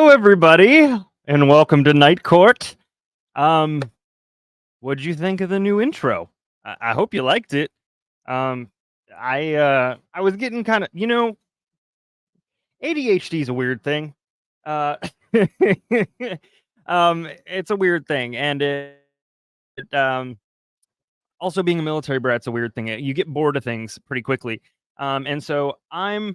Hello, everybody, and welcome to Night Court. Um, what'd you think of the new intro? I hope you liked it. Um, I was getting kind of, ADHD is a weird thing. Uh, it's a weird thing, and it also being a military brat's a weird thing. You get bored of things pretty quickly. And so I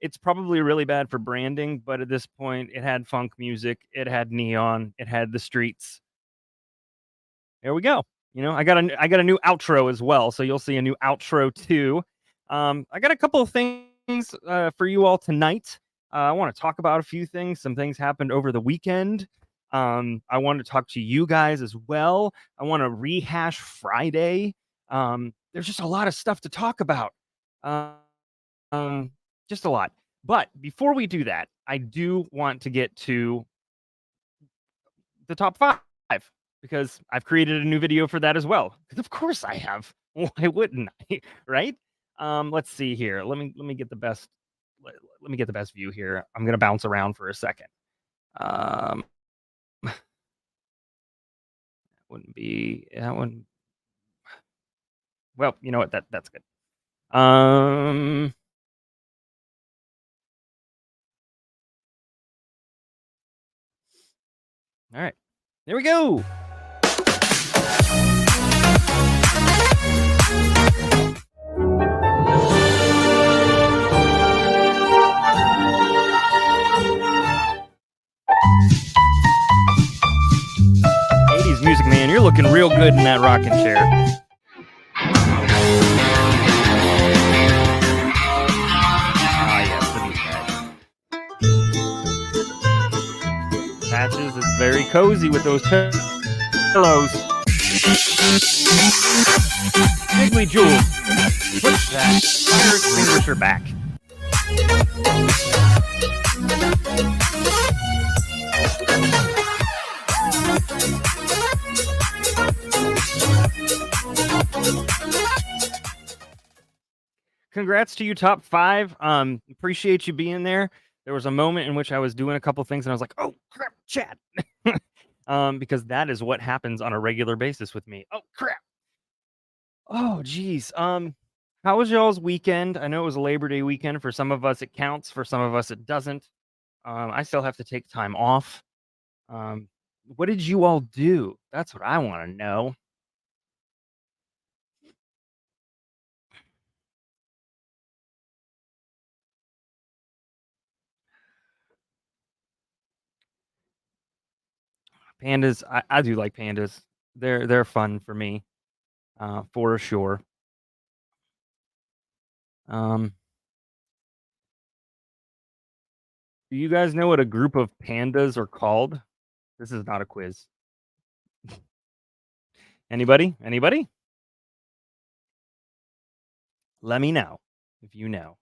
it's probably really bad for branding, but at this point, it had funk music, it had neon, it had the streets. There we go. I got a new outro as well, so you'll see a new outro too. I got a couple of things for you all tonight. I want to talk about a few things. Some things happened over the weekend. I want to talk to you guys as well. I want to rehash Friday. There's just a lot of stuff to talk about. Um, just a lot. But before we do that, I do want to get to the top 5 because I've created a new video for that as well. Because of course I have. Why wouldn't I? Right? Let's see here. Let me get the best let me get the best view here. I'm gonna bounce around for a second. Um wouldn't be that one. Well, you know what? That's good. All right. There we go. '80s music, man. You're looking real good in that rocking chair. Patches, it's very cozy with those pillows. Jiggly Jules, put that fire extinguisher back. Congrats to you, top 5. Appreciate you being there. There was a moment in which I was doing a couple things and I was like, oh crap, chat. Because that is what happens on a regular basis with me. Oh crap. Oh geez. How was y'all's weekend? I know it was a Labor Day weekend. For some of us it counts, for some of us it doesn't. I still have to take time off. What did you all do? That's what I want to know. Pandas, I do like pandas. They're fun for me, for sure. Um, do you guys know what a group of pandas are called? This is not a quiz. Anybody? Anybody? Let me know if you know.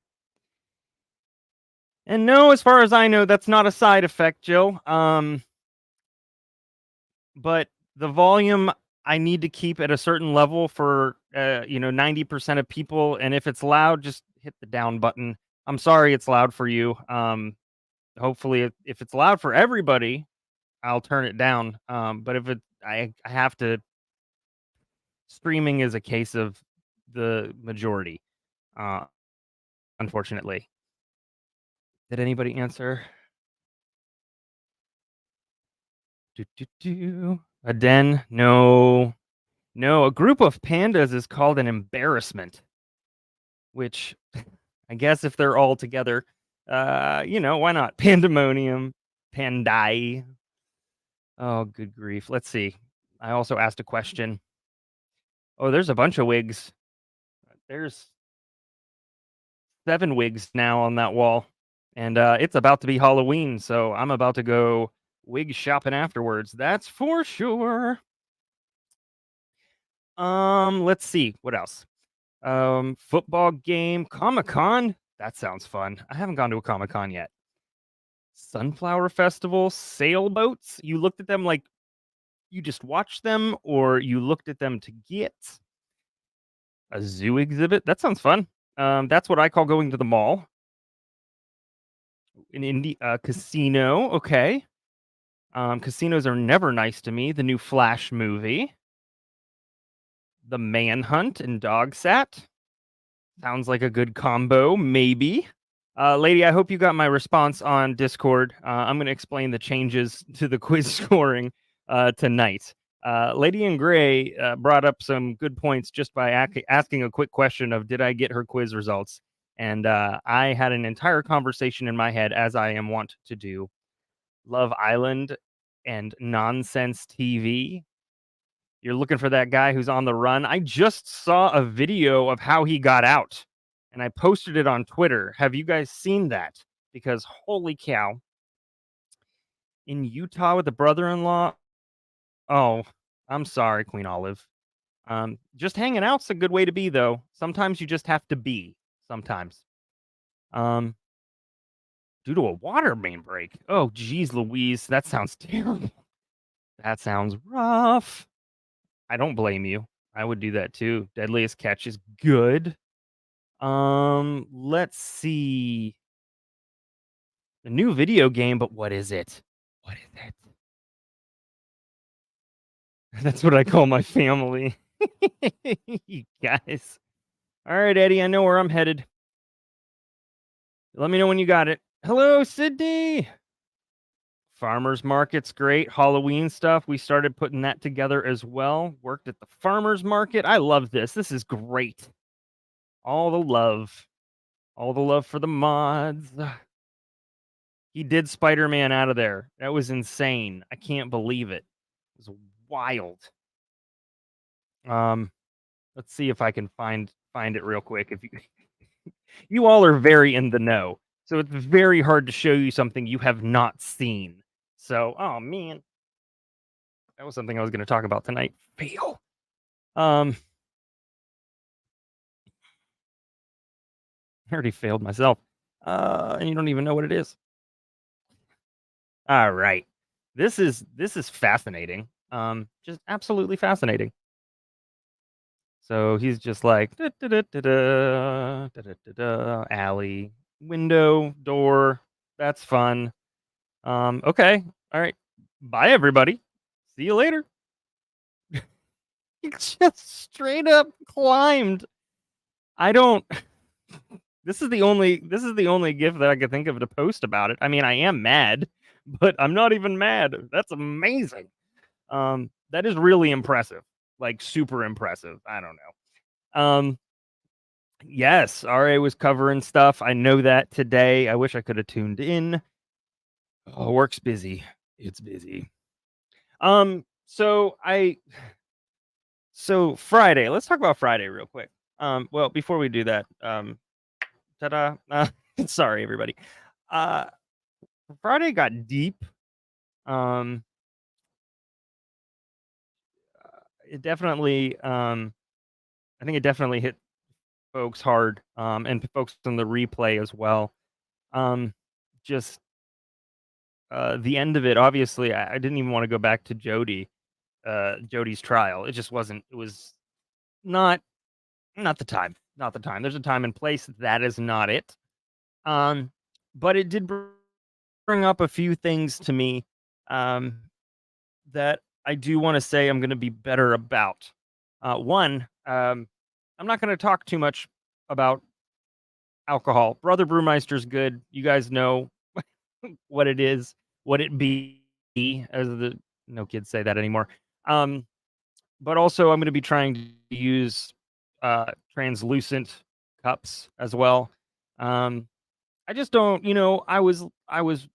And no, as far as I know, that's not a side effect, Jill. But the volume I need to keep at a certain level for 90% of people, and if it's loud, just hit the down button. I'm sorry it's loud for you. Hopefully if it's loud for everybody, I'll turn it down. But if I have to. Streaming is a case of the majority, uh, unfortunately. Did anybody answer? A den? No. No, a group of pandas is called an embarrassment, which I guess if they're all together, why not? Pandemonium, pandai. Oh, good grief. Let's see. I also asked a question. Oh, there's a bunch of wigs. There's 7 wigs now on that wall. And it's about to be Halloween, so I'm about to go wig shopping afterwards. That's for sure. Let's see. What else? Football game, Comic-Con. That sounds fun. I haven't gone to a Comic-Con yet. Sunflower Festival, sailboats. You looked at them like you just watched them, or you looked at them to get a zoo exhibit. That sounds fun. That's what I call going to the mall. An indie casino. Okay. Casinos are never nice to me. The new Flash movie, The Manhunt, and Dog Sat. Sounds like a good combo, maybe. Lady, I hope you got my response on Discord. I'm going to explain the changes to the quiz scoring tonight. Lady in Gray brought up some good points just by asking a quick question of, did I get her quiz results? And I had an entire conversation in my head, as I am wont to do. Love Island and nonsense TV. You're looking for that guy who's on the run. I just saw a video of how he got out, and I posted it on Twitter. Have you guys seen that? Because holy cow, in Utah with the brother-in-law. Oh, I'm sorry, Queen Olive. Just hanging out's a good way to be, though. Sometimes you just have to be. Sometimes. Um, due to a water main break. Oh, geez, Louise, that sounds terrible. That sounds rough. I don't blame you. I would do that too. Deadliest Catch is good. Let's see. The new video game, but what is it? What is it? That's what I call my family. You guys. All right, Eddie, I know where I'm headed. Let me know when you got it. Hello, Sydney. Farmers market's great. Halloween stuff. We started putting that together as well. Worked at the farmers market. I love this. This is great. All the love. All the love for the mods. He did Spider-Man out of there. That was insane. I can't believe it. It was wild. Um, let's see if I can find it real quick. If you you all are very in the know, so it's very hard to show you something you have not seen. So, oh man, that was something I was going to talk about tonight. Fail. Um, I already failed myself. And you don't even know what it is. All right. This is fascinating. Just absolutely fascinating. So he's just like da, da, da, da, da, da, da, da, da, alley, window, door. That's fun. Okay. All right. Bye everybody. See you later. He just straight up climbed. I don't this is the only gift that I could think of to post about it. I mean, I am mad, but I'm not even mad. That's amazing. That is really impressive. Like super impressive. I don't know. Yes, RA was covering stuff. I know that today. I wish I could have tuned in. Oh, work's busy. It's busy. So Friday. Let's talk about Friday real quick. Well, before we do that, ta-da. Sorry, everybody. Uh, Friday got deep. Um, it definitely. I think it definitely hit folks hard. And folks on the replay as well. Just the end of it. Obviously, I didn't even want to go back to Jodi's trial. It just wasn't. It was not the time. Not the time. There's a time and place. That is not it. But it did bring up a few things to me that I do want to say I'm going to be better about. One, I'm not going to talk too much about alcohol. Brother Brewmeister's good. You guys know what it is, what it be, as the no kids say that anymore. But also I'm going to be trying to use translucent cups as well. I just don't, I was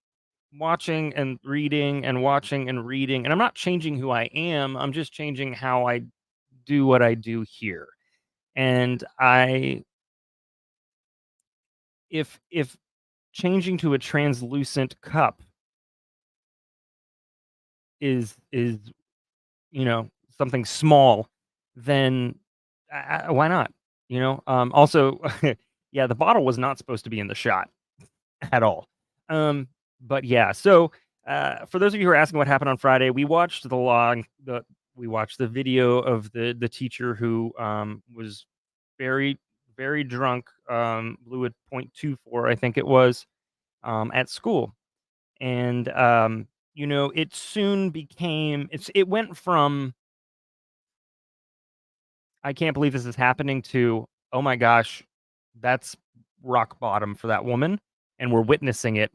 watching and reading and watching and reading, and I'm not changing who I am. I'm just changing how I do what I do here. And if changing to a translucent cup is something small, then why not? Also, yeah, the bottle was not supposed to be in the shot at all. But yeah, so for those of you who are asking what happened on Friday, we watched the video of the teacher who was very very drunk, blew a .24, I think it was. at school. And, it soon became it went from, "I can't believe this is happening," to, "Oh my gosh, that's rock bottom for that woman, and we're witnessing it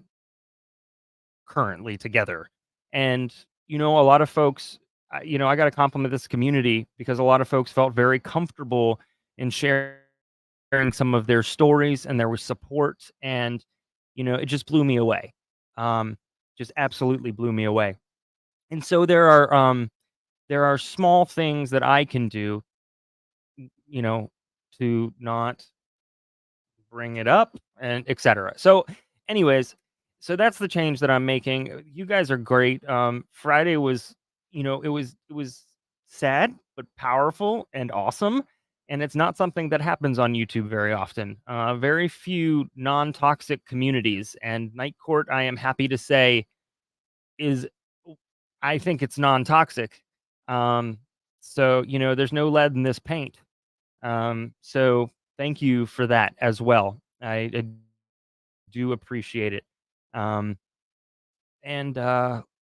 currently together." And, a lot of folks, I gotta compliment this community because a lot of folks felt very comfortable in sharing some of their stories, and there was support, and, it just blew me away. Um, just absolutely blew me away. And so there are small things that I can do, you know, to not bring it up and etcetera. So, anyways, so that's the change that I'm making. You guys are great. Friday was, it was sad but powerful and awesome, and it's not something that happens on YouTube very often. Very few non-toxic communities, and Night Court, I am happy to say, is I think it's non-toxic. Um, so, there's no lead in this paint. So thank you for that as well. I do appreciate it. Um, and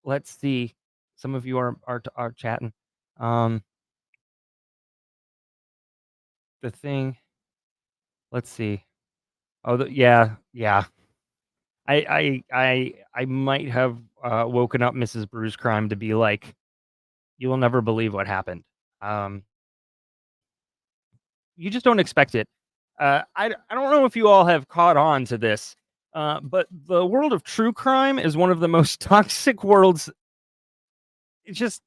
let's see. Some of you are chatting. Um, the thing. Let's see. Oh, yeah, yeah. I might have woken up Mrs. Bruce Crime to be like, you will never believe what happened. Um, you just don't expect it. I don't know if you all have caught on to this, but the world of true crime is one of the most toxic worlds. It's just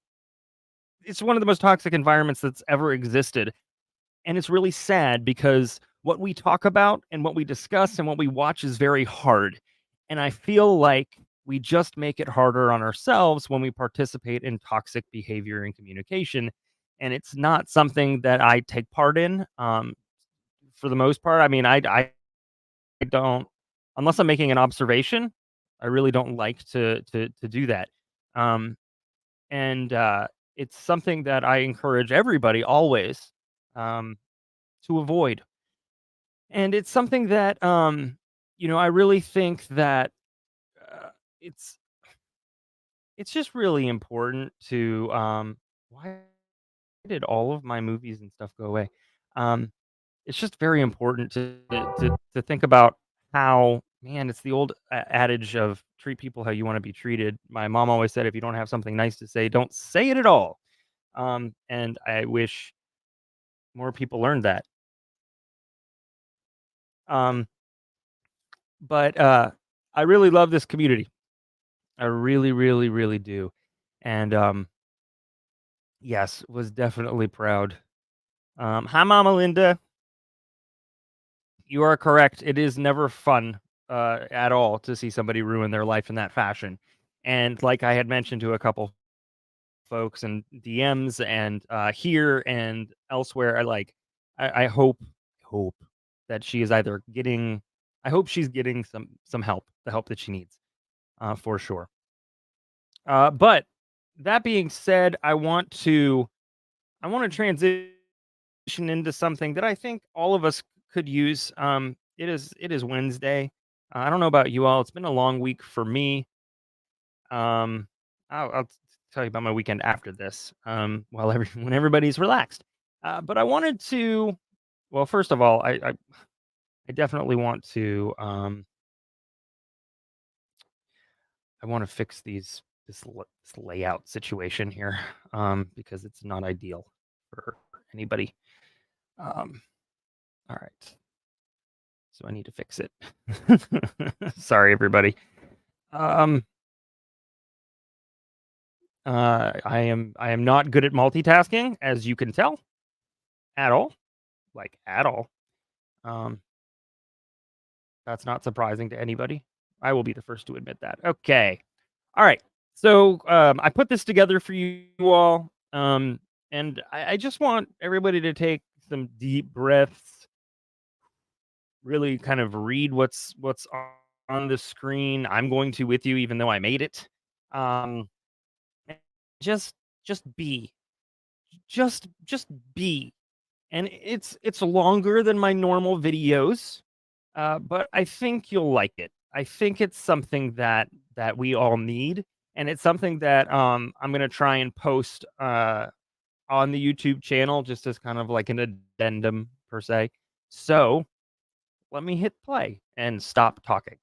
it's one of the most toxic environments that's ever existed, and it's really sad because what we talk about and what we discuss and what we watch is very hard, and I feel like we just make it harder on ourselves when we participate in toxic behavior and communication, and it's not something that I take part in. For the most part, I mean, I don't, unless I'm making an observation, I really don't like to do that. Um, and it's something that I encourage everybody always um, to avoid. And it's something that I really think that uh, it's it's just really important to why did all of my movies and stuff go away? Um, it's just very important to think about how, man, it's the old adage of treat people how you want to be treated. My mom always said, if you don't have something nice to say, don't say it at all. And I wish more people learned that. Um, but I really love this community. I really, really, really do. And yes, was definitely proud. Hi, Mama Linda. You are correct. It is never fun, at all to see somebody ruin their life in that fashion. And like I had mentioned to a couple folks and DMs and here and elsewhere, I hope that she is either getting I hope she's getting some help, the help that she needs, for sure. But that being said, I want to transition into something that I think all of us could use. It is Wednesday. I don't know about you all. It's been a long week for me. I'll tell you about my weekend after this. While when everybody's relaxed. But I wanted to. Well, first of all, I definitely want to. I want to fix this layout situation here. Because it's not ideal for anybody. Um, all right. So I need to fix it. Sorry, everybody. Um, I am not good at multitasking, as you can tell, at all, like at all. Um, that's not surprising to anybody. I will be the first to admit that. Okay. All right. So I put this together for you all, and I just want everybody to take some deep breaths, really kind of read what's on the screen. I'm going to with you, even though I made it. Um, and just be, just be. And it's longer than my normal videos, but I think you'll like it. I think it's something that we all need, and it's something that, I'm gonna try and post, on the YouTube channel just as kind of like an addendum per se. So, let me hit play and stop talking.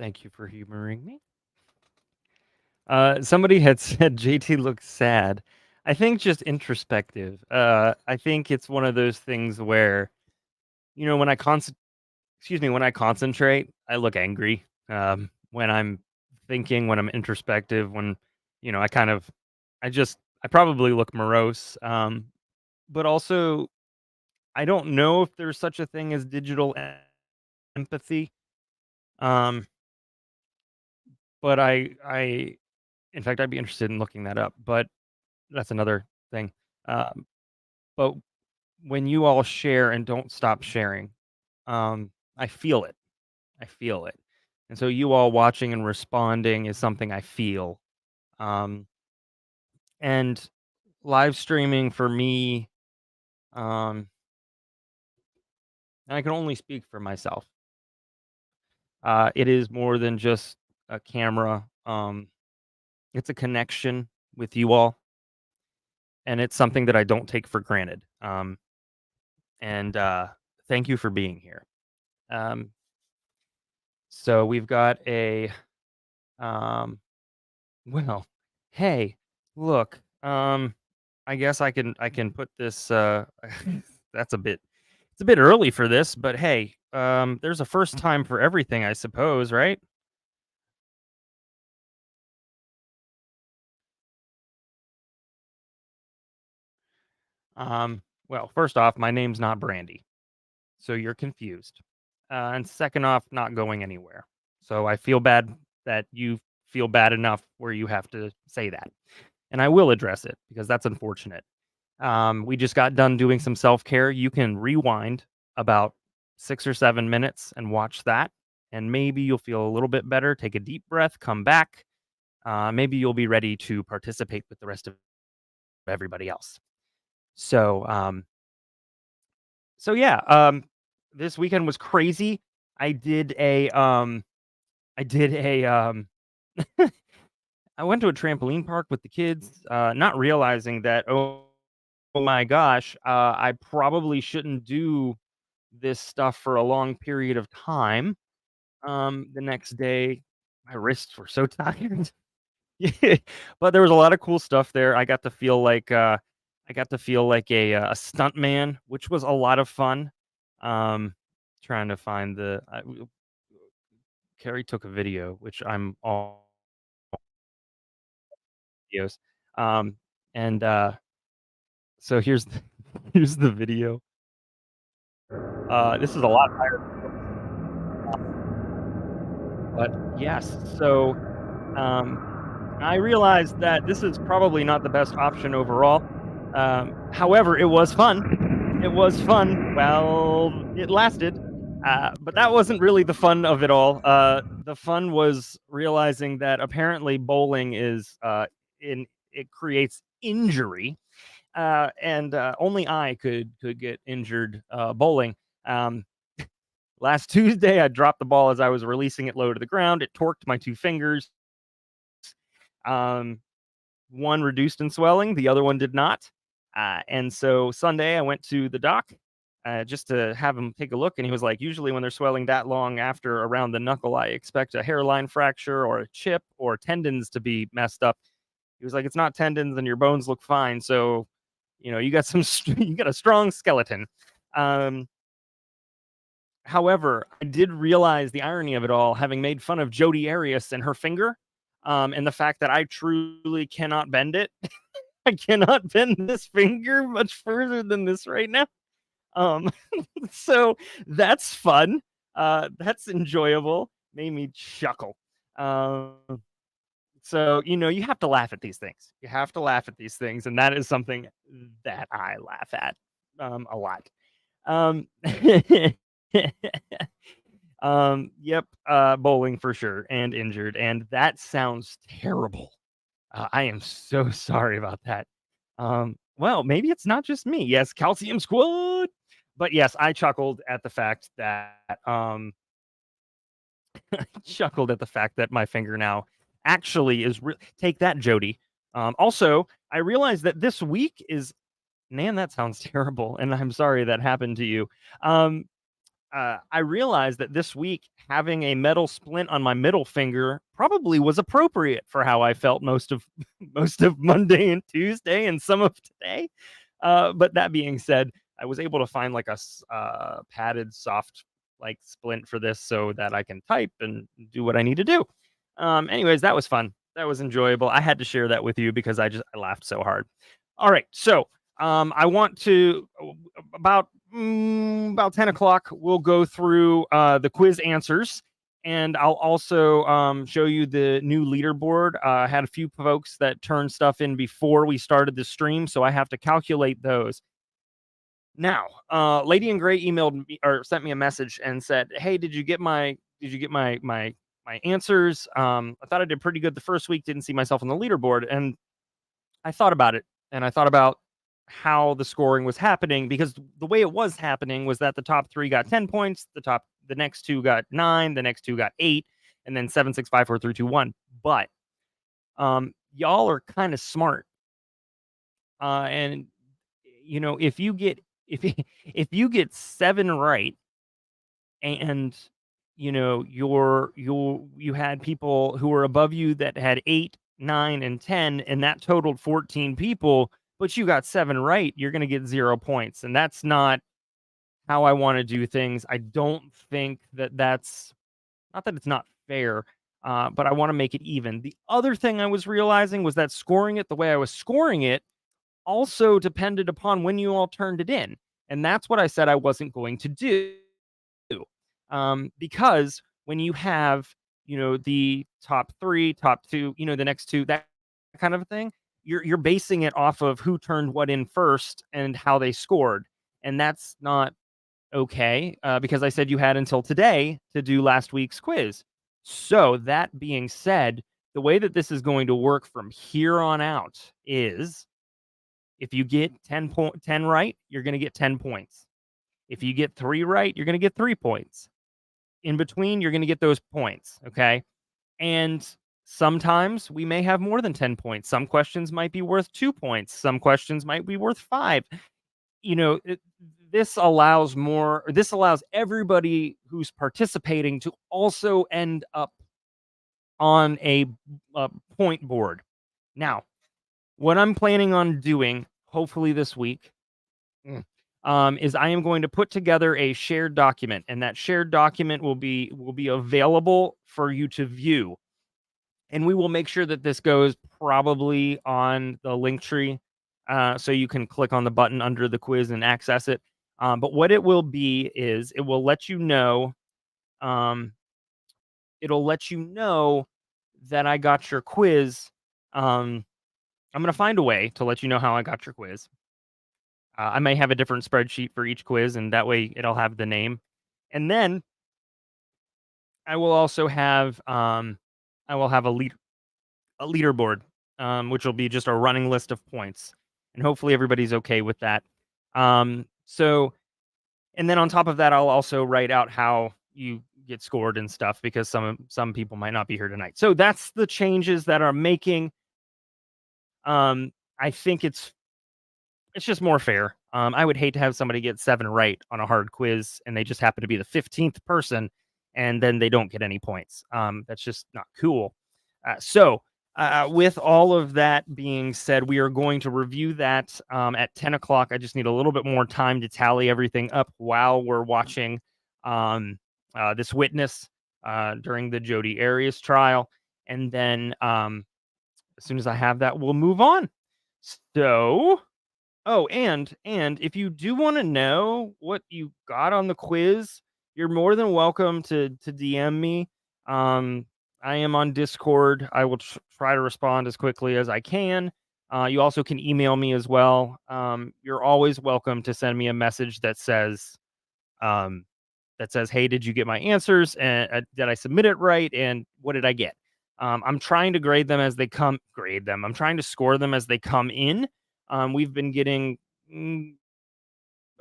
Thank you for humoring me. Somebody had said JT looks sad. I think just introspective. I think it's one of those things where, when when I concentrate, I look angry. When I'm thinking, when I'm introspective, when, I kind of, I probably look morose. But also, I don't know if there's such a thing as digital empathy. Um, but in fact, I'd be interested in looking that up. But that's another thing. Um, but when you all share and don't stop sharing, I feel it. I feel it. And so you all watching and responding is something I feel. Um, and live streaming for me, um, and I can only speak for myself. It is more than just a camera. It's a connection with you all, and it's something that I don't take for granted. And thank you for being here. Um, so we've got a um, well, hey, look, I guess I can put this that's a bit it's a bit early for this, but hey, there's a first time for everything, I suppose, right? Well, first off, my name's not Brandy, so you're confused. And second off, not going anywhere. So I feel bad that you feel bad enough where you have to say that. And I will address it because that's unfortunate. We just got done doing some self care. You can rewind about 6 or 7 minutes and watch that. And maybe you'll feel a little bit better. Take a deep breath, come back. Maybe you'll be ready to participate with the rest of everybody else. So, yeah, this weekend was crazy. I did a, I did a, I went to a trampoline park with the kids, not realizing that, oh my gosh, I probably shouldn't do this stuff for a long period of time. The next day, my wrists were so tired. Yeah, but there was a lot of cool stuff there. I got to feel like a stunt man, which was a lot of fun. Um, trying to find Carrie took a video, which I'm all videos. Um, and so here's the video. This is a lot higher, but yes. So um, I realized that this is probably not the best option overall. However, it was fun. It was fun. Well, it lasted. But that wasn't really the fun of it all. The fun was realizing that apparently bowling is in it creates injury, and only I could get injured bowling. Um, Last Tuesday, I dropped the ball as I was releasing it low to the ground. It torqued my two fingers. Um, One reduced in swelling, the other one did not. And so Sunday, I went to the doc just to have him take a look. And he was like, usually when they're swelling that long after around the knuckle, I expect a hairline fracture or a chip or tendons to be messed up. He was like, it's not tendons and your bones look fine. So, you got you got a strong skeleton. Um, However, I did realize the irony of it all, having made fun of Jodi Arias and her finger, and the fact that I truly cannot bend it. I cannot bend this finger much further than this right now. Um, so that's fun. That's enjoyable. Made me chuckle. Um, so you have to laugh at these things. You have to laugh at these things, and that is something that I laugh at a lot. Um, yep, bowling for sure, and injured, and that sounds terrible. I am so sorry about that. Well, maybe it's not just me. Yes, Calcium Squad. But yes, I chuckled at the fact that chuckled at the fact that my finger now actually is take that, Jody. Also, I realized that this week is man, that sounds terrible, and I'm sorry that happened to you. Um, I realized that this week having a metal splint on my middle finger probably was appropriate for how I felt most of most of Monday and Tuesday and some of today. But that being said, I was able to find like a padded soft like splint for this so that I can type and do what I need to do. Anyways, that was fun. That was enjoyable. I had to share that with you because I laughed so hard. All right, so I want to about 10 o'clock. We'll go through the quiz answers, and I'll also show you the new leaderboard. I had a few folks that turned stuff in before we started the stream, so I have to calculate those. Now, Lady in Gray emailed me or sent me a message and said, "Hey, did you get my answers? I thought I did pretty good the first week. Didn't see myself on the leaderboard." And I thought about it, and I thought about how the scoring was happening, because the way it was happening was that the top 3 got 10 points, the next 2 got 9, the next 2 got 8, and then 7, 6, 5, 4, 3, 2, 1. But y'all are kind of smart, and if you get if you get 7 right, and you had people who were above you that had 8, 9, and 10, and that totaled 14 people, but you got 7 right, you're going to get 0 points, and that's not how I want to do things. I don't think that that's not that it's not fair, but I want to make it even. The other thing I was realizing was that scoring it the way I was scoring it also depended upon when you all turned it in, and that's what I said I wasn't going to do. Because when you have, the top 3, top 2, the next 2, that kind of thing, you're basing it off of who turned what in first and how they scored, and that's not okay, because I said you had until today to do last week's quiz. So that being said, the way that this is going to work from here on out is if you get 10 right, you're going to get 10 points. If you get 3 right, you're going to get 3 points. In between, you're going to get those points. Okay. And sometimes we may have more than 10 points. Some questions might be worth 2 points. Some questions might be worth 5. This allows everybody who's participating to also end up on a point board. Now, what I'm planning on doing, hopefully this week, is I am going to put together a shared document, and that shared document will be available for you to view. And we will make sure that this goes probably on the link tree, so you can click on the button under the quiz and access it. But what it will be is it will let you know, it'll let you know that I got your quiz. I'm gonna find a way to let you know how I got your quiz. I may have a different spreadsheet for each quiz, and that way it'll have the name. And then I will also have a leaderboard, which will be just a running list of points, and hopefully everybody's okay with that. So, and then on top of that, I'll also write out how you get scored and stuff, because some people might not be here tonight. So that's the changes that are making. I think it's just more fair. I would hate to have somebody get 7 right on a hard quiz and they just happen to be the 15th person and then they don't get any points. That's just not cool. So, with all of that being said, we are going to review that at 10 o'clock. I just need a little bit more time to tally everything up while we're watching this witness during the Jodi Arias trial. And then as soon as I have that, we'll move on. So, oh, and if you do want to know what you got on the quiz, you're more than welcome to DM me. I am on Discord. I will try to respond as quickly as I can. You also can email me as well. You're always welcome to send me a message that says, "Hey, did you get my answers? And did I submit it right? And what did I get?" I'm trying to grade them as they come. Grade them. I'm trying to score them as they come in. We've been getting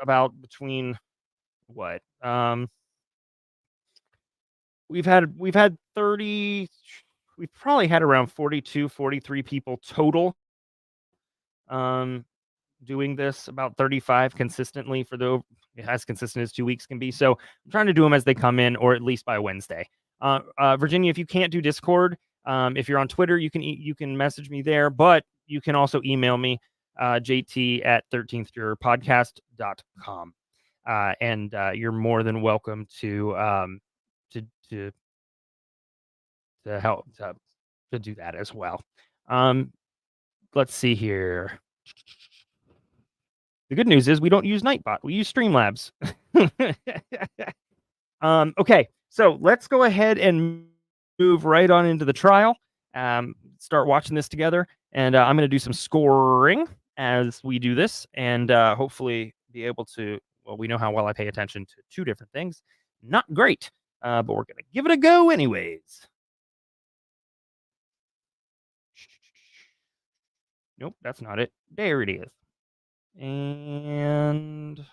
about between what? We've had 30. We've probably had around 42, 43 people total doing this, about 35 consistently for the as consistent as 2 weeks can be. So I'm trying to do them as they come in, or at least by Wednesday. Virginia, if you can't do Discord, if you're on Twitter, you can message me there, but you can also email me, jt@13thjurorpodcast.com. And you're more than welcome to help to do that as well. Let's see here. The good news is we don't use Nightbot. We use Streamlabs. Okay, so let's go ahead and move right on into the trial. Start watching this together, and I'm going to do some scoring as we do this, and hopefully be able to. Well, we know how well I pay attention to 2 different things. Not great, but we're going to give it a go anyways. Nope, that's not it. There it is. And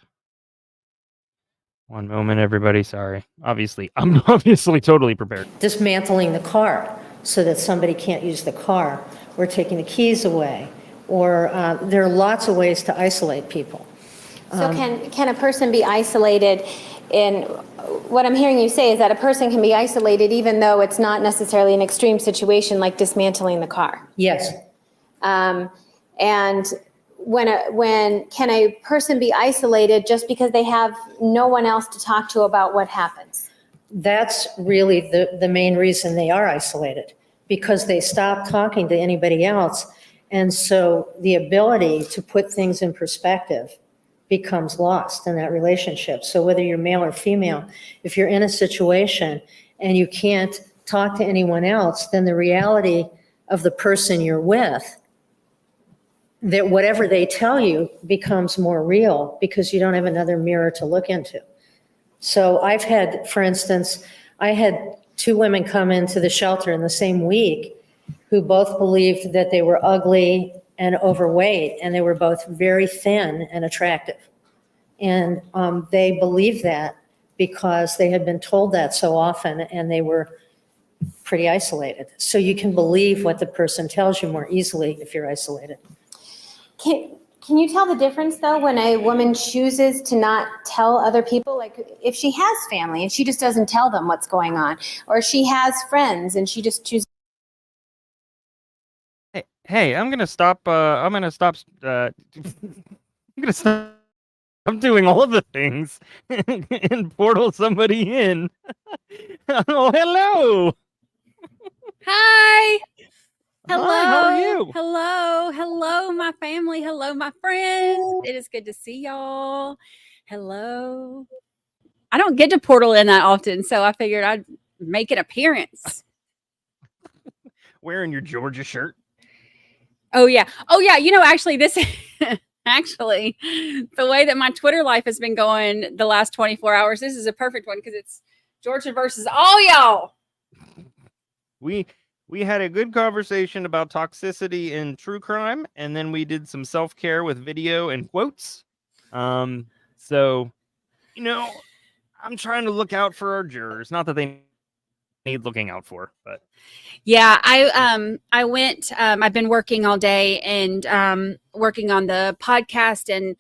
one moment, everybody. Sorry. I'm obviously totally prepared. Dismantling the car so that somebody can't use the car, or taking the keys away, or there are lots of ways to isolate people. So can a person be isolated in, what I'm hearing you say is that a person can be isolated even though it's not necessarily an extreme situation like dismantling the car? Yes. And when can a person be isolated just because they have no one else to talk to about what happens? That's really the main reason they are isolated, because they stop talking to anybody else. And so the ability to put things in perspective becomes lost in that relationship. So whether you're male or female, if you're in a situation and you can't talk to anyone else, then the reality of the person you're with, that whatever they tell you becomes more real because you don't have another mirror to look into. So I've had, for instance, I had 2 women come into the shelter in the same week who both believed that they were ugly and overweight, and they were both very thin and attractive. And they believed that because they had been told that so often, and they were pretty isolated. So you can believe what the person tells you more easily if you're isolated. Can you tell the difference though when a woman chooses to not tell other people? Like if she has family and she just doesn't tell them what's going on, or she has friends and she just chooses. Hey, I'm gonna stop. I'm gonna stop. I'm gonna stop. I'm doing all of the things and portal somebody in. Oh, hello. Hi. Hello. Hi, how are you? Hello. Hello, my family. Hello, my friends. It is good to see y'all. Hello. I don't get to portal in that often, so I figured I'd make an appearance. Wearing your Georgia shirt. Oh, yeah. You know, actually, this actually, the way that my Twitter life has been going the last 24 hours, this is a perfect one because it's Georgia versus all y'all. We had a good conversation about toxicity in true crime, and then we did some self-care with video and quotes. So, you know, I'm trying to look out for our jurors. Not that they need looking out for, but yeah, I went. I've been working all day and working on the podcast and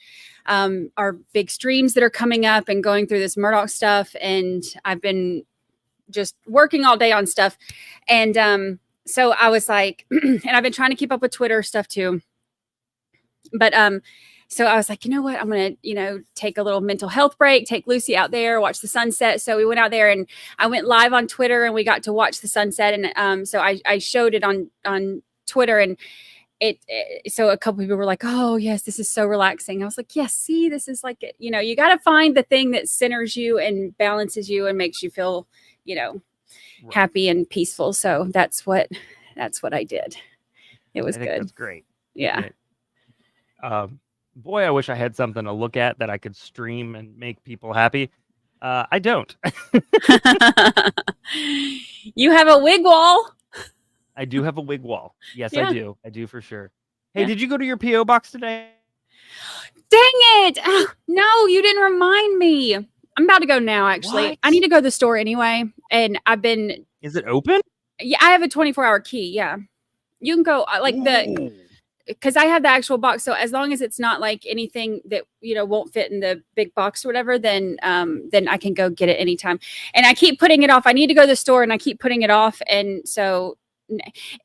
our big streams that are coming up and going through this Murdoch stuff. And I've been just working all day on stuff. And so I was like, and I've been trying to keep up with Twitter stuff too. But so I was like, you know what? I'm going to, take a little mental health break, take Lucy out there, watch the sunset. So we went out there and I went live on Twitter and we got to watch the sunset. And so I showed it on Twitter, and so a couple people were like, oh yes, this is so relaxing. I was like, yes, see, this is like it. You got to find the thing that centers you and balances you and makes you feel, happy and peaceful. So that's what I did. It was good. That's great. Yeah. Boy, I wish I had something to look at that I could stream and make people happy. I don't. You have a wig wall. I do have a wig wall. Yes, Yeah. I do. I do for sure. Hey, Yeah. did you go to your P.O. box today? Dang it. No, you didn't remind me. I'm about to go now, actually. What? I need to go to the store anyway. And Is it open? yeah, I have a 24-hour key. Yeah. You can go Ooh. because I have the actual box. So as long as it's not like anything that, won't fit in the big box or whatever, then I can go get it anytime. And I keep putting it off. I need to go to the store and I keep putting it off. And so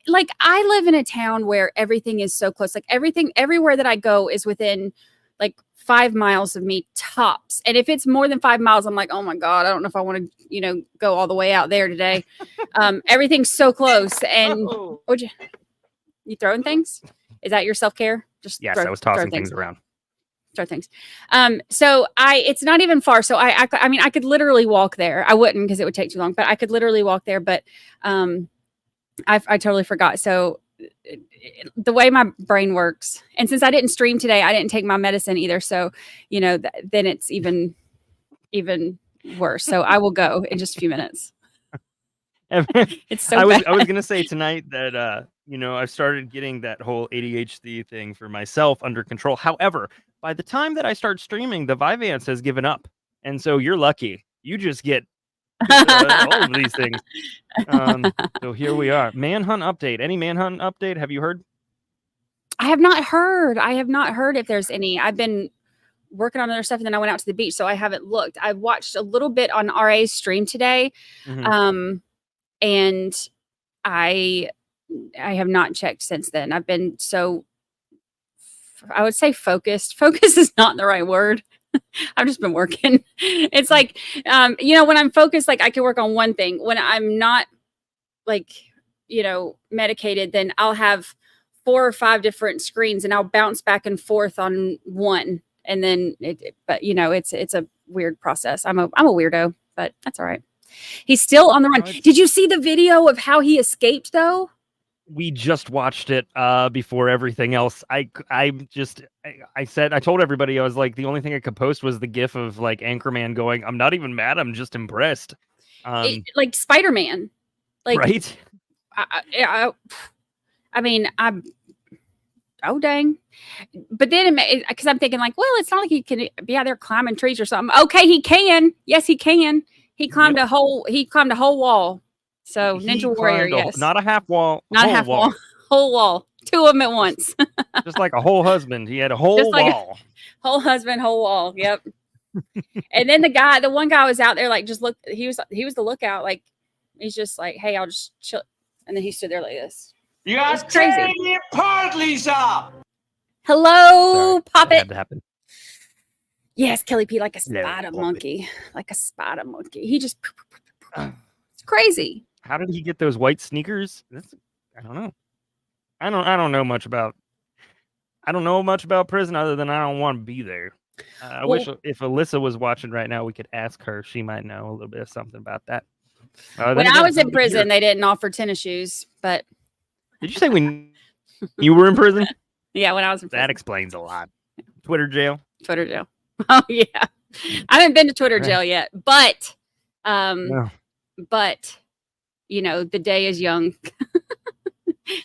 like I live in a town where everything is so close. Like everywhere that I go is within like 5 miles of me tops. And if it's more than 5 miles, I'm like, oh my God, I don't know if I want to, go all the way out there today. Everything's so close. And would you throwing things? Is that your self-care? Just yes, I was tossing things around. Throw things. So it's not even far. So I mean, I could literally walk there. I wouldn't because it would take too long, but I could literally walk there. But I totally forgot. So the way my brain works, and since I didn't stream today, I didn't take my medicine either. So, then it's even worse. So I will go in just a few minutes. It's so I was bad. going to say tonight that, I've started getting that whole ADHD thing for myself under control. However, by the time that I start streaming, the Vyvanse has given up. And so you're lucky. You just get all of these things. So here we are. Manhunt update. Any manhunt update? Have you heard? I have not heard if there's any. I've been working on other stuff and then I went out to the beach, so I haven't looked. I watched a little bit on RA's stream today. Mm-hmm. And I have not checked since then. I've been so, I would say focused. Focus is not the right word. I've just been working. It's like, when I'm focused, like I can work on one thing. When I'm not like, medicated, then I'll have 4 or 5 different screens and I'll bounce back and forth on one. And then, it's a weird process. I'm a weirdo, but that's all right. He's still on the run. Did you see the video of how he escaped though? We just watched it before everything else. I told everybody, I was like, the only thing I could post was the gif of like Anchorman going, I'm not even mad, I'm just impressed. Like Spider-Man. Like, right? I mean, oh dang. But then because I'm thinking like, well, it's not like he can be out there climbing trees or something. Okay, he can. Yes, he can. He climbed a whole wall. So Ninja Warrior, yes. Not a half wall. Not a half wall. Whole wall. 2 of them at once. Just like a whole husband. He had a whole wall. Whole husband, whole wall. Yep. And then the one guy was out there like just look. He was the lookout. Like he's just like, hey, I'll just chill. And then he stood there like this. You are tearing me apart, Lisa. Hello, Pop That It. had to happen. Yes, Kelly P, like a spider monkey. Like a spider monkey. He just it's crazy. How did he get those white sneakers? I don't know. I don't know much about prison other than I don't want to be there. I wish if Alyssa was watching right now, we could ask her. She might know a little bit of something about that. When I was in prison, they didn't offer tennis shoes, but did you say when you were in prison? Yeah, when I was in prison. That explains a lot. Twitter jail. Oh yeah. I haven't been to Twitter jail yet, but no. But the day is young.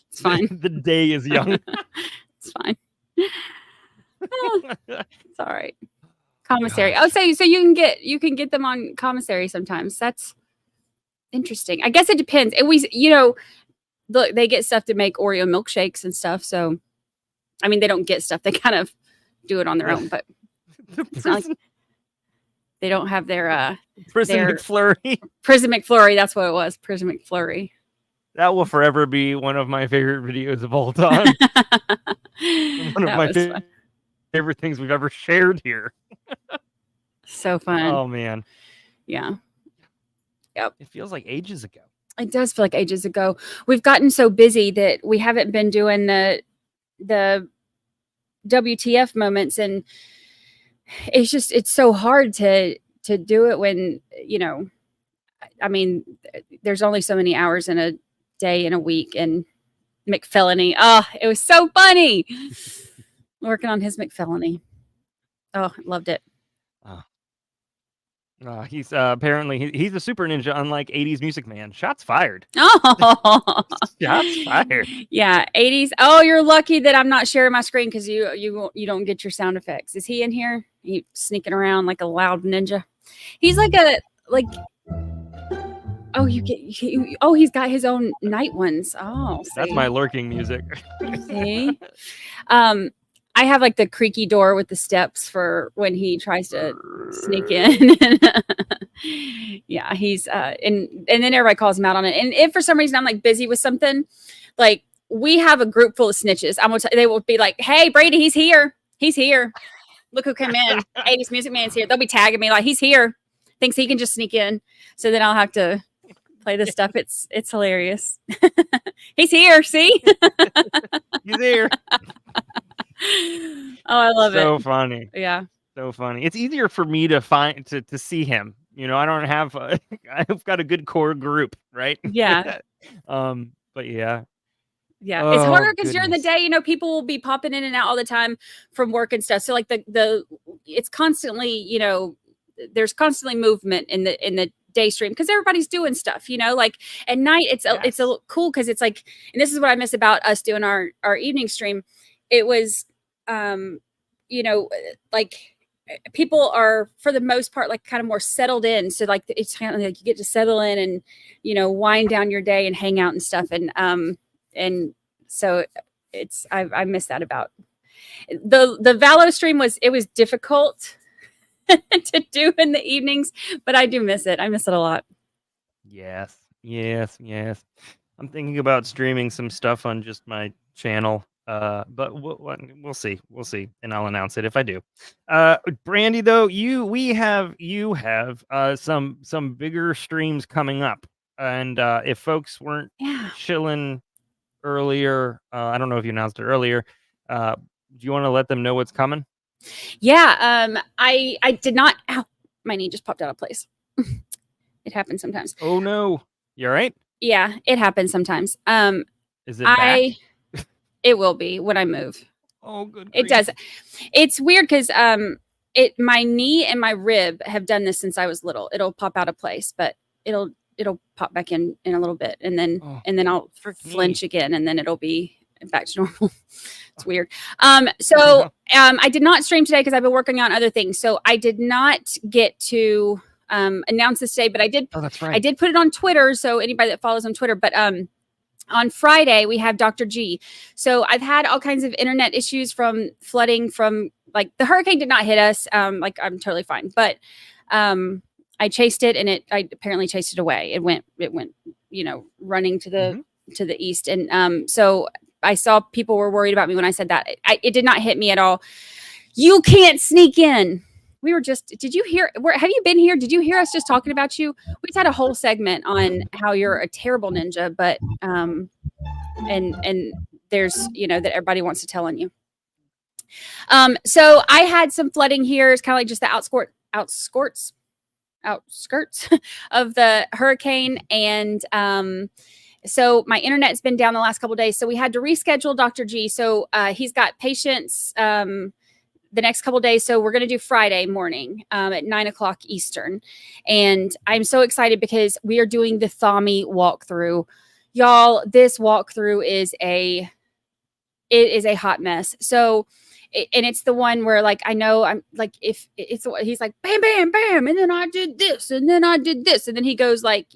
It's fine. The day is young. It's fine. It's all right. Commissary. Oh, so you can get them on commissary sometimes. That's interesting. I guess it depends. And they get stuff to make Oreo milkshakes and stuff. So, I mean, they don't get stuff. They kind of do it on their own, but it's not like they don't have their Prison McFlurry. Prison McFlurry. That's what it was. Prison McFlurry. That will forever be one of my favorite videos of all time. One of my favorite things we've ever shared here. So fun. Oh man. Yeah. Yep. It feels like ages ago. It does feel like ages ago. We've gotten so busy that we haven't been doing the WTF moments, and it's so hard to do it when, I mean, there's only so many hours in a day in a week, and McFellany. Oh, it was so funny. Working on his McFellany. Oh, loved it. He's apparently he's a super ninja, unlike 80s Music Man. Shots fired. Oh, shots fired. Yeah, 80s. Oh, you're lucky that I'm not sharing my screen because you don't get your sound effects. Is he in here? He sneaking around like a loud ninja. He's like Oh, he's got his own night ones. Oh, That's see. my lurking music. See? I have like the creaky door with the steps for when he tries to sneak in. Yeah, he's and then everybody calls him out on it. And if for some reason I'm like busy with something, like we have a group full of snitches. They will be like, "Hey, Brady, he's here. He's here. Look who came in. 80s Music Man's here." They'll be tagging me like, "He's here." Thinks he can just sneak in. So then I'll have to play this stuff. It's hilarious. He's here. See? He's here. Oh, I love it. So funny. Yeah. So funny. It's easier for me to to see him. You know, I don't have I've got a good core group, right? Yeah. But yeah. Yeah. It's Oh, harder because during the goodness. day, people will be popping in and out all the time from work and stuff. So like it's constantly, there's constantly movement in the day stream because everybody's doing stuff, like at night it's a cool because it's like, and this is what I miss about us doing our evening stream. It was like people are for the most part like kind of more settled in, so like it's kind of like you get to settle in and wind down your day and hang out and stuff, and so I miss that about the Valo stream. It was difficult to do in the evenings, but I do miss it. I miss it a lot. Yes. I'm thinking about streaming some stuff on just my channel. But we'll see. And I'll announce it if I do. Brandi, though, you have some bigger streams coming up. And if folks weren't chilling earlier, I don't know if you announced it earlier. Do you want to let them know what's coming? Yeah. I did not. Ow, my knee just popped out of place. It happens sometimes. Oh no. You all right? Yeah, it happens sometimes. Is it back? It will be when I move. Oh, good. It does. It's weird because my knee and my rib have done this since I was little. It'll pop out of place, but it'll pop back in a little bit, and then I'll flinch again, and then it'll be back to normal. It's weird. So I did not stream today because I've been working on other things. So I did not get to announce this today, but I did. Oh, that's right. I did put it on Twitter, so anybody that follows on Twitter. But on Friday we have Dr. G. So I've had all kinds of internet issues from flooding from like the hurricane did not hit us. Like I'm totally fine, but I chased it and I apparently chased it away. It went running to the east, and so I saw people were worried about me when I said that. It did not hit me at all. You can't sneak in. We were just, did you hear, have you been here? Did you hear us just talking about you? We just had a whole segment on how you're a terrible ninja, but, and there's, that everybody wants to tell on you. So I had some flooding here. It's kind of like just the outskirts of the hurricane. And, so my internet's been down the last couple of days. So we had to reschedule Dr. G. So, he's got patients, the next couple of days. So we're going to do Friday morning at 9:00 Eastern. And I'm so excited because we are doing the Thami walkthrough. Y'all, this walkthrough is a hot mess. So, and it's the one where like, I know I'm like, if it's, he's like, bam, bam, bam. And then I did this and then I did this. And then he goes like,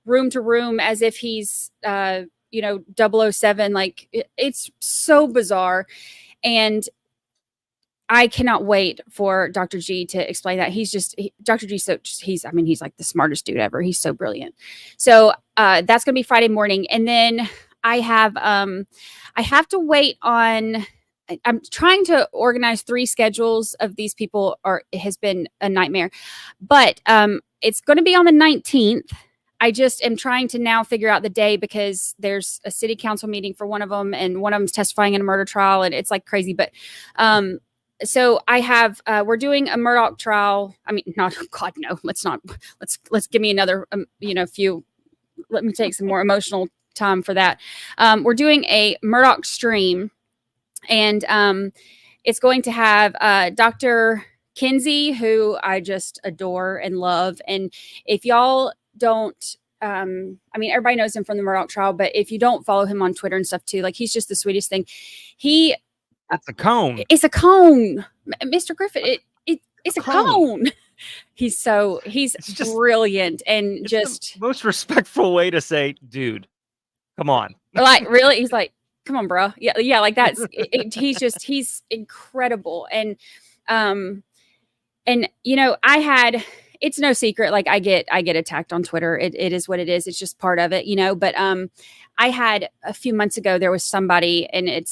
room to room as if he's, 007. Like it's so bizarre. And I cannot wait for Dr. G to explain that. Dr. G. He's like the smartest dude ever. He's so brilliant. So that's going to be Friday morning. And then I have to wait on, I'm trying to organize 3 schedules of these people it has been a nightmare, but it's going to be on the 19th. I just am trying to now figure out the day because there's a city council meeting for one of them and one of them's testifying in a murder trial and it's like crazy. But so I have, we're doing a Murdoch trial. I mean, not, God, no, let's give me another, let me take some more emotional time for that. We're doing a Murdoch stream and it's going to have Dr. Kinsey, who I just adore and love. And if y'all don't, everybody knows him from the Murdoch trial, but if you don't follow him on Twitter and stuff too, like he's just the sweetest thing. That's a cone. It's a cone, Mr. Griffith. It's a cone. He's It's just brilliant and it's just the most respectful way to say, dude, come on. like really. He's like, come on, bro. Yeah. Like he's incredible. And it's no secret. Like I get attacked on Twitter. It is what it is. It's just part of it, but, I had a few months ago, there was somebody and I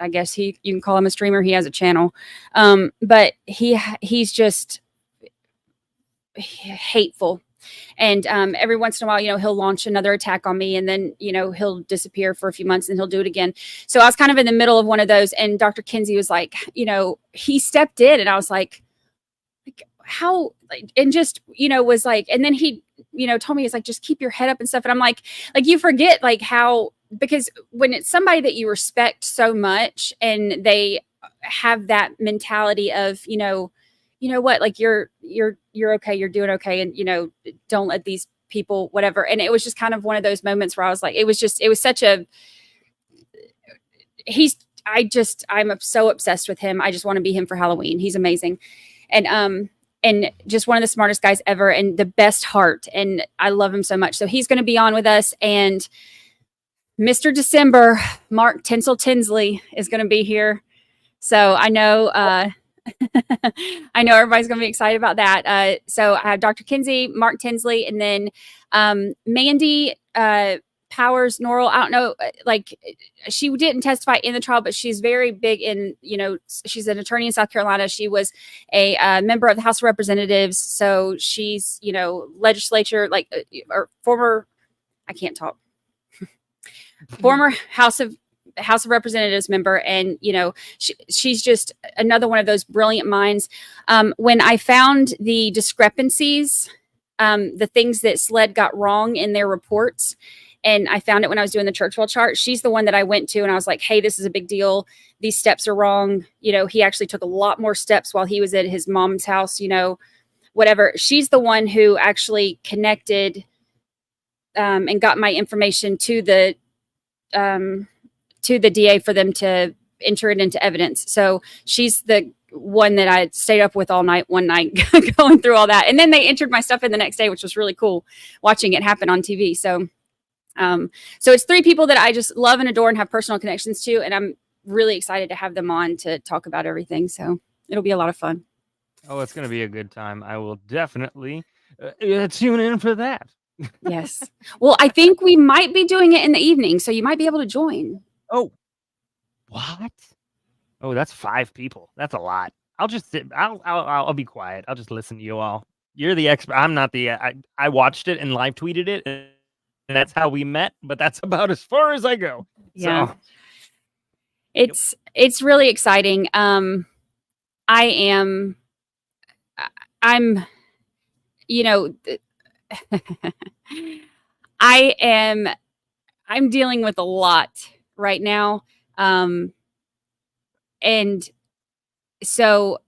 guess you can call him a streamer. He has a channel. But he's just hateful. And every once in a while, he'll launch another attack on me and then, he'll disappear for a few months and he'll do it again. So I was kind of in the middle of one of those. And Dr. Kinsey was like, he stepped in and I was like how, and just, was like, and then he, told me, it's like, just keep your head up and stuff. And I'm like, you forget like how, because when it's somebody that you respect so much and they have that mentality of, you know what, like you're okay, you're doing okay. And, don't let these people, whatever. And it was just kind of one of those moments where I was like, it was such a, I'm so obsessed with him. I just want to be him for Halloween. He's amazing. And just one of the smartest guys ever and the best heart. And I love him so much. So he's going to be on with us. And Mr. December, Mark Tinsel Tinsley is going to be here. So I know, I know everybody's going to be excited about that. So I have Dr. Kinsey, Mark Tinsley, and then Mandy Powers Norrell. I don't know, like she didn't testify in the trial, but she's very big in, she's an attorney in South Carolina. She was a member of the House of Representatives. So she's, legislature, like, or former, I can't talk, former House of Representatives member. And, she's just another one of those brilliant minds. When I found the discrepancies, the things that SLED got wrong in their reports, and I found it when I was doing the Churchwell chart, she's the one that I went to and I was like, hey, this is a big deal. These steps are wrong. He actually took a lot more steps while he was at his mom's house, whatever. She's the one who actually connected and got my information to the DA for them to enter it into evidence. So she's the one that I stayed up with all night, one night, going through all that. And then they entered my stuff in the next day, which was really cool watching it happen on TV. So it's three people that I just love and adore and have personal connections to. And I'm really excited to have them on to talk about everything. So it'll be a lot of fun. Oh, it's going to be a good time. I will definitely tune in for that. Yes. Well, I think we might be doing it in the evening, so you might be able to join. Oh, what? Oh, that's 5 people. That's a lot. I'll just sit. I'll be quiet. I'll just listen to you all. You're the expert. I'm not the. I watched it and live tweeted it, and that's how we met. But that's about as far as I go. Yeah. So. It's really exciting. I'm I'm dealing with a lot right now. And so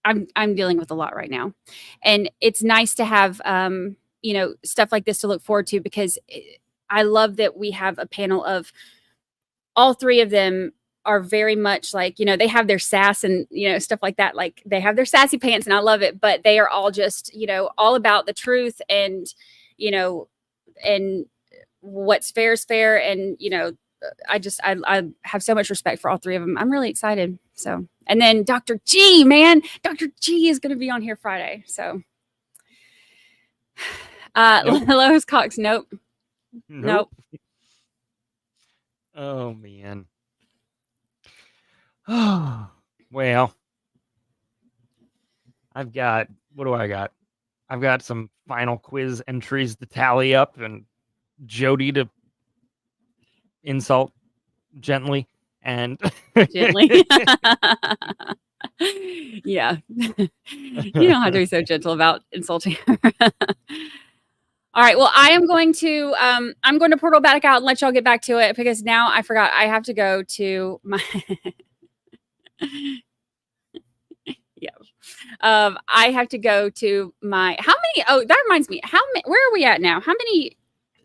I'm dealing with a lot right now, and it's nice to have, stuff like this to look forward to, because I love that we have a panel of all 3 of them are very much like, they have their sass and, stuff like that. Like they have their sassy pants and I love it, but they are all just, all about the truth and, and what's fair is fair. And, I have so much respect for all 3 of them. I'm really excited. So, and then Dr. G, man, Dr. G is going to be on here Friday. So, Nope. Lois Cox. Nope. Oh man. Oh well. What do I got? I've got some final quiz entries to tally up and Jodi to insult gently and Gently. Yeah. You don't have to be so gentle about insulting her. All right. Well, I'm going to portal back out and let y'all get back to it, because now I forgot I have to go to my yeah. I have to go to my, that reminds me, where are we at now? How many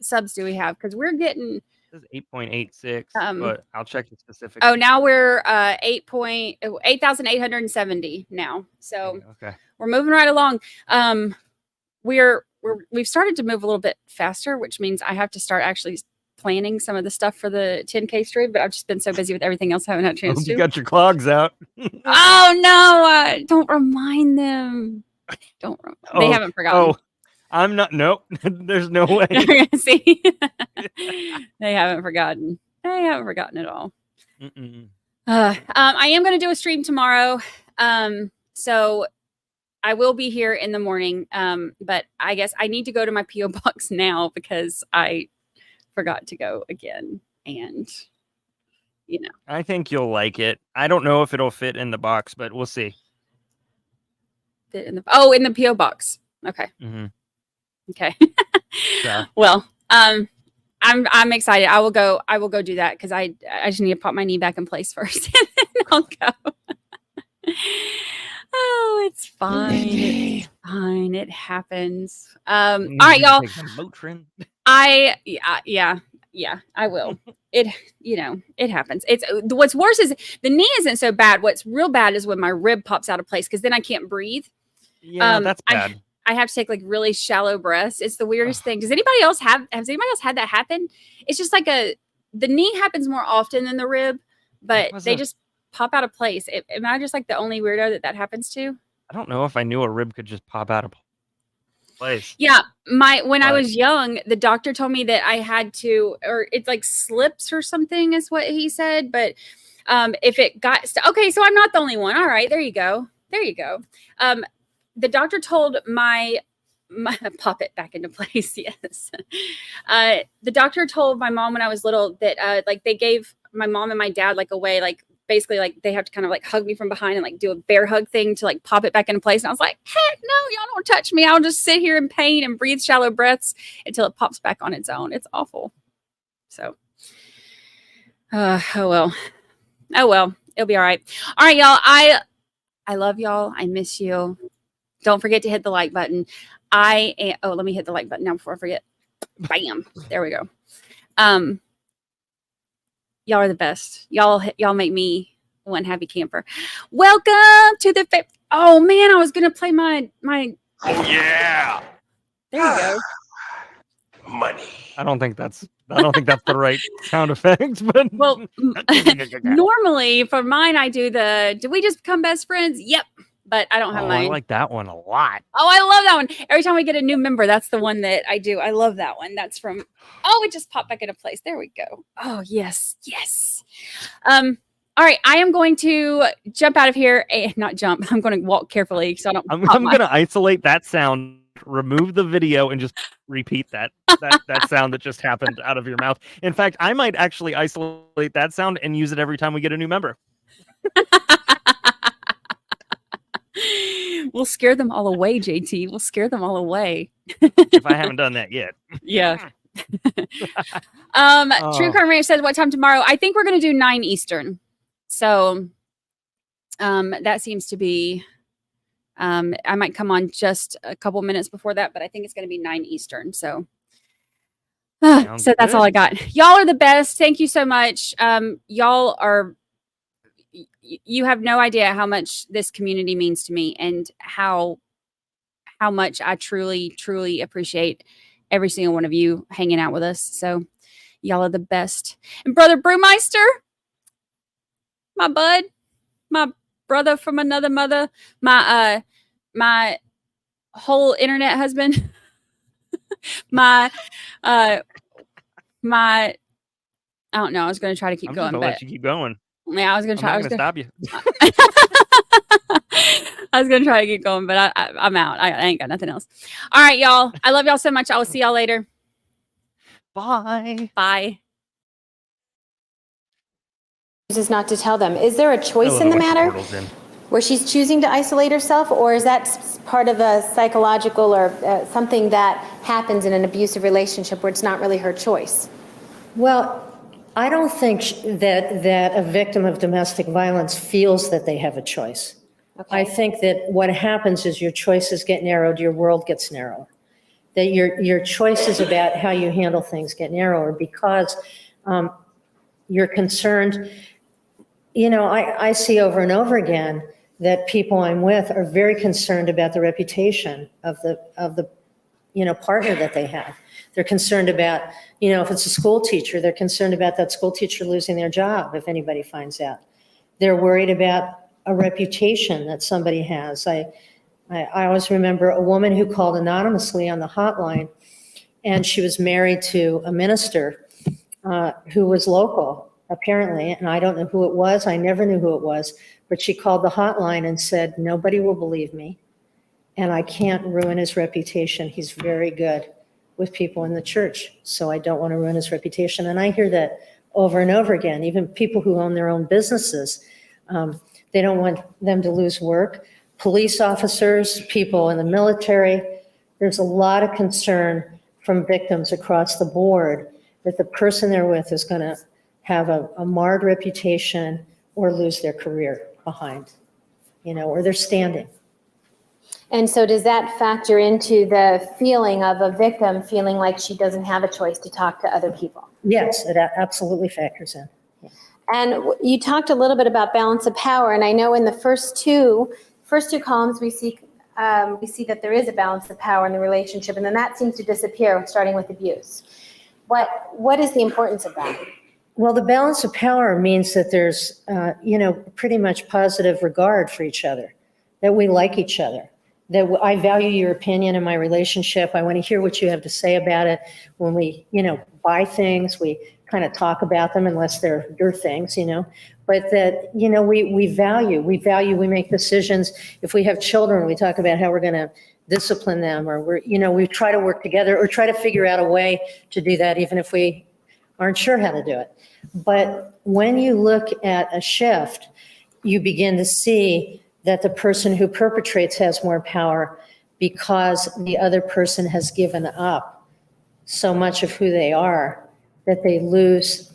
subs do we have? Because we're getting It says 8.86, Um, but I'll check the specific. Oh, now we're 8,870 now. So Okay. we're moving right along. We've started to move a little bit faster, which means I have to start actually planning some of the stuff for the 10K stream, but I've just been so busy with everything else I haven't had a chance Hope to. you got your clogs out. Oh no, don't remind them. They haven't forgotten. Oh, I'm not. Nope. There's no way. See, they haven't forgotten. They haven't forgotten at all. I am going to do a stream tomorrow. So I will be here in the morning. But I guess I need to go to my PO box now because I forgot to go again. And I think you'll like it. I don't know if it'll fit in the box, but we'll see. fit in the in the PO box. Okay. Mm-hmm. Okay. So. Well, I'm excited. I will go do that because I just need to pop my knee back in place first, and then I'll go. Oh, it's fine. It's fine. It happens. All right, y'all. Yeah, I will. It happens. It's what's worse is the knee isn't so bad. What's real bad is when my rib pops out of place because then I can't breathe. Yeah, that's bad. I have to take like really shallow breaths. It's the weirdest thing. Has anybody else had that happen? It's just like the knee happens more often than the rib, but they just pop out of place. Am I just like the only weirdo that happens to? I don't know if I knew a rib could just pop out of place. Yeah. When I was young, the doctor told me that I had to, or it like slips or something is what he said. But if it got, okay, so I'm not the only one. All right. There you go. The doctor told my pop it back into place. Yes. The doctor told my mom when I was little that like they gave my mom and my dad like a way, like basically like they have to kind of like hug me from behind and like do a bear hug thing to like pop it back into place. And I was like, heck no, y'all don't touch me. I'll just sit here in pain and breathe shallow breaths until it pops back on its own. It's awful. So, oh well, it'll be all right. All right, y'all. I love y'all. I miss you. Don't forget to hit the like button. Let me hit the like button now before I forget. Bam. There we go. Y'all are the best. Y'all make me one happy camper. Welcome to the oh man, I was gonna play my Oh yeah. There you go. Money. I don't think that's the right sound effect, but well normally for mine I do do we just become best friends? Yep. But I don't have mine. I like that one a lot. Oh, I love that one. Every time we get a new member, that's the one that I do. I love that one. That's from, it just popped back into place. There we go. Oh, yes. Yes. All right. I am going to jump out of here. Not jump. I'm going to walk carefully so I don't. I'm going to isolate that sound, remove the video, and just repeat that sound that just happened out of your mouth. In fact, I might actually isolate that sound and use it every time we get a new member. We'll scare them all away, JT. We'll scare them all away. If I haven't done that yet. Yeah. True Crime Ranch says, what time tomorrow? I think we're going to do 9 Eastern. So that seems to be, I might come on just a couple minutes before that, but I think it's going to be 9 Eastern. So that's all I got. Y'all are the best. Thank you so much. You have no idea how much this community means to me and how much I truly, truly appreciate every single one of you hanging out with us. So y'all are the best. And Brother Brewmeister, my bud, my brother from another mother, my whole internet husband, my I don't know. I was going to try to keep going, but let you keep going. Yeah, I was going to try. I'm not gonna stop you. I was going to try to keep going, but I'm out. I ain't got nothing else. All right, y'all. I love y'all so much. I will see y'all later. Bye. Bye. Chooses not to tell them. Is there a choice in the matter where she's choosing to isolate herself, or is that part of a psychological or something that happens in an abusive relationship where it's not really her choice? Well, I don't think that a victim of domestic violence feels that they have a choice. Okay. I think that what happens is your choices get narrowed, your world gets narrower. That your choices about how you handle things get narrower because You're concerned. I see over and over again that people I'm with are very concerned about the reputation of the partner that they have. They're concerned about, if it's a school teacher, they're concerned about that school teacher losing their job if anybody finds out. They're worried about a reputation that somebody has. I always remember a woman who called anonymously on the hotline, and she was married to a minister who was local, apparently, and I don't know who it was. I never knew who it was, but she called the hotline and said, nobody will believe me, and I can't ruin his reputation. He's very good with people in the church, so I don't want to ruin his reputation. And I hear that over and over again. Even people who own their own businesses, they don't want them to lose work. Police officers, people in the military, there's a lot of concern from victims across the board that the person they're with is going to have a marred reputation or lose their career behind, or their standing. And so does that factor into the feeling of a victim feeling like she doesn't have a choice to talk to other people? Yes, it absolutely factors in. And you talked a little bit about balance of power, and I know in the first two columns we see that there is a balance of power in the relationship, and then that seems to disappear, starting with abuse. What is the importance of that? Well, the balance of power means that there's, pretty much positive regard for each other, that we like each other, that I value your opinion in my relationship. I want to hear what you have to say about it. When we, buy things, we kind of talk about them unless they're your things, but that, we make decisions. If we have children, we talk about how we're going to discipline them, or we try to work together or try to figure out a way to do that, even if we aren't sure how to do it. But when you look at a shift, you begin to see that the person who perpetrates has more power because the other person has given up so much of who they are that they lose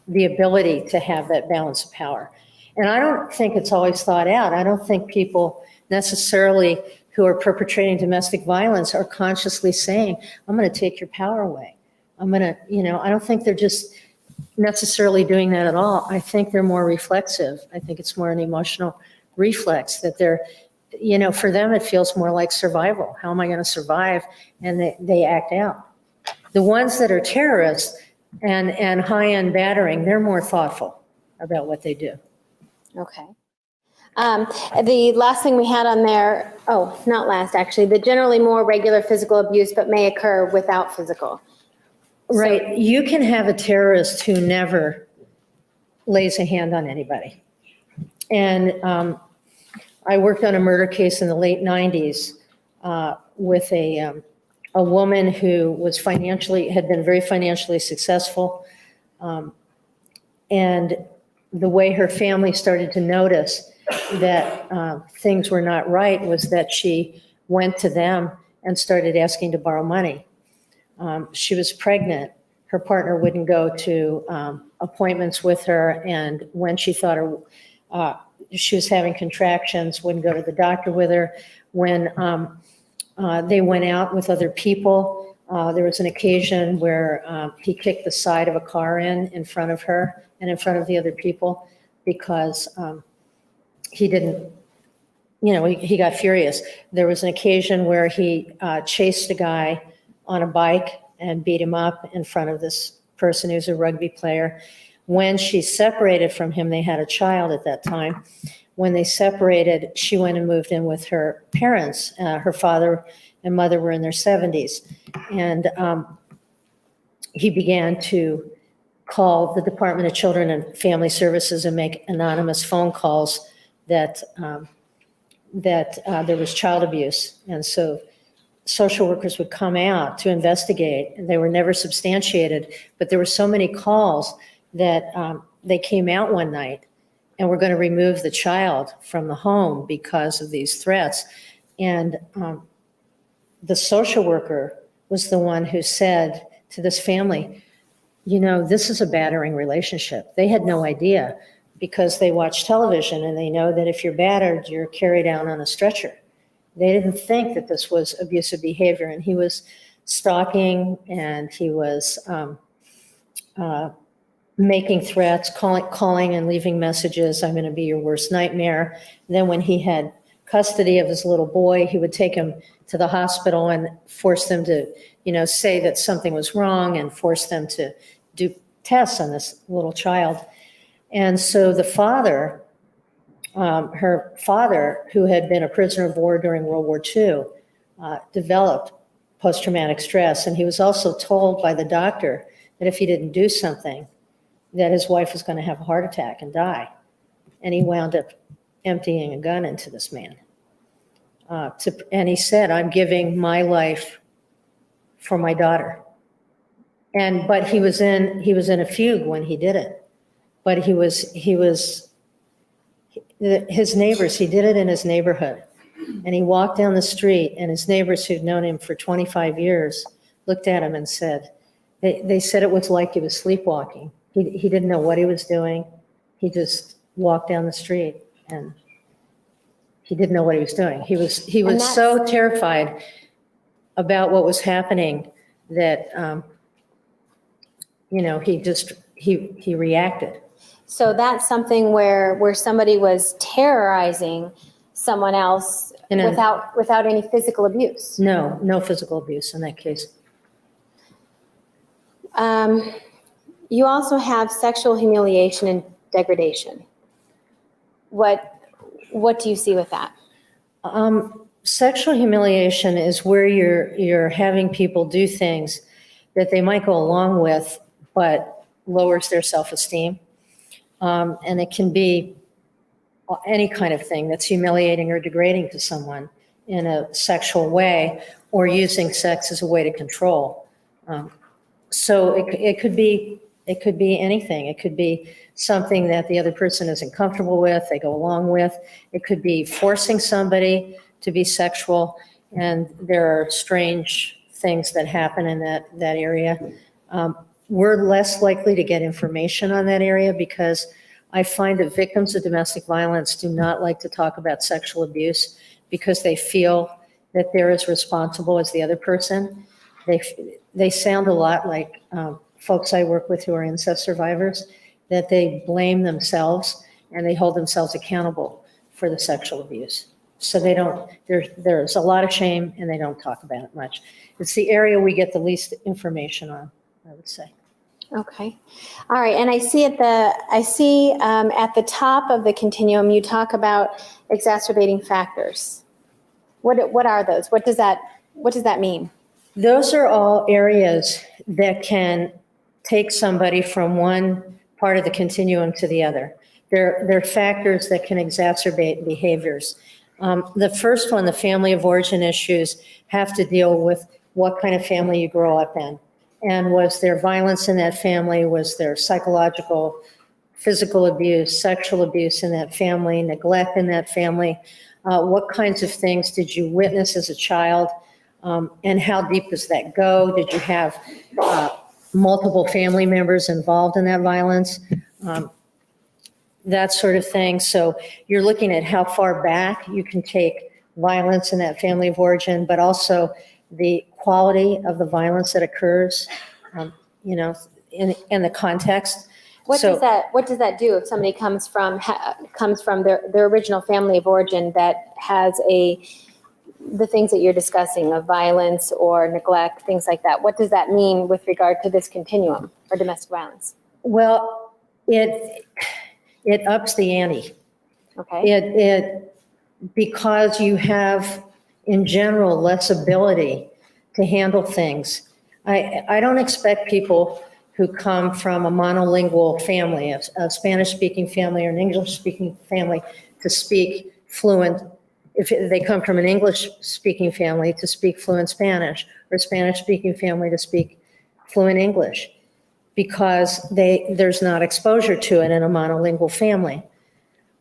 the ability to have that balance of power. And I don't think it's always thought out. I don't think people necessarily who are perpetrating domestic violence are consciously saying, I'm going to take your power away. I'm going to, I don't think they're just necessarily doing that at all. I think they're more reflexive. I think it's more an emotional reflex that they're, for them, it feels more like survival. How am I going to survive? And they act out. The ones that are terrorists and high-end battering, they're more thoughtful about what they do. Okay. The last thing we had on there, not last actually, the generally more regular physical abuse but may occur without physical. Right. So, you can have a terrorist who never lays a hand on anybody. And I worked on a murder case in the late 90s with a woman who had been very financially successful. And the way her family started to notice that things were not right was that she went to them and started asking to borrow money. She was pregnant. Her partner wouldn't go to appointments with her, and when she thought she was having contractions, wouldn't go to the doctor with her. When they went out with other people, there was an occasion where he kicked the side of a car in front of her and in front of the other people because he didn't, he got furious. There was an occasion where he chased a guy on a bike and beat him up in front of this person who's a rugby player. When she separated from him, they had a child at that time. When they separated, she went and moved in with her parents. Her father and mother were in their 70s. And he began to call the Department of Children and Family Services and make anonymous phone calls that there was child abuse. And so social workers would come out to investigate, and they were never substantiated, but there were so many calls that they came out one night and were going to remove the child from the home because of these threats. And the social worker was the one who said to this family, this is a battering relationship. They had no idea because they watch television and they know that if you're battered, you're carried out on a stretcher. They didn't think that this was abusive behavior, and he was stalking, and he was making threats, calling and leaving messages, I'm going to be your worst nightmare. Then when he had custody of his little boy, he would take him to the hospital and force them to, say that something was wrong and force them to do tests on this little child. And so the father, her father, who had been a prisoner of war during World War II, developed post-traumatic stress. And he was also told by the doctor that if he didn't do something, that his wife was going to have a heart attack and die. And he wound up emptying a gun into this man. And he said, I'm giving my life for my daughter. But he was in a fugue when he did it. But his neighbors, he did it in his neighborhood. And he walked down the street, and his neighbors who'd known him for 25 years looked at him and said, they said it was like he was sleepwalking. He didn't know what he was doing. He just walked down the street and he didn't know what he was doing. He was so terrified about what was happening that, he reacted. So that's something where somebody was terrorizing someone else without any physical abuse. No physical abuse in that case. You also have sexual humiliation and degradation. What do you see with that? Sexual humiliation is where you're having people do things that they might go along with, but lowers their self-esteem. And it can be any kind of thing that's humiliating or degrading to someone in a sexual way, or using sex as a way to control. So it could be anything. It could be something that the other person isn't comfortable with, they go along with. It could be forcing somebody to be sexual, and there are strange things that happen in that area. We're less likely to get information on that area because I find that victims of domestic violence do not like to talk about sexual abuse because they feel that they're as responsible as the other person. They sound a lot like folks I work with who are incest survivors, that they blame themselves and they hold themselves accountable for the sexual abuse. So they don't, there's a lot of shame and they don't talk about it much. It's the area we get the least information on, I would say. Okay. All right. And I see at the top of the continuum, you talk about exacerbating factors. What are those? What does that mean? Those are all areas that can take somebody from one part of the continuum to the other. They're factors that can exacerbate behaviors. The first one, the family of origin issues, have to deal with what kind of family you grow up in. And was there violence in that family? Was there psychological, physical abuse, sexual abuse in that family, neglect in that family? What kinds of things did you witness as a child? And how deep does that go? Did you have multiple family members involved in that violence? That sort of thing. So you're looking at how far back you can take violence in that family of origin, but also the quality of the violence that occurs, in the context. What does that do if somebody comes from their original family of origin that has the things that you're discussing of violence or neglect, things like that? What does that mean with regard to this continuum or domestic violence? Well, it ups the ante. Okay. Because you have, in general, less ability to handle things. I don't expect people who come from a monolingual family, a Spanish-speaking family or an English-speaking family, to speak fluent. If they come from an English-speaking family, to speak fluent Spanish, or a Spanish-speaking family to speak fluent English, because there's not exposure to it in a monolingual family.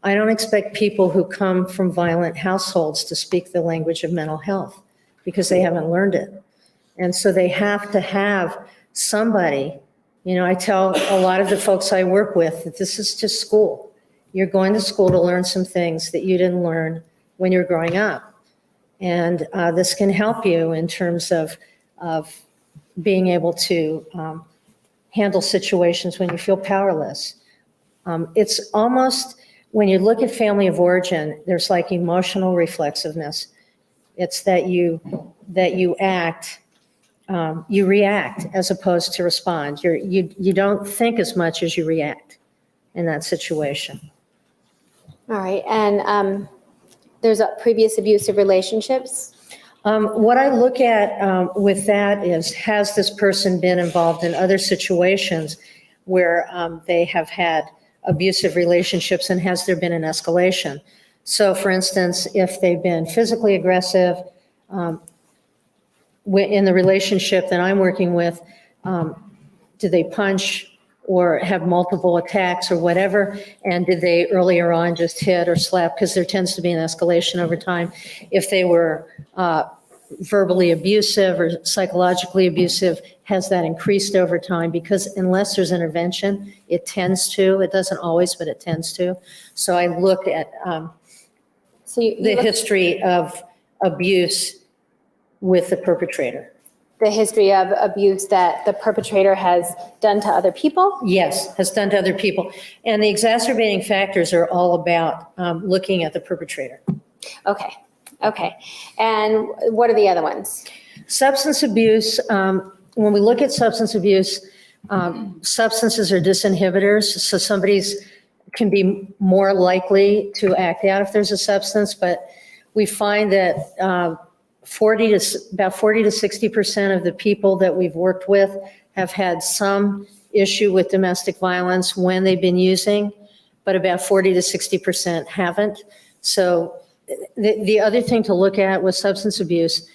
I don't expect people who come from violent households to speak the language of mental health because they haven't learned it. And so they have to have somebody, I tell a lot of the folks I work with that this is just school. You're going to school to learn some things that you didn't learn when you were growing up. And this can help you in terms of being able to handle situations when you feel powerless. It's almost, when you look at family of origin, there's like emotional reflexiveness. It's that you act, you react as opposed to respond. You don't think as much as you react in that situation. All right. And there's previous abusive relationships. What I look at with that is, has this person been involved in other situations where they have had abusive relationships, and has there been an escalation? So for instance, if they've been physically aggressive in the relationship that I'm working with, do they punch or have multiple attacks or whatever? And did they earlier on just hit or slap? Because there tends to be an escalation over time. If they were verbally abusive or psychologically abusive, has that increased over time? Because unless there's intervention, it tends to. It doesn't always, but it tends to. So I look at the history of abuse with the perpetrator. The history of abuse that the perpetrator has done to other people? Yes, has done to other people. And the exacerbating factors are all about looking at the perpetrator. Okay. And what are the other ones? Substance abuse. When we look at substance abuse, substances are disinhibitors. So somebody's can be more likely to act out if there's a substance, but we find that about 40 to 60% of the people that we've worked with have had some issue with domestic violence when they've been using, but about 40 to 60% haven't. So the other thing to look at with substance abuse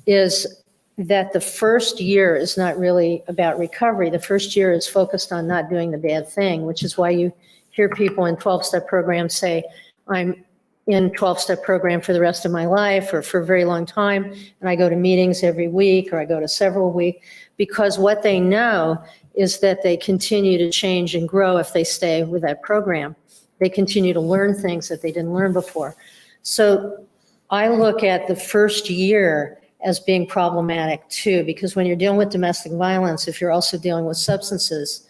is that the first year is not really about recovery. The first year is focused on not doing the bad thing, which is why you hear people in 12-step programs say, I'm in 12-step program for the rest of my life or for a very long time, and I go to meetings every week or I go to several a week, because what they know is that they continue to change and grow if they stay with that program. They continue to learn things that they didn't learn before. So I look at the first year as being problematic too, because when you're dealing with domestic violence, if you're also dealing with substances,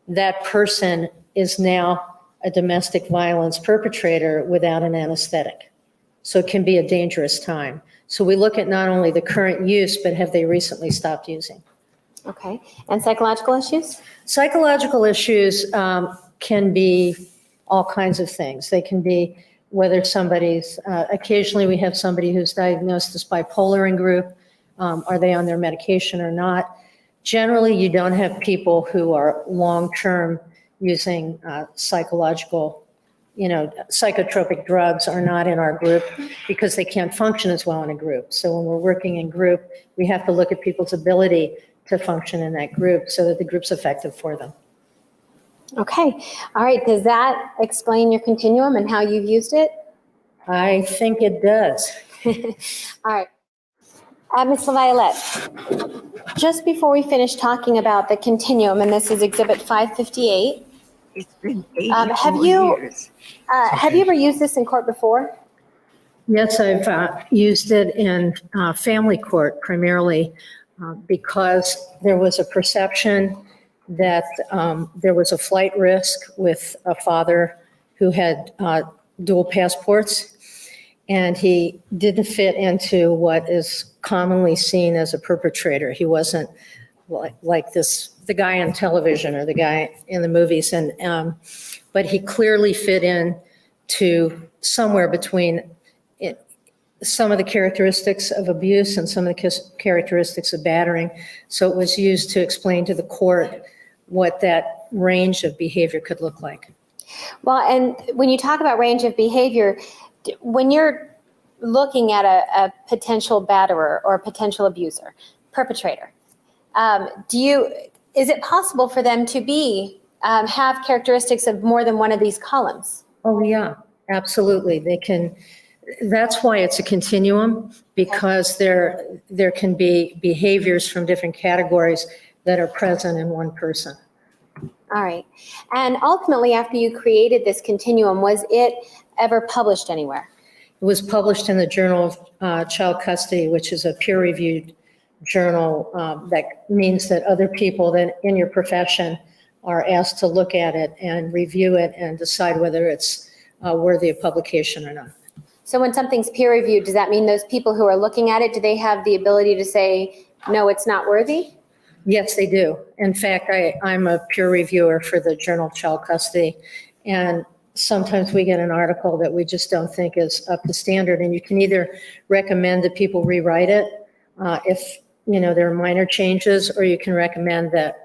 that person is now a domestic violence perpetrator without an anesthetic. So it can be a dangerous time. So we look at not only the current use, but have they recently stopped using? Okay. And psychological issues? Psychological issues can be all kinds of things. They can be whether somebody's, occasionally we have somebody who's diagnosed as bipolar in group. Are they on their medication or not? Generally, you don't have people who are long-term using psychological, psychotropic drugs are not in our group because they can't function as well in a group. So when we're working in group, we have to look at people's ability to function in that group so that the group's effective for them. Okay. All right. Does that explain your continuum and how you've used it? I think it does. All right. Ms. LaViolette, just before we finish talking about the continuum, and this is Exhibit 558. It's been 80 years. Have you ever used this in court before? Yes, I've used it in family court primarily because there was a perception that there was a flight risk with a father who had dual passports, and he didn't fit into what is commonly seen as a perpetrator. He wasn't like the guy on television or the guy in the movies, and but he clearly fit in to somewhere between some of the characteristics of abuse and some of the characteristics of battering. So it was used to explain to the court what that range of behavior could look like. Well, and when you talk about range of behavior, when you're looking at a potential batterer or a potential abuser, perpetrator, is it possible for them to have characteristics of more than one of these columns? Oh yeah, absolutely. They can. That's why it's a continuum, because there can be behaviors from different categories that are present in one person. All right. And ultimately, after you created this continuum, was it ever published anywhere? It was published in the Journal of Child Custody, which is a peer-reviewed journal, that means that other people then in your profession are asked to look at it and review it and decide whether it's worthy of publication or not. So when something's peer reviewed, does that mean those people who are looking at it, do they have the ability to say, no, it's not worthy? Yes, they do. In fact, I'm a peer reviewer for the Journal of Child Custody, and sometimes we get an article that we just don't think is up to standard, and you can either recommend that people rewrite it if there are minor changes, or you can recommend that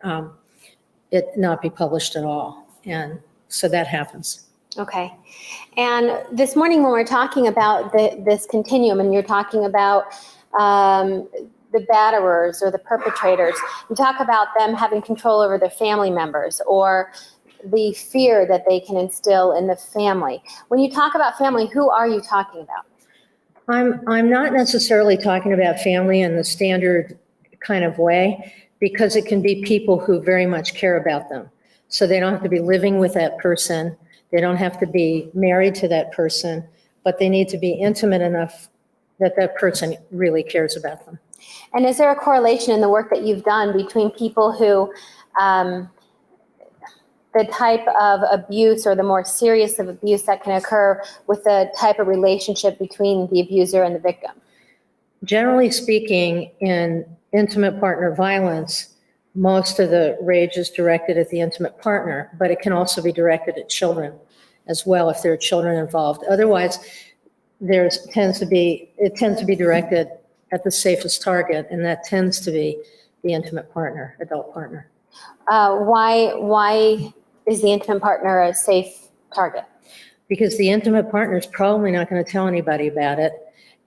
it not be published at all. And so that happens. Okay. And this morning when we're talking about this continuum, and you're talking about the batterers or the perpetrators, you talk about them having control over their family members or the fear that they can instill in the family. When you talk about family, who are you talking about? I'm not necessarily talking about family in the standard kind of way, because it can be people who very much care about them. So they don't have to be living with that person. They don't have to be married to that person, but they need to be intimate enough that that person really cares about them. And is there a correlation in the work that you've done between people who, the type of abuse or the more serious of abuse that can occur with the type of relationship between the abuser and the victim? Generally speaking, in intimate partner violence, most of the rage is directed at the intimate partner, but it can also be directed at children as well if there are children involved. Otherwise, it tends to be directed at the safest target, and that tends to be the intimate partner, adult partner. Why is the intimate partner a safe target? Because the intimate partner is probably not going to tell anybody about it,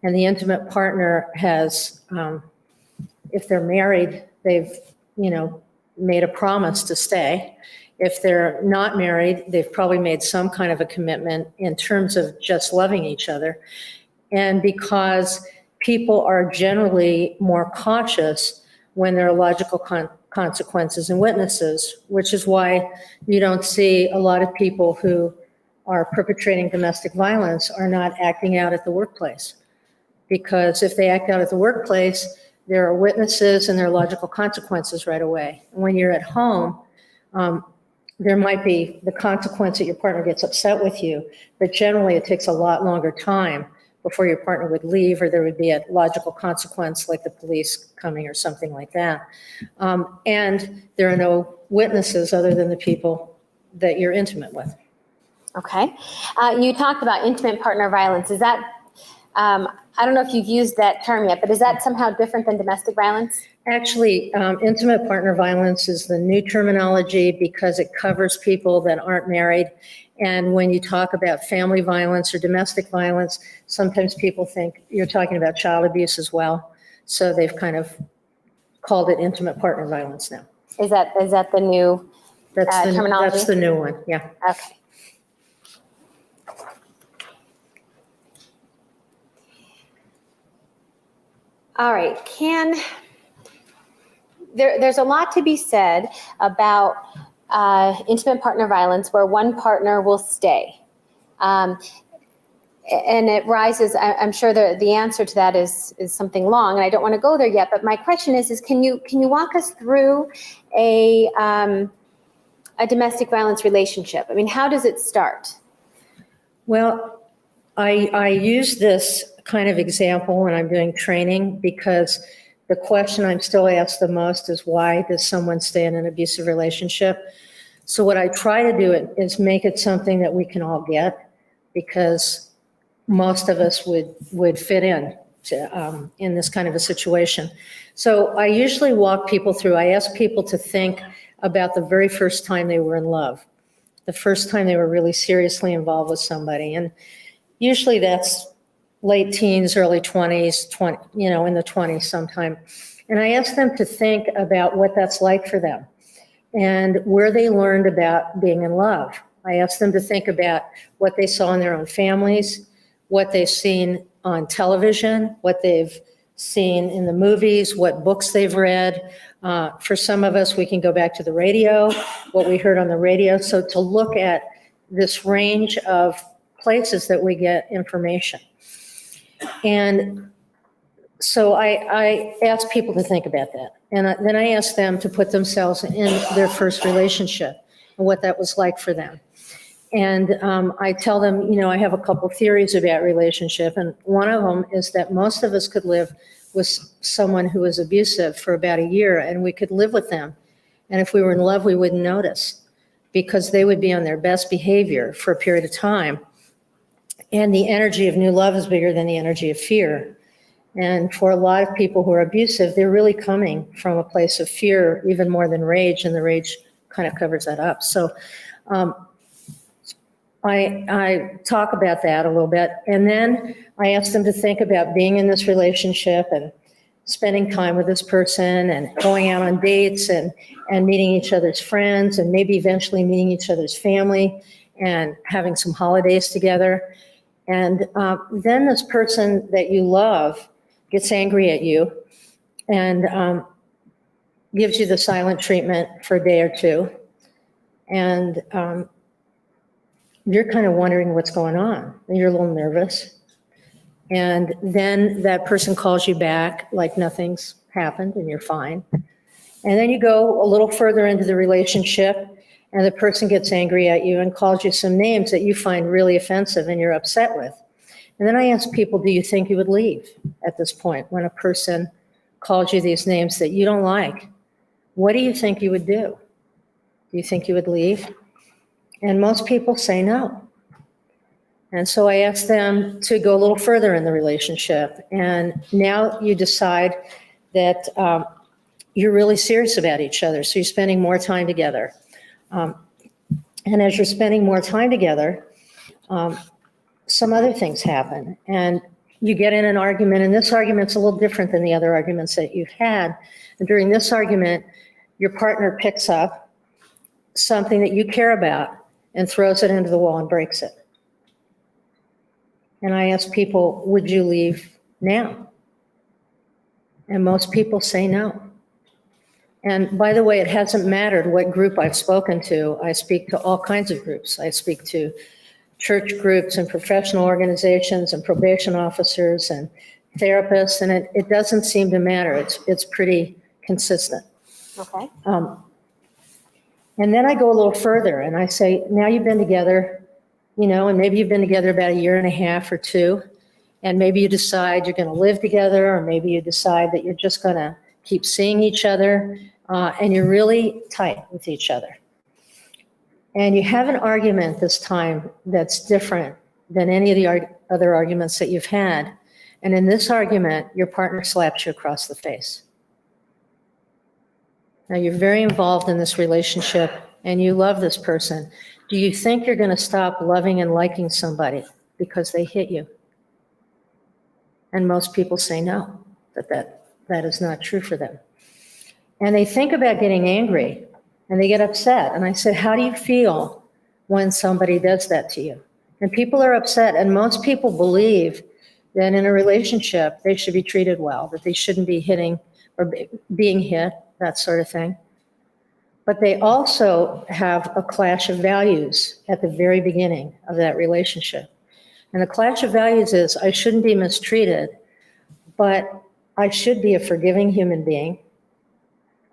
and the intimate partner has, if they're married, they've made a promise to stay. If they're not married, they've probably made some kind of a commitment in terms of just loving each other. And because people are generally more cautious when there are logical consequences and witnesses, which is why you don't see a lot of people who are perpetrating domestic violence are not acting out at the workplace. Because if they act out at the workplace, there are witnesses and there are logical consequences right away. When you're at home, there might be the consequence that your partner gets upset with you, but generally it takes a lot longer time before your partner would leave, or there would be a logical consequence like the police coming or something like that. And there are no witnesses other than the people that you're intimate with. Okay. You talked about intimate partner violence. Is that, I don't know if you've used that term yet, but is that somehow different than domestic violence? Actually, intimate partner violence is the new terminology because it covers people that aren't married. And when you talk about family violence or domestic violence, sometimes people think you're talking about child abuse as well. So they've kind of called it intimate partner violence now. Is that the new terminology? That's the new one, yeah. Okay. All right, there's a lot to be said about intimate partner violence where one partner will stay. And it rises, I'm sure the answer to that is something long, and I don't want to go there yet, but my question is can you walk us through a domestic violence relationship? I mean, how does it start? Well, I use this kind of example when I'm doing training because the question I'm still asked the most is why does someone stay in an abusive relationship? So what I try to do is make it something that we can all get, because most of us would fit in this kind of a situation. So I usually walk people through, I ask people to think about the very first time they were in love, the first time they were really seriously involved with somebody. And usually that's late teens, early 20s, in the 20s sometime. And I ask them to think about what that's like for them and where they learned about being in love. I ask them to think about what they saw in their own families, what they've seen on television, what they've seen in the movies, what books they've read. For some of us, we can go back to the radio, what we heard on the radio. So to look at this range of places that we get information. And So I ask people to think about that. And then I ask them to put themselves in their first relationship and what that was like for them. And I tell them, I have a couple theories about relationship. And one of them is that most of us could live with someone who was abusive for about a year, and we could live with them. And if we were in love, we wouldn't notice, because they would be on their best behavior for a period of time. And the energy of new love is bigger than the energy of fear. And for a lot of people who are abusive, they're really coming from a place of fear, even more than rage, and the rage kind of covers that up. So I talk about that a little bit. And then I ask them to think about being in this relationship and spending time with this person and going out on dates and meeting each other's friends and maybe eventually meeting each other's family and having some holidays together. And then this person that you love gets angry at you and gives you the silent treatment for a day or two. And you're kind of wondering what's going on. And you're a little nervous. And then that person calls you back like nothing's happened and you're fine. And then you go a little further into the relationship and the person gets angry at you and calls you some names that you find really offensive and you're upset with. And then I ask people, do you think you would leave at this point when a person calls you these names that you don't like? What do you think you would do? Do you think you would leave? And most people say no. And so I ask them to go a little further in the relationship. And now you decide that you're really serious about each other. So you're spending more time together. And as you're spending more time together, some other things happen. And you get in an argument, and this argument's a little different than the other arguments that you've had. And during this argument, your partner picks up something that you care about and throws it into the wall and breaks it. And I ask people, would you leave now? And most people say no. And by the way, it hasn't mattered what group I've spoken to. I speak to all kinds of groups. I speak to church groups and professional organizations and probation officers and therapists, and it doesn't seem to matter. It's pretty consistent. Okay. And then I go a little further and I say, now you've been together, and maybe you've been together about a year and a half or two, and maybe you decide you're going to live together, or maybe you decide that you're just going to keep seeing each other, and you're really tight with each other. And you have an argument this time that's different than any of the other arguments that you've had. And in this argument, your partner slaps you across the face. Now, you're very involved in this relationship and you love this person. Do you think you're going to stop loving and liking somebody because they hit you? And most people say no, that is not true for them. And they think about getting angry and they get upset. And I said, how do you feel when somebody does that to you? And people are upset. And most people believe that in a relationship, they should be treated well, that they shouldn't be hitting or being hit, that sort of thing. But they also have a clash of values at the very beginning of that relationship. And the clash of values is, I shouldn't be mistreated, but I should be a forgiving human being.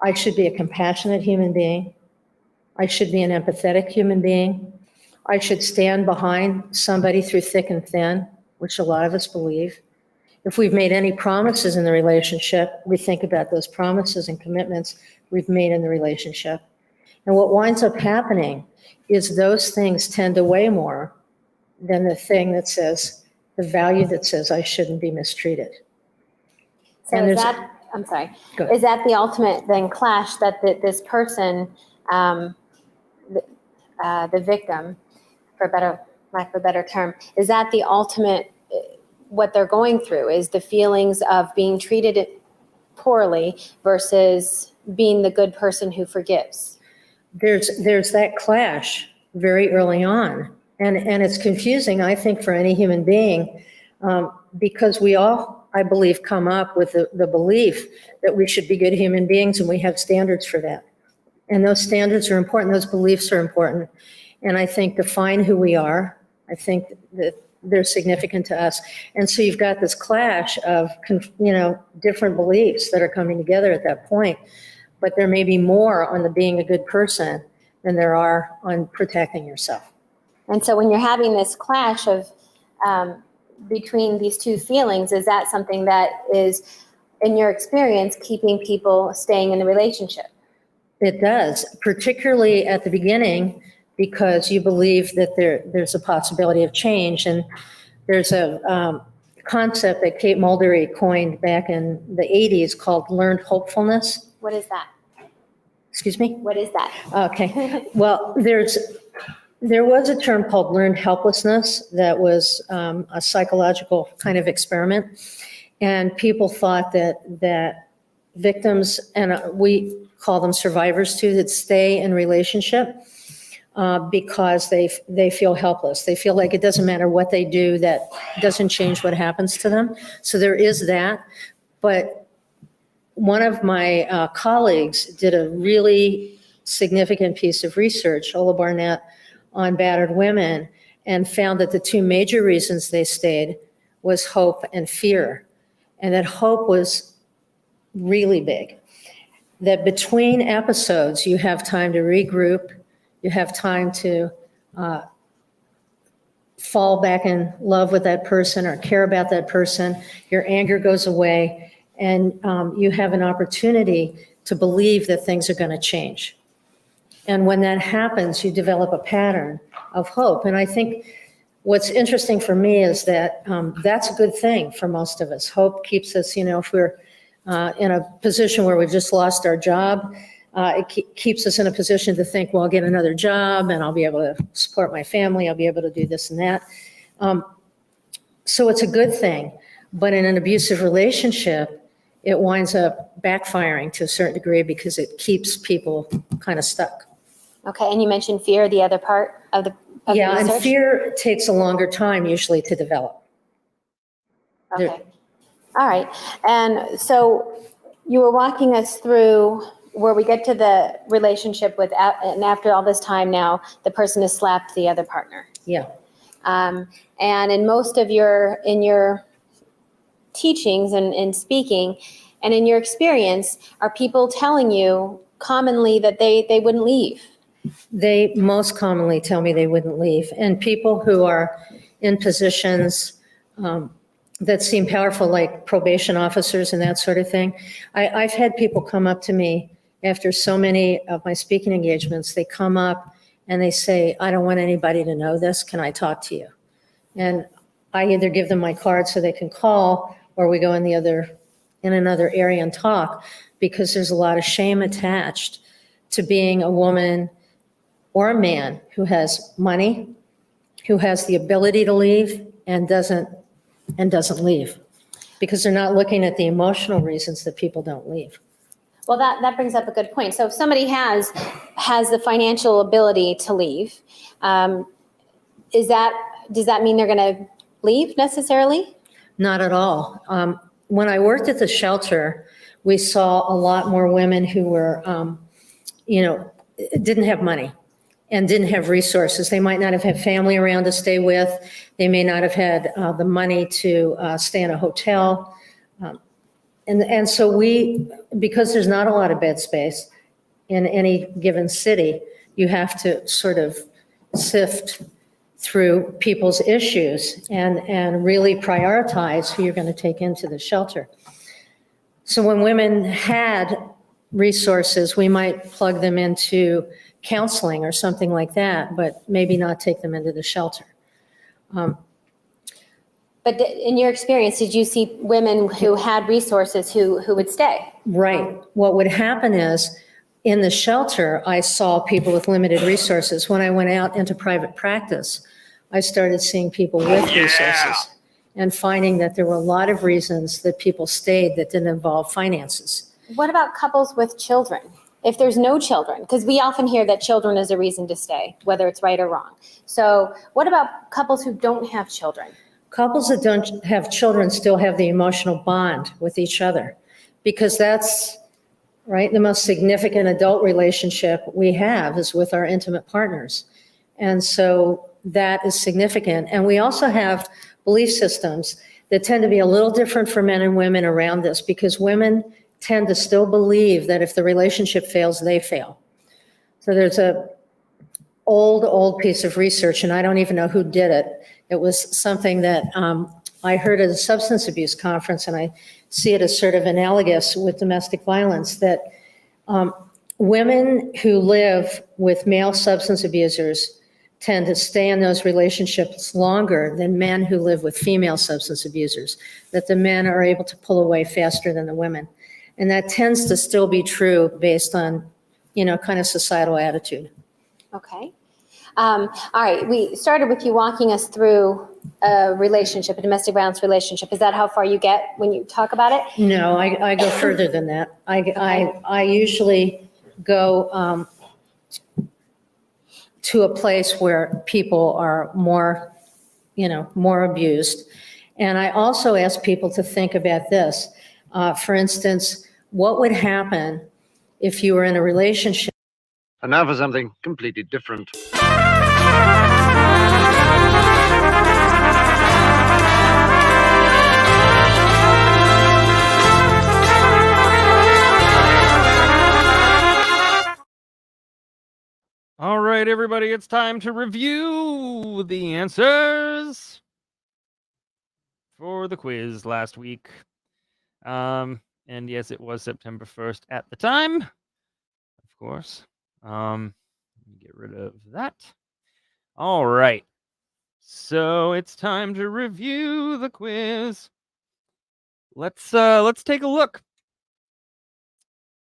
I should be a compassionate human being. I should be an empathetic human being. I should stand behind somebody through thick and thin, which a lot of us believe. If we've made any promises in the relationship, we think about those promises and commitments we've made in the relationship. And what winds up happening is those things tend to weigh more than the thing that says, the value that says I shouldn't be mistreated. So And is that, I'm sorry, Go ahead. is that the ultimate then clash that this person, the victim, for lack of a better term, is that the ultimate, what they're going through is the feelings of being treated poorly versus being the good person who forgives? There's that clash very early on. And it's confusing, I think, for any human being, because we all, I believe, come up with the belief that we should be good human beings, and we have standards for that. And those standards are important, those beliefs are important, and I think define who we are. I think that they're significant to us. And so you've got this clash of, different beliefs that are coming together at that point. But there may be more on the being a good person than there are on protecting yourself. And so when you're having this clash of between these two feelings, is that something that is, in your experience, keeping people staying in the relationship? It does, particularly at the beginning, because you believe that there's a possibility of change. And there's a concept that Kate Muldery coined back in the 80s called learned hopefulness. What is that? Excuse me? What is that? Okay. Well, there was a term called learned helplessness that was a psychological kind of experiment. And people thought that victims, and we call them survivors too, that stay in relationship because they feel helpless. They feel like it doesn't matter what they do, that doesn't change what happens to them. So there is that. But one of my colleagues did a really significant piece of research, Ola Barnett, on battered women, and found that the two major reasons they stayed was hope and fear. And that hope was really big. That between episodes, you have time to regroup, you have time to fall back in love with that person or care about that person, your anger goes away, and you have an opportunity to believe that things are going to change. And when that happens, you develop a pattern of hope. And I think what's interesting for me is that that's a good thing for most of us. Hope keeps us, if we're in a position where we've just lost our job, it keeps us in a position to think, well, I'll get another job and I'll be able to support my family. I'll be able to do this and that. So it's a good thing. But in an abusive relationship, it winds up backfiring to a certain degree because it keeps people kind of stuck. Okay, and you mentioned fear, the other part of the Yeah, research? and fear takes a longer time usually to develop. Okay. All right. And so you were walking us through where we get to the relationship with, and after all this time now, the person has slapped the other partner. Yeah. And in most of your teachings and speaking, and in your experience, are people telling you commonly that they wouldn't leave? They most commonly tell me they wouldn't leave. And people who are in positions that seem powerful, like probation officers and that sort of thing. I've had people come up to me after so many of my speaking engagements. They come up and they say, I don't want anybody to know this. Can I talk to you? And I either give them my card so they can call, or we go in another area and talk, because there's a lot of shame attached to being a woman or a man who has money, who has the ability to leave and doesn't leave, because they're not looking at the emotional reasons that people don't leave. Well, that brings up a good point. So if somebody has the financial ability to leave, does that mean they're going to leave necessarily? Not at all. When I worked at the shelter, we saw a lot more women who were, didn't have money and didn't have resources. They might not have had family around to stay with. They may not have had the money to stay in a hotel. And so because there's not a lot of bed space in any given city, you have to sort of sift through people's issues and really prioritize who you're going to take into the shelter. So when women had resources, we might plug them into counseling or something like that, but maybe not take them into the shelter. But in your experience, did you see women who had resources who would stay? Right. What would happen is, in the shelter, I saw people with limited resources. When I went out into private practice, I started seeing people with resources and finding that there were a lot of reasons that people stayed that didn't involve finances. What about couples with children? If there's no children, because we often hear that children is a reason to stay, whether it's right or wrong. So what about couples who don't have children? Couples that don't have children still have the emotional bond with each other, because that's right. The most significant adult relationship we have is with our intimate partners. And so that is significant. And we also have belief systems that tend to be a little different for men and women around this, because women tend to still believe that if the relationship fails, they fail. So there's a old piece of research, and I don't even know who did it. It was something that I heard at a substance abuse conference, and I see it as sort of analogous with domestic violence, that women who live with male substance abusers tend to stay in those relationships longer than men who live with female substance abusers, that the men are able to pull away faster than the women. And that tends to still be true based on, kind of societal attitude. Okay. All right. We started with you walking us through a relationship, a domestic violence relationship. Is that how far you get when you talk about it? No, I go further than that. I usually go to a place where people are more abused. And I also ask people to think about this. For instance, what would happen if you were in a relationship? And now for something completely different. All right, everybody, it's time to review the answers for the quiz last week. And yes, it was September 1st at the time, of course. Let me get rid of that. All right. So it's time to review the quiz. Let's take a look.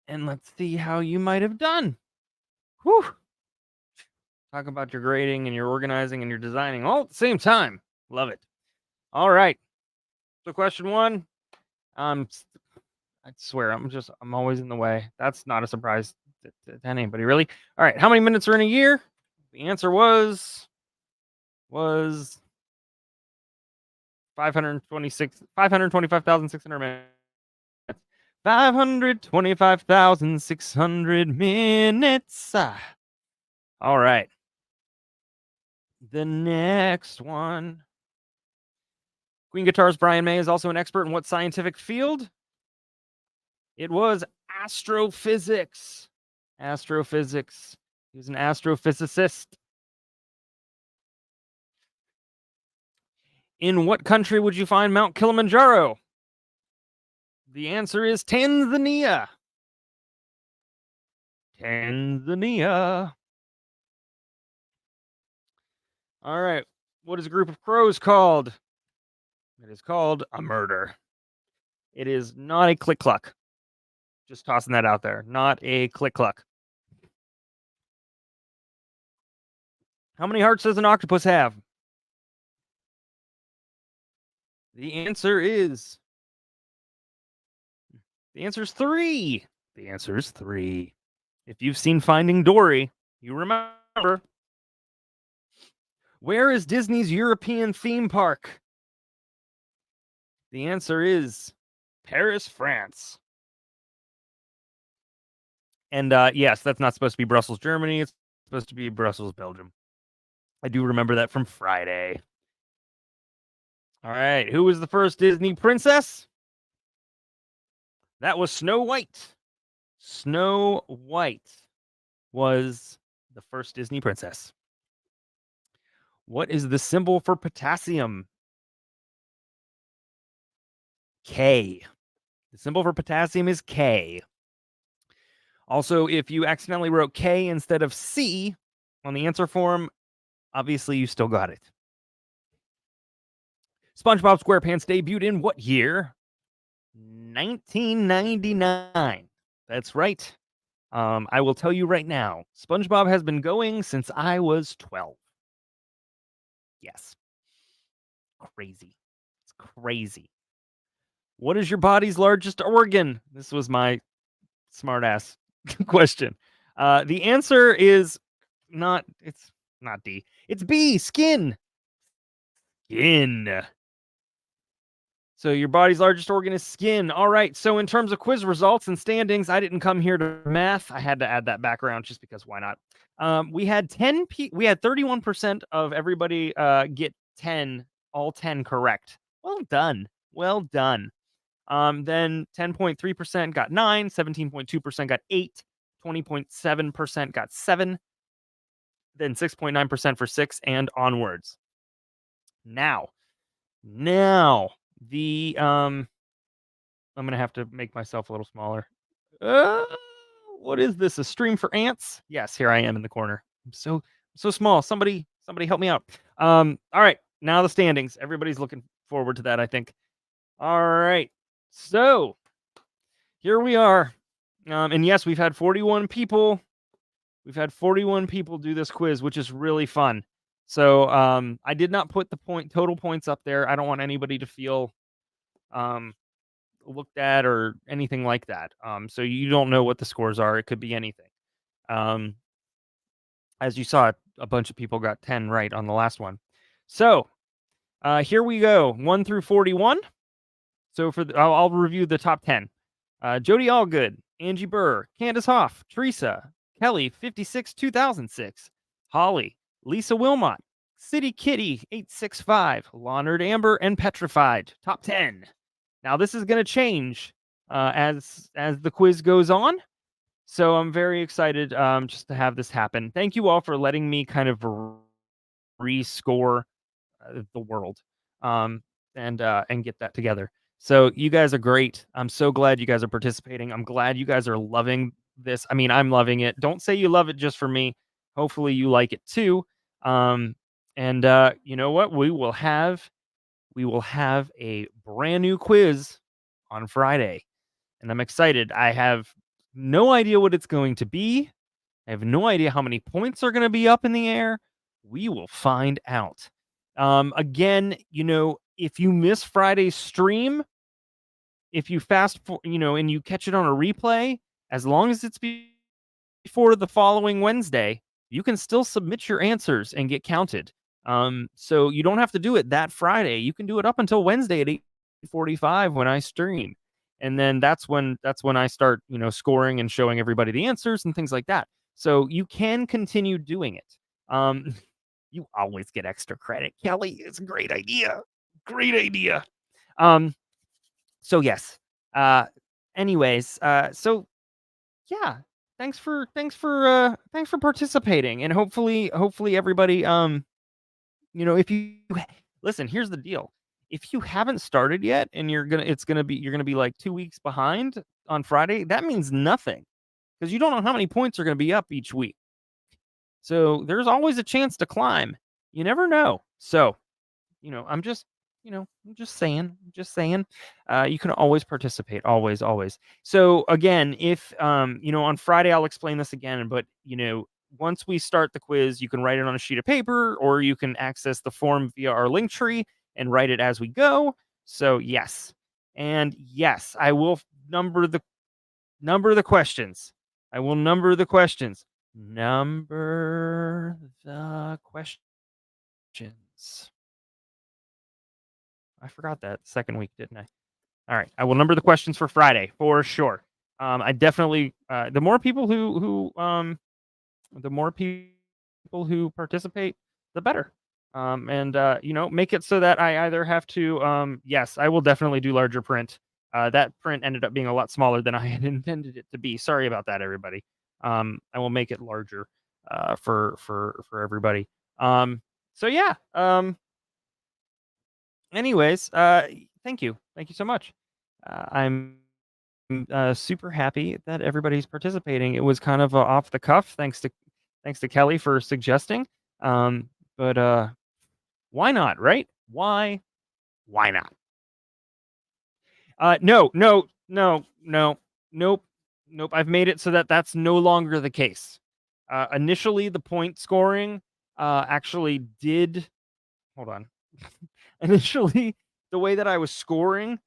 And let's see how you might have done. Whew. Talk about your grading and your organizing and your designing all at the same time. Love it. All right. So question 1. I swear, I'm always in the way. That's not a surprise to anybody, really. All right. How many minutes are in a year? The answer was 525,600 minutes. 525,600 minutes. All right. The next one. Queen guitarist Brian May is also an expert in what scientific field? It was astrophysics. Astrophysics. He was an astrophysicist. In what country would you find Mount Kilimanjaro? The answer is Tanzania. Tanzania. All right. What is a group of crows called? It is called a murder. It is not a click-cluck. Just tossing that out there. Not a click-cluck. How many hearts does an octopus have? The answer is 3. The answer is 3. If you've seen Finding Dory, you remember. Where is Disney's European theme park? The answer is Paris, France. And yes, that's not supposed to be Brussels, Germany. It's supposed to be Brussels, Belgium. I do remember that from Friday. All right. Who was the first Disney princess? That was Snow White. Snow White was the first Disney princess. What is the symbol for potassium? K. The symbol for potassium is K. Also, if you accidentally wrote K instead of C on the answer form, obviously you still got it. SpongeBob SquarePants debuted in what year? 1999. That's right. I will tell you right now, SpongeBob has been going since I was 12. Yes. Crazy. It's crazy. What is your body's largest organ? This was my smartass question. The answer is it's not D. It's B, skin. Skin. So your body's largest organ is skin. All right. So in terms of quiz results and standings, I didn't come here to math. I had to add that background just because why not? We had 31% of everybody get 10, all 10 correct. Well done. Well done. Then 10.3% got 9, 17.2% got 8, 20.7% got 7, then 6.9% for 6 and onwards. Now the I'm gonna have to make myself a little smaller. What is this? A stream for ants? Yes, here I am in the corner. I'm so small. Somebody help me out. All right, now the standings. Everybody's looking forward to that, I think. All right, so here we are. And yes, we've had 41 people. We've had 41 people do this quiz, which is really fun. So I did not put the total points up there. I don't want anybody to feel looked at or anything like that. So you don't know what the scores are. It could be anything. As you saw, a bunch of people got 10 right on the last one. So here we go, 1 through 41. So I'll review the top 10. Jodi Allgood, Angie Burr, Candace Hoff, Teresa, Kelly, 56, 2006, Holly, Lisa Wilmot, City Kitty, 865, Leonard Amber, and Petrified. Top 10. Now this is going to change as the quiz goes on. So I'm very excited just to have this happen. Thank you all for letting me kind of rescore the world and get that together. So you guys are great. I'm so glad you guys are participating. I'm glad you guys are loving this. I mean, I'm loving it. Don't say you love it just for me. Hopefully you like it too. And you know what? We will have a brand new quiz on Friday. And I'm excited. I have no idea what it's going to be. I have no idea how many points are going to be up in the air. We will find out. Again, if you miss Friday's stream, if you and you catch it on a replay, as long as it's before the following Wednesday, you can still submit your answers and get counted. So you don't have to do it that Friday. You can do it up until Wednesday at 8:45 when I stream. And then that's when I start, scoring and showing everybody the answers and things like that. So you can continue doing it. You always get extra credit, Kelly. It's a great idea. Great idea. So yes. Anyways, so yeah, thanks for participating, and hopefully everybody, if you listen, here's the deal. If you haven't started yet and you're going to be like 2 weeks behind on Friday, that means nothing because you don't know how many points are going to be up each week. So there's always a chance to climb. You never know. So, I'm just saying, you can always participate. Always. So again, if, on Friday, I'll explain this again, but, once we start the quiz, you can write it on a sheet of paper or you can access the form via our link tree and write it as we go. So yes. And yes, I will number the questions. I will number the questions. Number the questions. I forgot that second week, didn't I? All right. I will number the questions for Friday for sure. I definitely, the more people who participate, the better. Make it so that I either have to, yes, I will definitely do larger print. That print ended up being a lot smaller than I had intended it to be. Sorry about that, everybody. I will make it larger, for everybody. So yeah. Anyways, thank you so much. I'm super happy that everybody's participating. It was kind of off the cuff, thanks to Kelly for suggesting. But why not, right? Why not? No. Nope. I've made it so that that's no longer the case. Initially, the point scoring actually did. Hold on. Initially, the way that I was scoring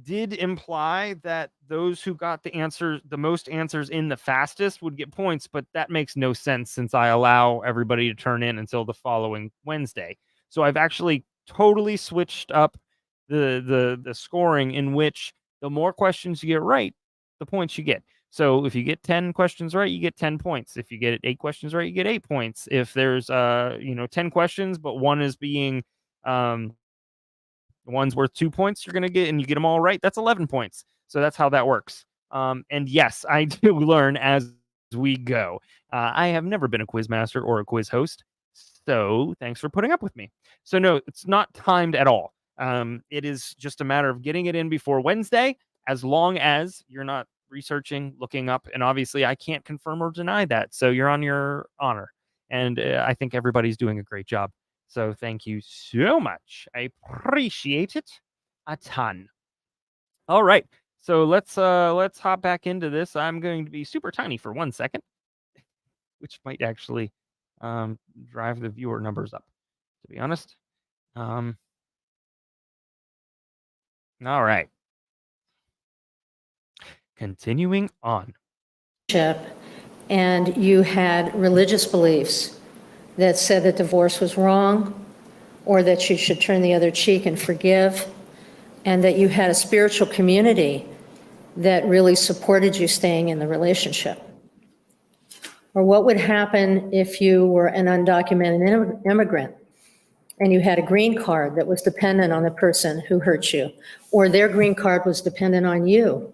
did imply that those who got the most answers in the fastest would get points, but that makes no sense since I allow everybody to turn in until the following Wednesday. So I've actually totally switched up the scoring in which the more questions you get right, the points you get. So if you get 10 questions right, you get 10 points. If you get 8 questions right, you get 8 points. If there's 10 questions, but one is being one's worth 2 points, you're gonna get, and you get them all right, that's 11 points. So that's how that works. And yes, I do learn as we go. I have never been a quiz master or a quiz host, so thanks for putting up with me. So no, it's not timed at all. It is just a matter of getting it in before Wednesday, as long as you're not researching, looking up, and obviously I can't confirm or deny that. So you're on your honor, and I think everybody's doing a great job. So thank you so much. I appreciate it a ton. All right. So let's hop back into this. I'm going to be super tiny for 1 second, which might actually drive the viewer numbers up, to be honest. All right. Continuing on. And you had religious beliefs that said that divorce was wrong, or that you should turn the other cheek and forgive, and that you had a spiritual community that really supported you staying in the relationship. Or what would happen if you were an undocumented immigrant and you had a green card that was dependent on the person who hurt you, or their green card was dependent on you?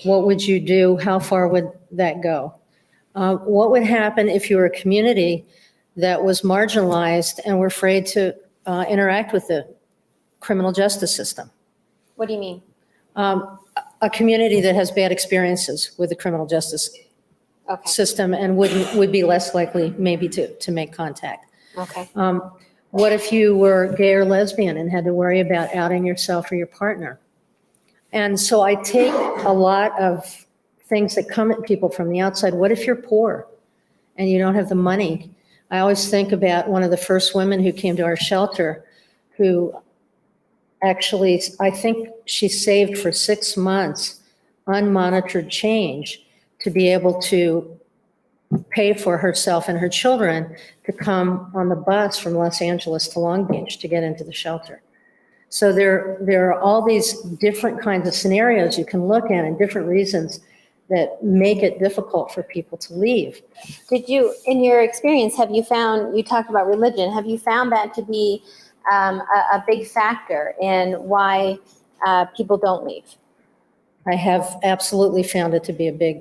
What would you do? How far would that go? What would happen if you were a community that was marginalized and were afraid to interact with the criminal justice system? What do you mean? A community that has bad experiences with the criminal justice system and would be less likely maybe to make contact. Okay. What if you were gay or lesbian and had to worry about outing yourself or your partner? And so I take a lot of things that come at people from the outside. What if you're poor and you don't have the money? I always think about one of the first women who came to our shelter, who actually, I think she saved for 6 months unmonitored change to be able to pay for herself and her children to come on the bus from Los Angeles to Long Beach to get into the shelter. So there are all these different kinds of scenarios you can look at and different reasons that make it difficult for people to leave. Did you, in your experience, have you found, you talked about religion, have you found that to be a big factor in why people don't leave? I have absolutely found it to be a big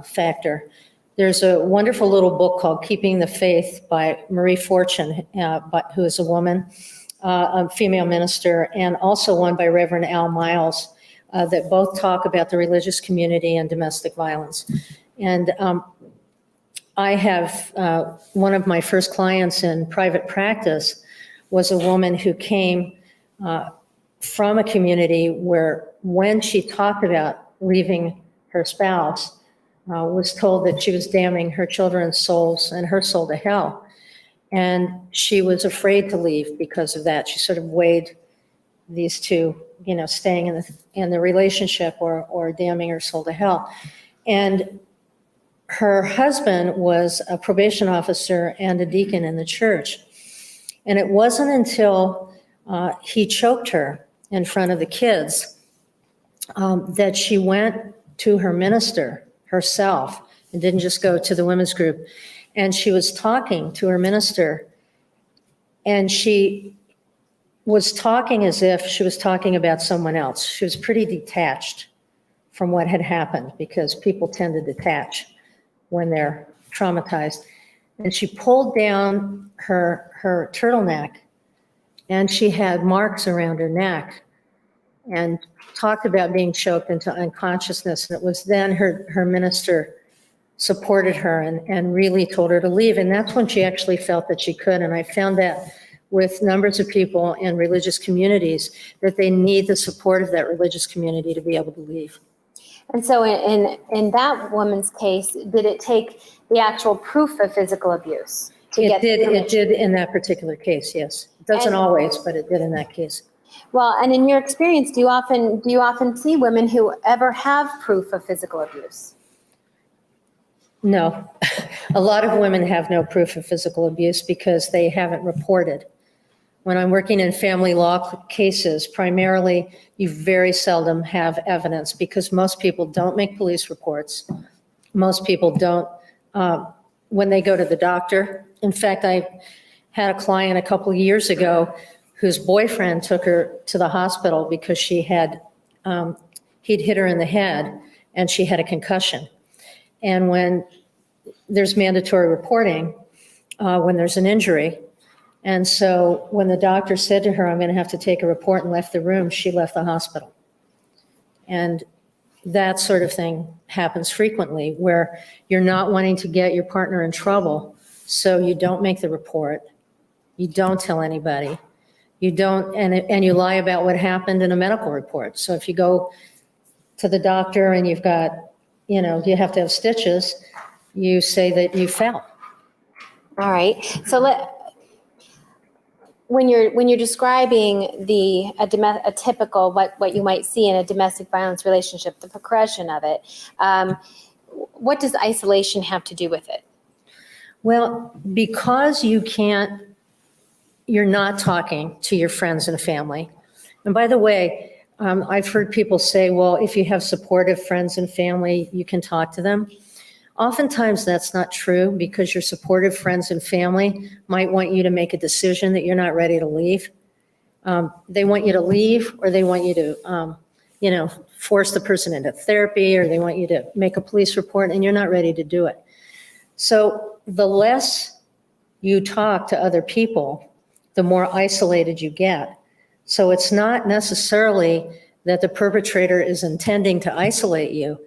factor. There's a wonderful little book called Keeping the Faith by Marie Fortune, who is a woman, a female minister, and also one by Reverend Al Miles, that both talk about the religious community and domestic violence. And I have, one of my first clients in private practice was a woman who came from a community where, when she talked about leaving her spouse, was told that she was damning her children's souls and her soul to hell. And she was afraid to leave because of that. She sort of weighed these two, staying in the relationship or damning her soul to hell. And her husband was a probation officer and a deacon in the church. And it wasn't until he choked her in front of the kids that she went to her minister herself and didn't just go to the women's group. And she was talking to her minister, and she was talking as if she was talking about someone else. She was pretty detached from what had happened, because people tend to detach when they're traumatized. And she pulled down her turtleneck, and she had marks around her neck, and talked about being choked into unconsciousness. And it was then her minister supported her and really told her to leave. And that's when she actually felt that she could. And I found that with numbers of people in religious communities, that they need the support of that religious community to be able to leave. And so in that woman's case, did it take the actual proof of physical abuse to get permission? It did in that particular case, yes. It doesn't always, but it did in that case. Well, and in your experience, do you often see women who ever have proof of physical abuse? No. A lot of women have no proof of physical abuse because they haven't reported. when I'm working in family law cases, primarily, you very seldom have evidence because most people don't make police reports. Most people don't, when they go to the doctor. In fact, I had a client a couple of years ago whose boyfriend took her to the hospital because she had, he'd hit her in the head and she had a concussion. And when there's mandatory reporting, when there's an injury, and so when the doctor said to her, I'm going to have to take a report, and left the room, she left the hospital. And that sort of thing happens frequently where you're not wanting to get your partner in trouble, so you don't make the report, you don't tell anybody, you don't, and you lie about what happened in a medical report. So if you go to the doctor and you've got, you have to have stitches, you say that you fell. All right. So when you're describing a typical what you might see in a domestic violence relationship, the progression of it, what does isolation have to do with it? Well, because you're not talking to your friends and family. And by the way, I've heard people say, well, if you have supportive friends and family, you can talk to them. Oftentimes that's not true because your supportive friends and family might want you to make a decision that you're not ready to leave. They want you to leave, or they want you to, force the person into therapy, or they want you to make a police report, and you're not ready to do it. So the less you talk to other people, the more isolated you get. So it's not necessarily that the perpetrator is intending to isolate you,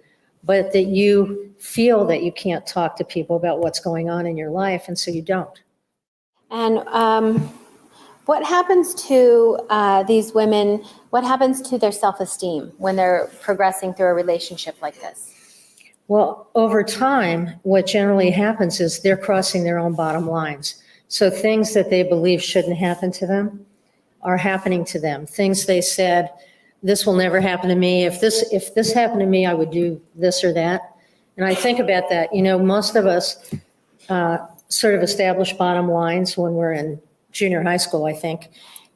but that you feel that you can't talk to people about what's going on in your life, and so you don't. And what happens to these women, what happens to their self-esteem when they're progressing through a relationship like this? Well, over time, what generally happens is they're crossing their own bottom lines. So things that they believe shouldn't happen to them are happening to them. Things they said, this will never happen to me. If this happened to me, I would do this or that. And I think about that. Most of us sort of establish bottom lines when we're in junior high school, I think.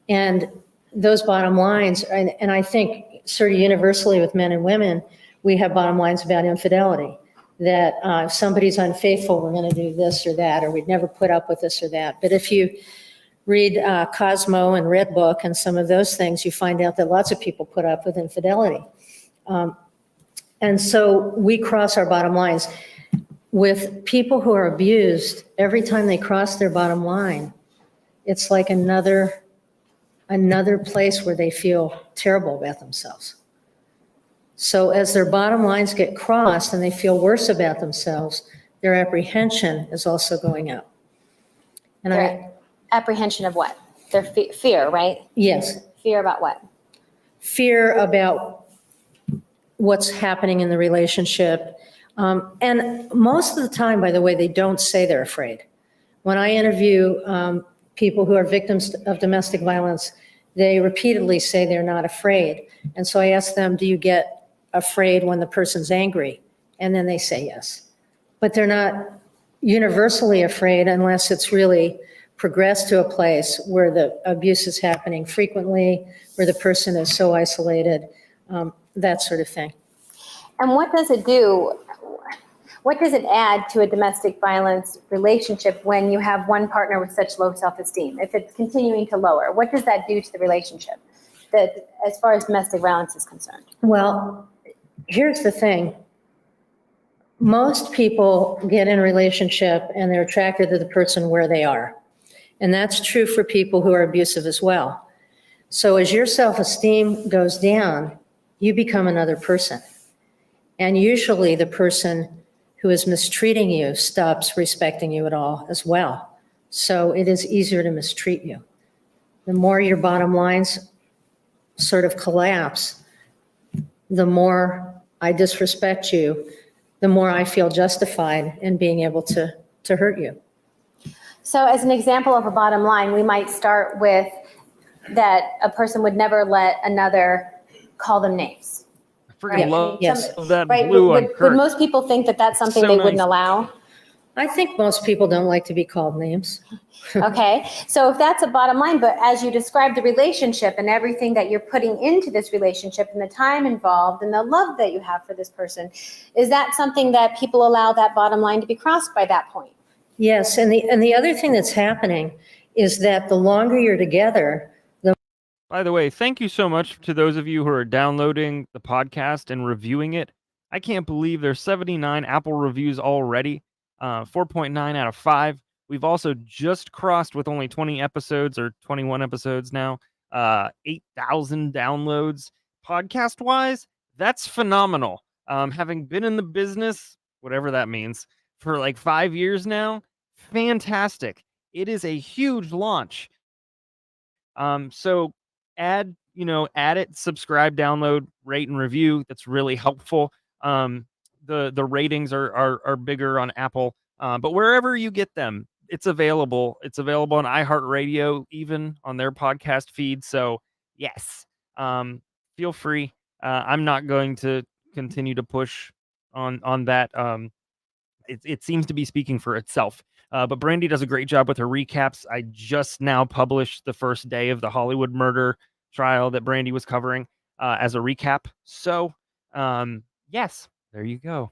And those bottom lines, and I think sort of universally with men and women, we have bottom lines about infidelity. That if somebody's unfaithful, we're going to do this or that, or we'd never put up with this or that. But if you read Cosmo and Red Book and some of those things, you find out that lots of people put up with infidelity. And so we cross our bottom lines. With people who are abused, every time they cross their bottom line, it's like another place where they feel terrible about themselves. So as their bottom lines get crossed and they feel worse about themselves, their apprehension is also going up. And Their apprehension of what? Their fear, right? Yes. Fear about what? Fear about what's happening in the relationship. And most of the time, by the way, they don't say they're afraid. When I interview people who are victims of domestic violence, they repeatedly say they're not afraid. And so I ask them, do you get afraid when the person's angry? And then they say yes. But they're not universally afraid unless it's really progressed to a place where the abuse is happening frequently, where the person is so isolated, that sort of thing. And what does it do? What does it add to a domestic violence relationship when you have one partner with such low self-esteem? If it's continuing to lower, what does that do to the relationship that, as far as domestic violence is concerned? Well, here's the thing. Most people get in a relationship and they're attracted to the person where they are. And that's true for people who are abusive as well. So as your self-esteem goes down, you become another person. And usually the person who is mistreating you stops respecting you at all as well. So it is easier to mistreat you. The more your bottom lines sort of collapse, the more I disrespect you, the more I feel justified in being able to hurt you. So as an example of a bottom line, we might start with that a person would never let another call them names. I freaking love Yes. that Right? blue on Would Kurt. most people think that that's something So they nice. wouldn't allow? I think most people don't like to be called names. Okay, so if that's a bottom line, but as you describe the relationship and everything that you're putting into this relationship and the time involved and the love that you have for this person, is that something that people allow that bottom line to be crossed by that point? Yes, and the other thing that's happening is that the longer you're together, By the way, thank you so much to those of you who are downloading the podcast and reviewing it. I can't believe there's 79 Apple reviews already, 4.9 out of 5. We've also just crossed with only 20 episodes or 21 episodes now, 8,000 downloads. Podcast-wise, that's phenomenal. Having been in the business, whatever that means, for like 5 years now, fantastic. It is a huge launch. So add it, subscribe, download, rate, and review. That's really helpful. The ratings are bigger on Apple, but wherever you get them, it's available. It's available on iHeartRadio, even on their podcast feed. So yes, feel free. I'm not going to continue to push on that. It seems to be speaking for itself. But Brandi does a great job with her recaps. I just now published the first day of the Hollywood murder trial that Brandi was covering as a recap. So, yes, there you go.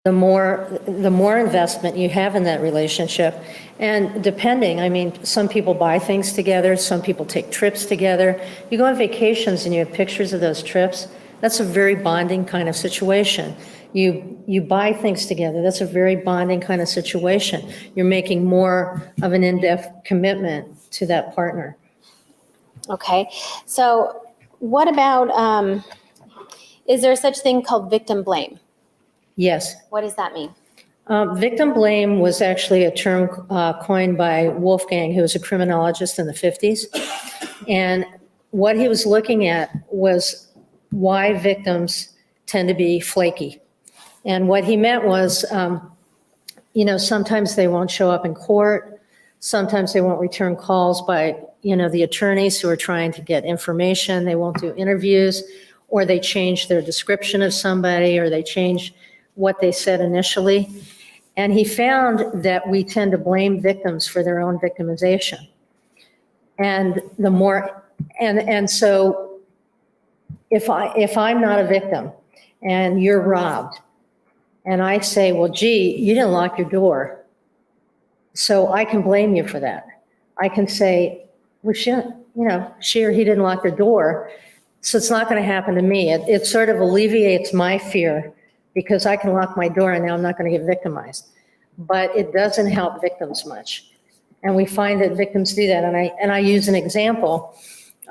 the more investment you have in that relationship. And depending, I mean, some people buy things together, some people take trips together. You go on vacations and you have pictures of those trips. That's a very bonding kind of situation. You buy things together. That's a very bonding kind of situation. You're making more of an in-depth commitment to that partner. Okay, so what about, is there such thing called victim blame? Yes. What does that mean? Victim blame was actually a term coined by Wolfgang, who was a criminologist in the 50s. And what he was looking at was why victims tend to be flaky. And what he meant was, sometimes they won't show up in court. Sometimes they won't return calls by, the attorneys who are trying to get information. They won't do interviews, or they change their description of somebody, or they change what they said initially. And he found that we tend to blame victims for their own victimization. And so if I'm not a victim and you're robbed, and I say, well, gee, you didn't lock your door, so I can blame you for that. I can say, well, she or he didn't lock their door, so it's not going to happen to me. It sort of alleviates my fear because I can lock my door and now I'm not going to get victimized. But it doesn't help victims much. And we find that victims do that. And I use an example.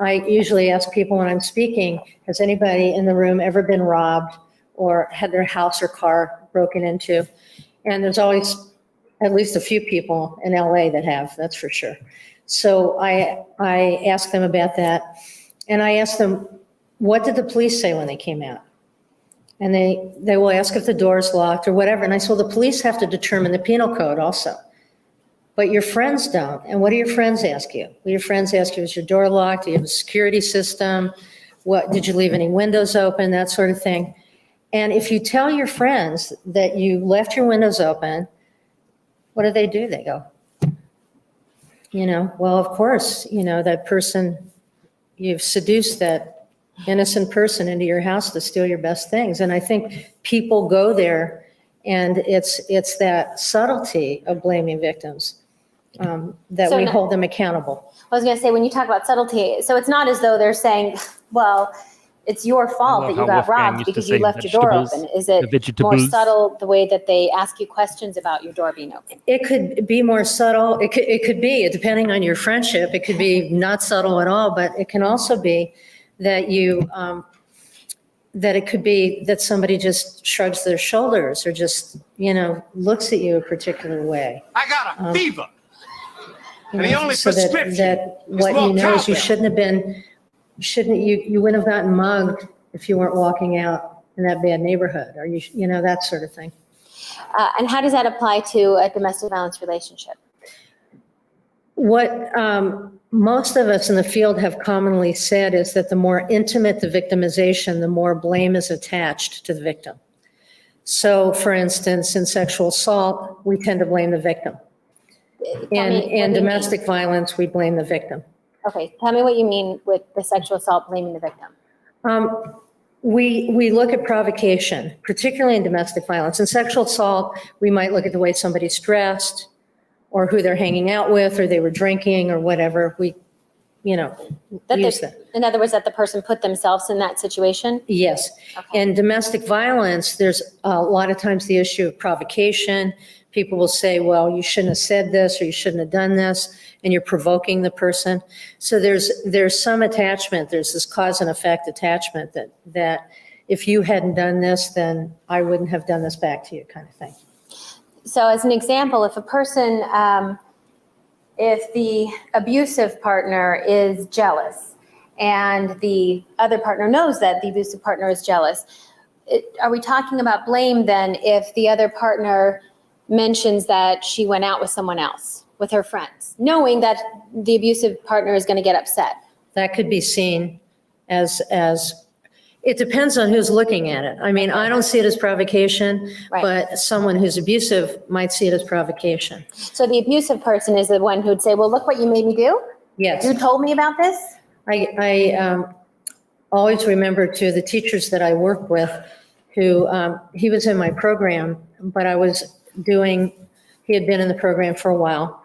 I usually ask people when I'm speaking, has anybody in the room ever been robbed or had their house or car broken into? And there's always at least a few people in LA that have, that's for sure. So I ask them about that. And I ask them, what did the police say when they came out? And they will ask if the door is locked or whatever. And I say, well, the police have to determine the penal code also. But your friends don't. And what do your friends ask you? Well, your friends ask you, is your door locked? Do you have a security system? Did you leave any windows open? That sort of thing. And if you tell your friends that you left your windows open, what do? They go, well, of course, that person, you've seduced that innocent person into your house to steal your best things. And I think people go there, and it's that subtlety of blaming victims that we hold them accountable. I was going to say, when you talk about subtlety, so it's not as though they're saying, well, it's your fault that you got robbed because you left your door open. Is it more subtle the way that they ask you questions about your door being open? It could be more subtle. It could be, depending on your friendship, it could be not subtle at all, but it can also be that that it could be that somebody just shrugs their shoulders or just, looks at you a particular way. I got a fever. And the only so prescription that what you know is you you wouldn't have gotten mugged if you weren't walking out in that bad neighborhood, or that sort of thing. And how does that apply to a domestic violence relationship? What most of us in the field have commonly said is that the more intimate the victimization, the more blame is attached to the victim. So for instance, in sexual assault, we tend to blame the victim. In domestic violence, we blame the victim. Okay, tell me what you mean with the sexual assault blaming the victim. We look at provocation, particularly in domestic violence. In sexual assault, we might look at the way somebody's dressed or who they're hanging out with, or they were drinking or whatever. We, use that. In other words, that the person put themselves in that situation? Yes. Okay. In domestic violence, there's a lot of times the issue of provocation. People will say, well, you shouldn't have said this or you shouldn't have done this, and you're provoking the person. So there's some attachment. There's this cause and effect attachment that if you hadn't done this, then I wouldn't have done this back to you, kind of thing. So as an example, if a person, if the abusive partner is jealous and the other partner knows that the abusive partner is jealous, are we talking about blame then if the other partner mentions that she went out with someone else, with her friends, knowing that the abusive partner is going to get upset? That could be seen as it depends on who's looking at it. I mean, I don't see it as provocation, Right. but someone who's abusive might see it as provocation. So the abusive person is the one who'd say, well, look what you made me do. Yes. You told me about this. I always remember to the teachers that I work with who, he was in my program, but he had been in the program for a while,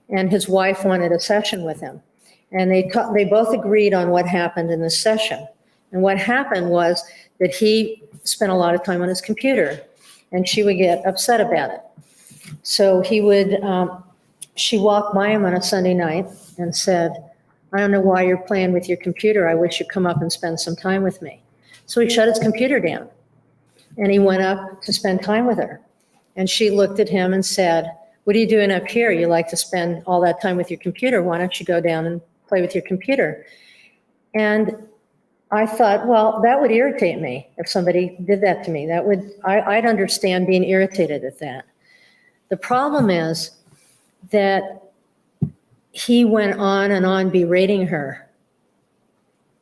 and his wife wanted a session with him. And they both agreed on what happened in this session. And what happened was that he spent a lot of time on his computer, and she would get upset about it. So she walked by him on a Sunday night and said, I don't know why you're playing with your computer. I wish you'd come up and spend some time with me. So he shut his computer down, and he went up to spend time with her. And she looked at him and said, what are you doing up here? You like to spend all that time with your computer. Why don't you go down and play with your computer? And I thought, well, that would irritate me if somebody did that to me. I'd understand being irritated at that. The problem is that he went on and on berating her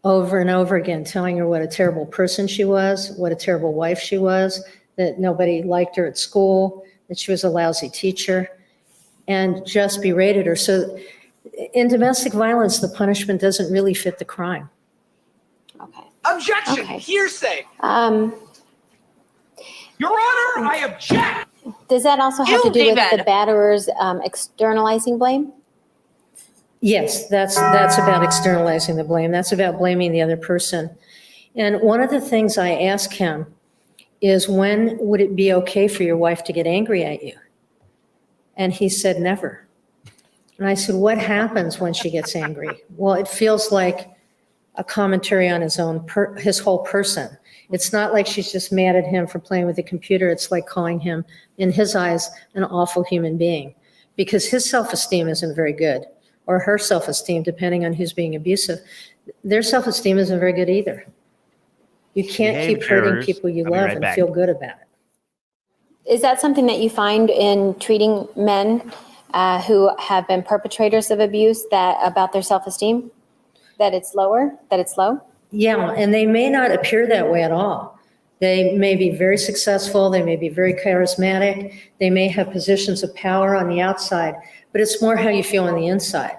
over and over again, telling her what a terrible person she was, what a terrible wife she was, that nobody liked her at school, that she was a lousy teacher, and just berated her. So in domestic violence, the punishment doesn't really fit the crime. Okay. Objection, Okay. hearsay. Your Honor, I object. Does that also have to do with the batterers externalizing blame? Yes, that's about externalizing the blame. That's about blaming the other person. And one of the things I ask him is, when would it be okay for your wife to get angry at you? And he said, never. And I said, what happens when she gets angry? Well, it feels like a commentary on his whole person. It's not like she's just mad at him for playing with the computer. It's like calling him, in his eyes, an awful human being, because his self-esteem isn't very good, or her self-esteem, depending on who's being abusive. Their self-esteem isn't very good either. You can't keep hurting people you love and feel good about it. Is that something that you find in treating men who have been perpetrators of abuse, about their self-esteem? That it's low? Yeah, and they may not appear that way at all. They may be very successful, they may be very charismatic, they may have positions of power on the outside, but it's more how you feel on the inside.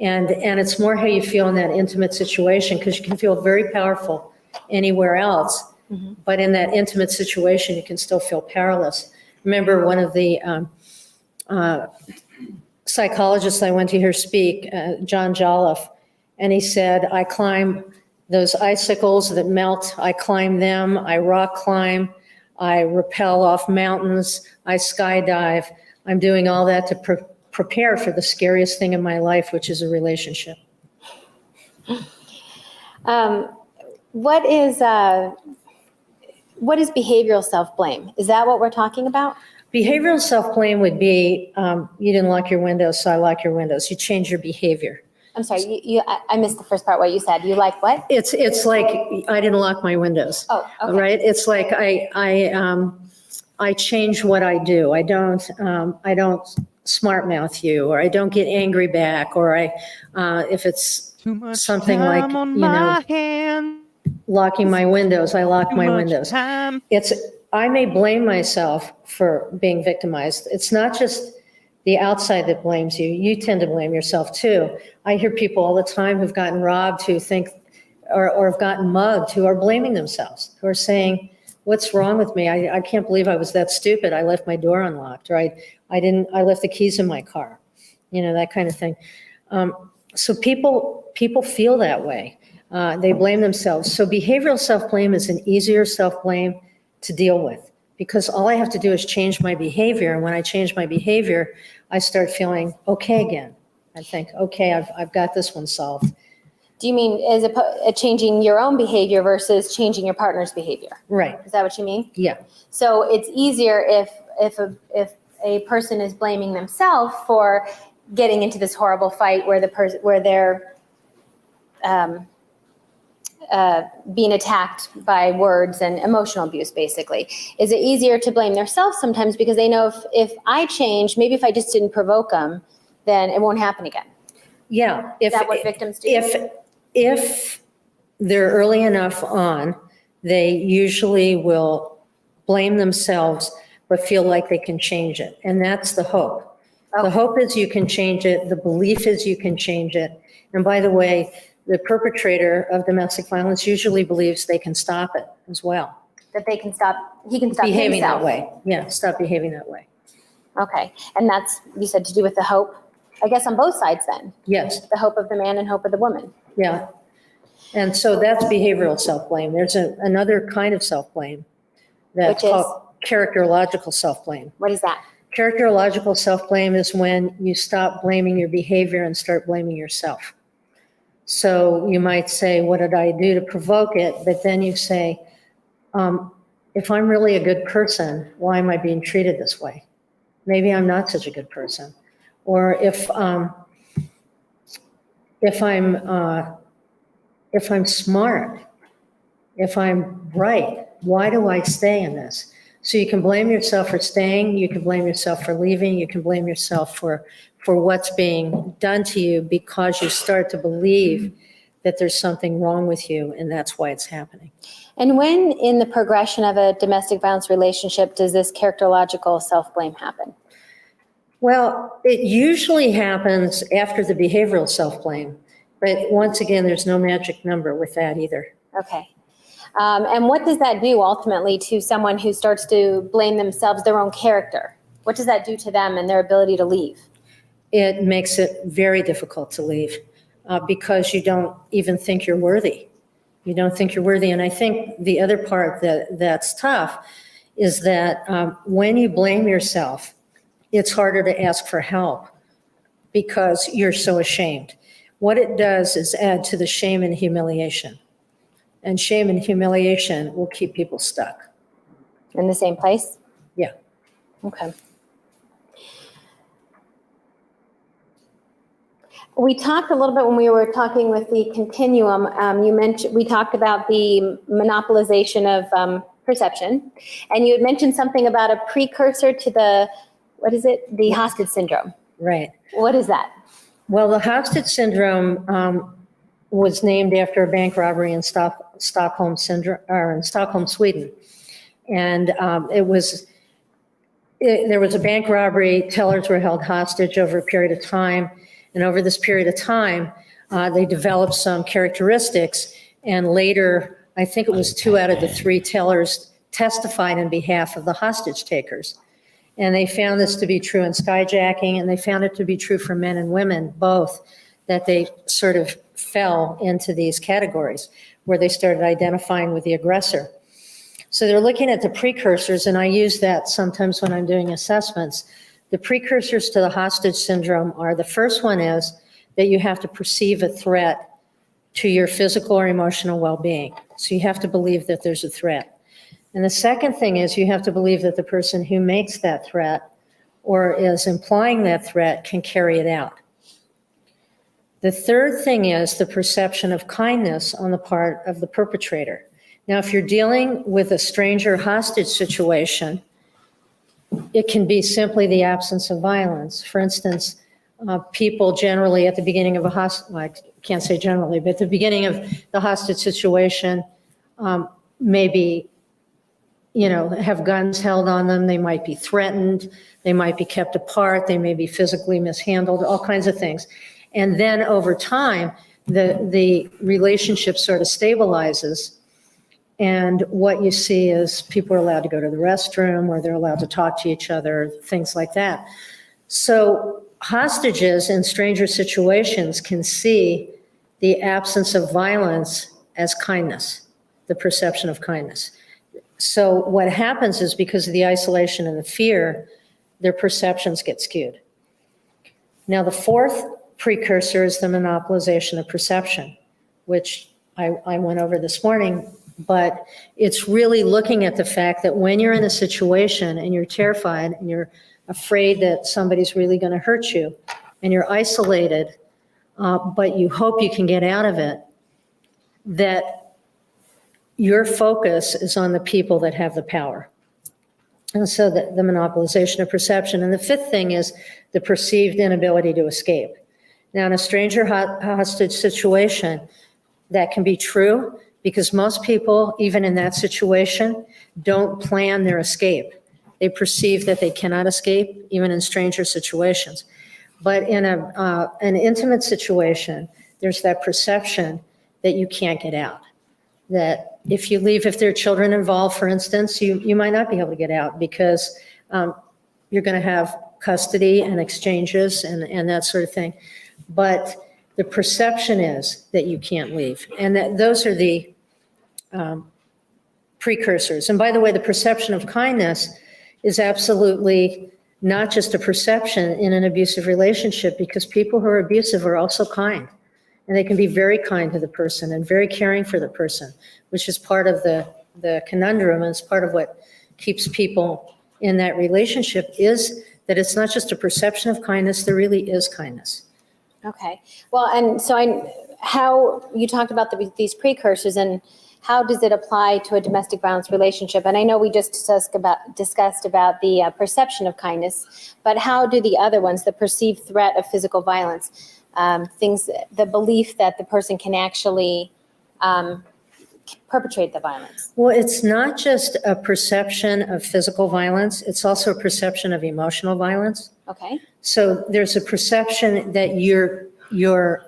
And it's more how you feel in that intimate situation, because you can feel very powerful anywhere else, but in that intimate situation, you can still feel powerless. Remember, one of the psychologists I went to hear speak, John Jolliffe, and he said, I climb those icicles that melt, I climb them, I rock climb, I rappel off mountains, I skydive. I'm doing all that to prepare for the scariest thing in my life, which is a relationship. What is behavioral self-blame? Is that what we're talking about? Behavioral self-blame would be, you didn't lock your windows, so I lock your windows. You change your behavior. I'm sorry, I missed the first part, what you said. You like what? It's like, I didn't lock my windows. Oh, okay. Right? It's like I change what I do. I don't smart mouth you, or I don't get angry back, or if it's something like, locking my windows, I lock my windows. I may blame myself for being victimized. It's not just the outside that blames you. You tend to blame yourself too. I hear people all the time who've gotten robbed who think, or have gotten mugged, who are blaming themselves, who are saying, what's wrong with me? I can't believe I was that stupid. I left my door unlocked, or I left the keys in my car, that kind of thing. So people feel that way. They blame themselves. So behavioral self-blame is an easier self-blame to deal with, because all I have to do is change my behavior. And when I change my behavior, I start feeling okay again. I think, okay, I've got this one solved. Do you mean as changing your own behavior versus changing your partner's behavior? Right. Is that what you mean? Yeah. So it's easier if a person is blaming themselves for getting into this horrible fight where they're being attacked by words and emotional abuse, basically. Is it easier to blame themselves sometimes because they know if I change, maybe if I just didn't provoke them, then it won't happen again? Yeah. Is that what victims do? If they're early enough on, they usually will blame themselves, but feel like they can change it. And that's the hope. Okay. The hope is you can change it. The belief is you can change it. And by the way, the perpetrator of domestic violence usually believes they can stop it as well. That he can stop Behaving himself. that way. Yeah, stop behaving that way. Okay. And that's, you said, to do with the hope, I guess, on both sides then. Yes. The hope of the man and hope of the woman. Yeah. And so that's behavioral self-blame. There's another kind of self-blame that's Which is? called characterological self-blame. What is that? Characterological self-blame is when you stop blaming your behavior and start blaming yourself. So you might say, what did I do to provoke it? But then you say, if I'm really a good person, why am I being treated this way? Maybe I'm not such a good person. Or if I'm smart, if I'm bright, why do I stay in this? So you can blame yourself for staying, you can blame yourself for leaving, you can blame yourself for what's being done to you, because you start to believe that there's something wrong with you, and that's why it's happening. And when in the progression of a domestic violence relationship does this characterological self-blame happen? Well, it usually happens after the behavioral self-blame, but once again, there's no magic number with that either. Okay. And what does that do ultimately to someone who starts to blame themselves, their own character? What does that do to them and their ability to leave? It makes it very difficult to leave because you don't even think you're worthy. You don't think you're worthy. And I think the other part that's tough is that when you blame yourself, it's harder to ask for help because you're so ashamed. What it does is add to the shame and humiliation. And shame and humiliation will keep people stuck. In the same place? Yeah. Okay. We talked a little bit when we were talking with the continuum. We talked about the monopolization of perception, and you had mentioned something about a precursor to the hostage syndrome. Right. What is that? Well, the hostage syndrome was named after a bank robbery in Stockholm, Sweden, and there was a bank robbery. Tellers were held hostage over a period of time. And over this period of time, they developed some characteristics. And later, I think it was 2 out of the 3 tellers testified in behalf of the hostage takers. And they found this to be true in skyjacking, and they found it to be true for men and women, both, that they sort of fell into these categories where they started identifying with the aggressor. So they're looking at the precursors, and I use that sometimes when I'm doing assessments. The precursors to the hostage syndrome are, the first one is that you have to perceive a threat to your physical or emotional well-being. So you have to believe that there's a threat. And the second thing is you have to believe that the person who makes that threat or is implying that threat can carry it out. The third thing is the perception of kindness on the part of the perpetrator. Now, if you're dealing with a stranger hostage situation, it can be simply the absence of violence. For instance, people generally at the beginning of I can't say generally, but at the beginning of the hostage situation, maybe have guns held on them. They might be threatened. They might be kept apart. They may be physically mishandled, all kinds of things. And then over time, the relationship sort of stabilizes. And what you see is people are allowed to go to the restroom, or they're allowed to talk to each other, things like that. So hostages in stranger situations can see the absence of violence as kindness, the perception of kindness. So what happens is, because of the isolation and the fear, their perceptions get skewed. Now, the fourth precursor is the monopolization of perception, which I went over this morning. But it's really looking at the fact that when you're in a situation and you're terrified and you're afraid that somebody's really going to hurt you and you're isolated, but you hope you can get out of it, that your focus is on the people that have the power. And so the monopolization of perception. And the fifth thing is the perceived inability to escape. Now, in a stranger hostage situation, that can be true, because most people, even in that situation, don't plan their escape. They perceive that they cannot escape, even in stranger situations. But in an intimate situation, there's that perception that you can't get out. That if you leave, if there are children involved, for instance, you might not be able to get out, because you're going to have custody and exchanges and that sort of thing. But the perception is that you can't leave. And that those are the precursors. And by the way, the perception of kindness is absolutely not just a perception in an abusive relationship, because people who are abusive are also kind. And they can be very kind to the person and very caring for the person, which is part of the conundrum, and it's part of what keeps people in that relationship, is that it's not just a perception of kindness, there really is kindness. Okay. Well, and so how you talked about these precursors, and how does it apply to a domestic violence relationship? And I know we just discussed about the perception of kindness, but how do the other ones, the perceived threat of physical violence, the belief that the person can actually perpetrate the violence? Well, it's not just a perception of physical violence, it's also a perception of emotional violence. Okay. So there's a perception that your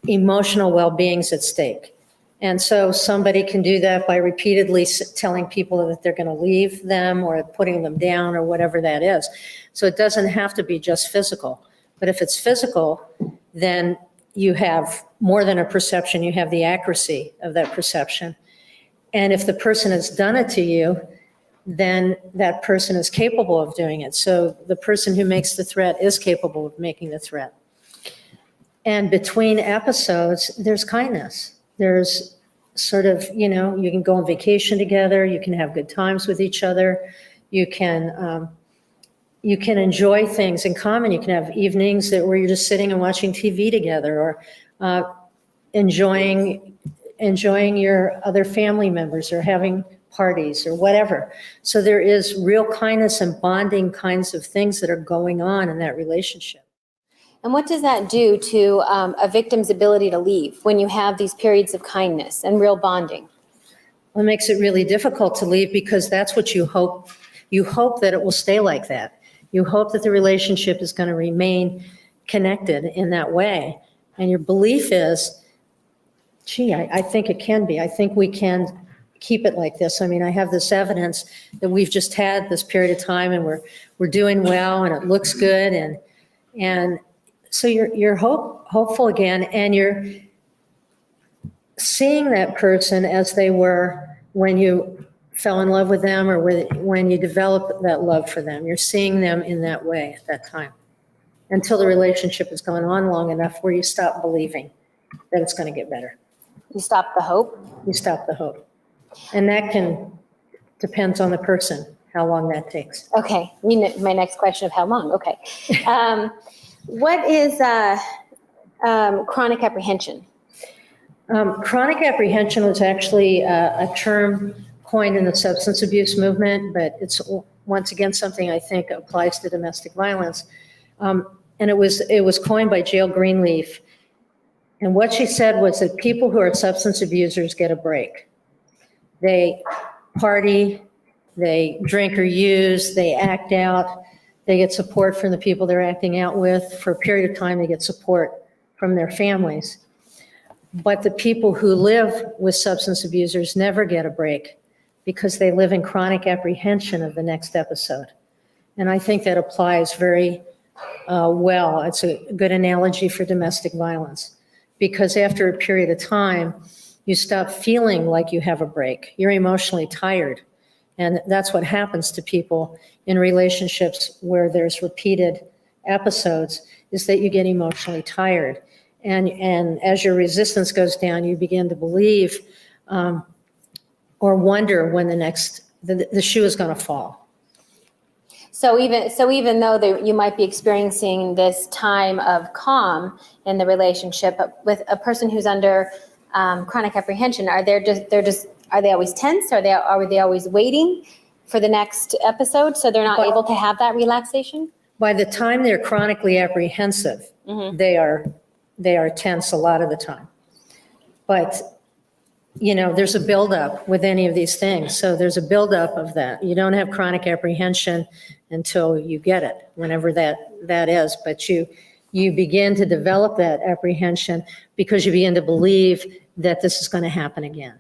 emotional well-being's at stake. And so somebody can do that by repeatedly telling people that they're going to leave them or putting them down or whatever that is. So it doesn't have to be just physical. But if it's physical, then you have more than a perception, you have the accuracy of that perception. And if the person has done it to you, then that person is capable of doing it. So the person who makes the threat is capable of making the threat. And between episodes, there's kindness. There's sort of, you can go on vacation together, you can have good times with each other, you can enjoy things in common. You can have evenings where you're just sitting and watching TV together, or enjoying your other family members, or having parties or whatever. So there is real kindness and bonding kinds of things that are going on in that relationship. And what does that do to a victim's ability to leave when you have these periods of kindness and real bonding? Well, it makes it really difficult to leave, because that's what you hope. You hope that it will stay like that. You hope that the relationship is going to remain connected in that way. And your belief is, I think it can be. I think we can keep it like this. I mean, I have this evidence that we've just had this period of time, and we're doing well, and it looks good. And so you're hopeful again, and you're seeing that person as they were when you fell in love with them, or when you develop that love for them. You're seeing them in that way at that time, until the relationship has gone on long enough where you stop believing that it's going to get better. You stop the hope? You stop the hope. And that depends on the person, how long that takes. Okay. My next question of how long. Okay. What is chronic apprehension? Chronic apprehension was actually a term coined in the substance abuse movement, but it's once again something I think applies to domestic violence. And it was coined by Jael Greenleaf. And what she said was that people who are substance abusers get a break. They party, they drink or use, they act out, they get support from the people they're acting out with. For a period of time, they get support from their families. But the people who live with substance abusers never get a break because they live in chronic apprehension of the next episode. And I think that applies very well. It's a good analogy for domestic violence, because after a period of time, you stop feeling like you have a break. You're emotionally tired. And that's what happens to people in relationships where there's repeated episodes, is that you get emotionally tired. And as your resistance goes down, you begin to believe or wonder when the shoe is going to fall. So even though you might be experiencing this time of calm in the relationship with a person who's under chronic apprehension, are they always tense? Are they always waiting for the next episode so they're not able to have that relaxation? By the time they're chronically apprehensive, they are tense a lot of the time. But there's a buildup with any of these things. So there's a buildup of that. You don't have chronic apprehension until you get it, whenever that is. But you begin to develop that apprehension because you begin to believe that this is going to happen again.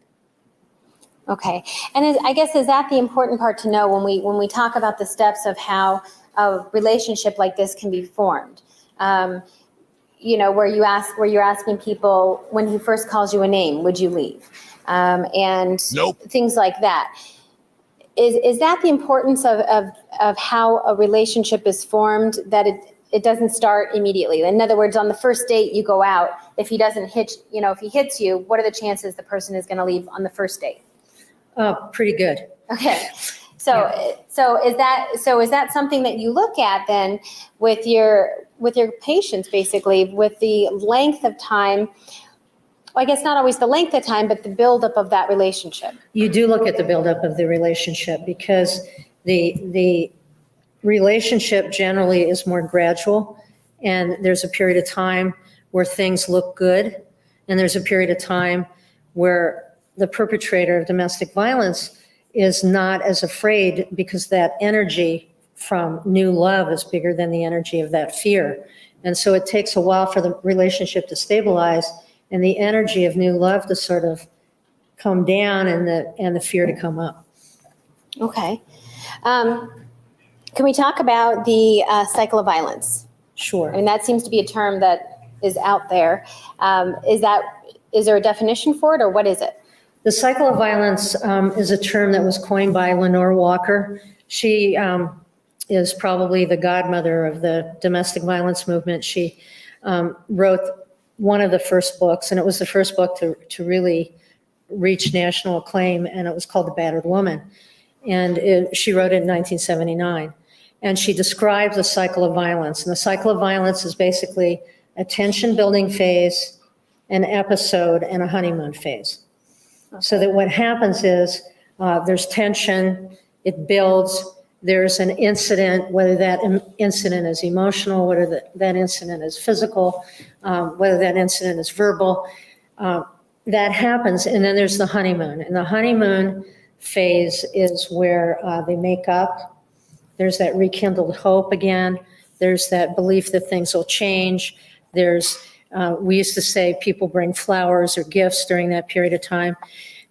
Okay. And I guess, is that the important part to know when we talk about the steps of how a relationship like this can be formed? Where you're asking people, when he first calls you a name, would you leave? And nope. Things like that. Is that the importance of how a relationship is formed, that it doesn't start immediately? In other words, on the first date you go out, if he doesn't if he hits you, what are the chances the person is going to leave on the first date? Pretty good. Okay. So is that something that you look at then with your patients, basically, with the length of time? Well, I guess not always the length of time, but the buildup of that relationship. You do look at the buildup of the relationship, because the relationship generally is more gradual, and there's a period of time where things look good, and there's a period of time where the perpetrator of domestic violence is not as afraid, because that energy from new love is bigger than the energy of that fear. And so it takes a while for the relationship to stabilize and the energy of new love to sort of come down and the fear to come up. Okay. Can we talk about the cycle of violence? Sure. I mean, that seems to be a term that is out there. Is there a definition for it, or what is it? The cycle of violence is a term that was coined by Lenore Walker. She is probably the godmother of the domestic violence movement. She wrote one of the first books, and it was the first book to really reach national acclaim, and it was called The Battered Woman. And she wrote it in 1979. And she describes the cycle of violence. And the cycle of violence is basically a tension-building phase, an episode, and a honeymoon phase. Okay. So that what happens is there's tension, it builds, there's an incident, whether that incident is emotional, whether that incident is physical, whether that incident is verbal, that happens, and then there's the honeymoon. And the honeymoon phase is where they make up. There's that rekindled hope again. There's that belief that things will change. We used to say people bring flowers or gifts during that period of time.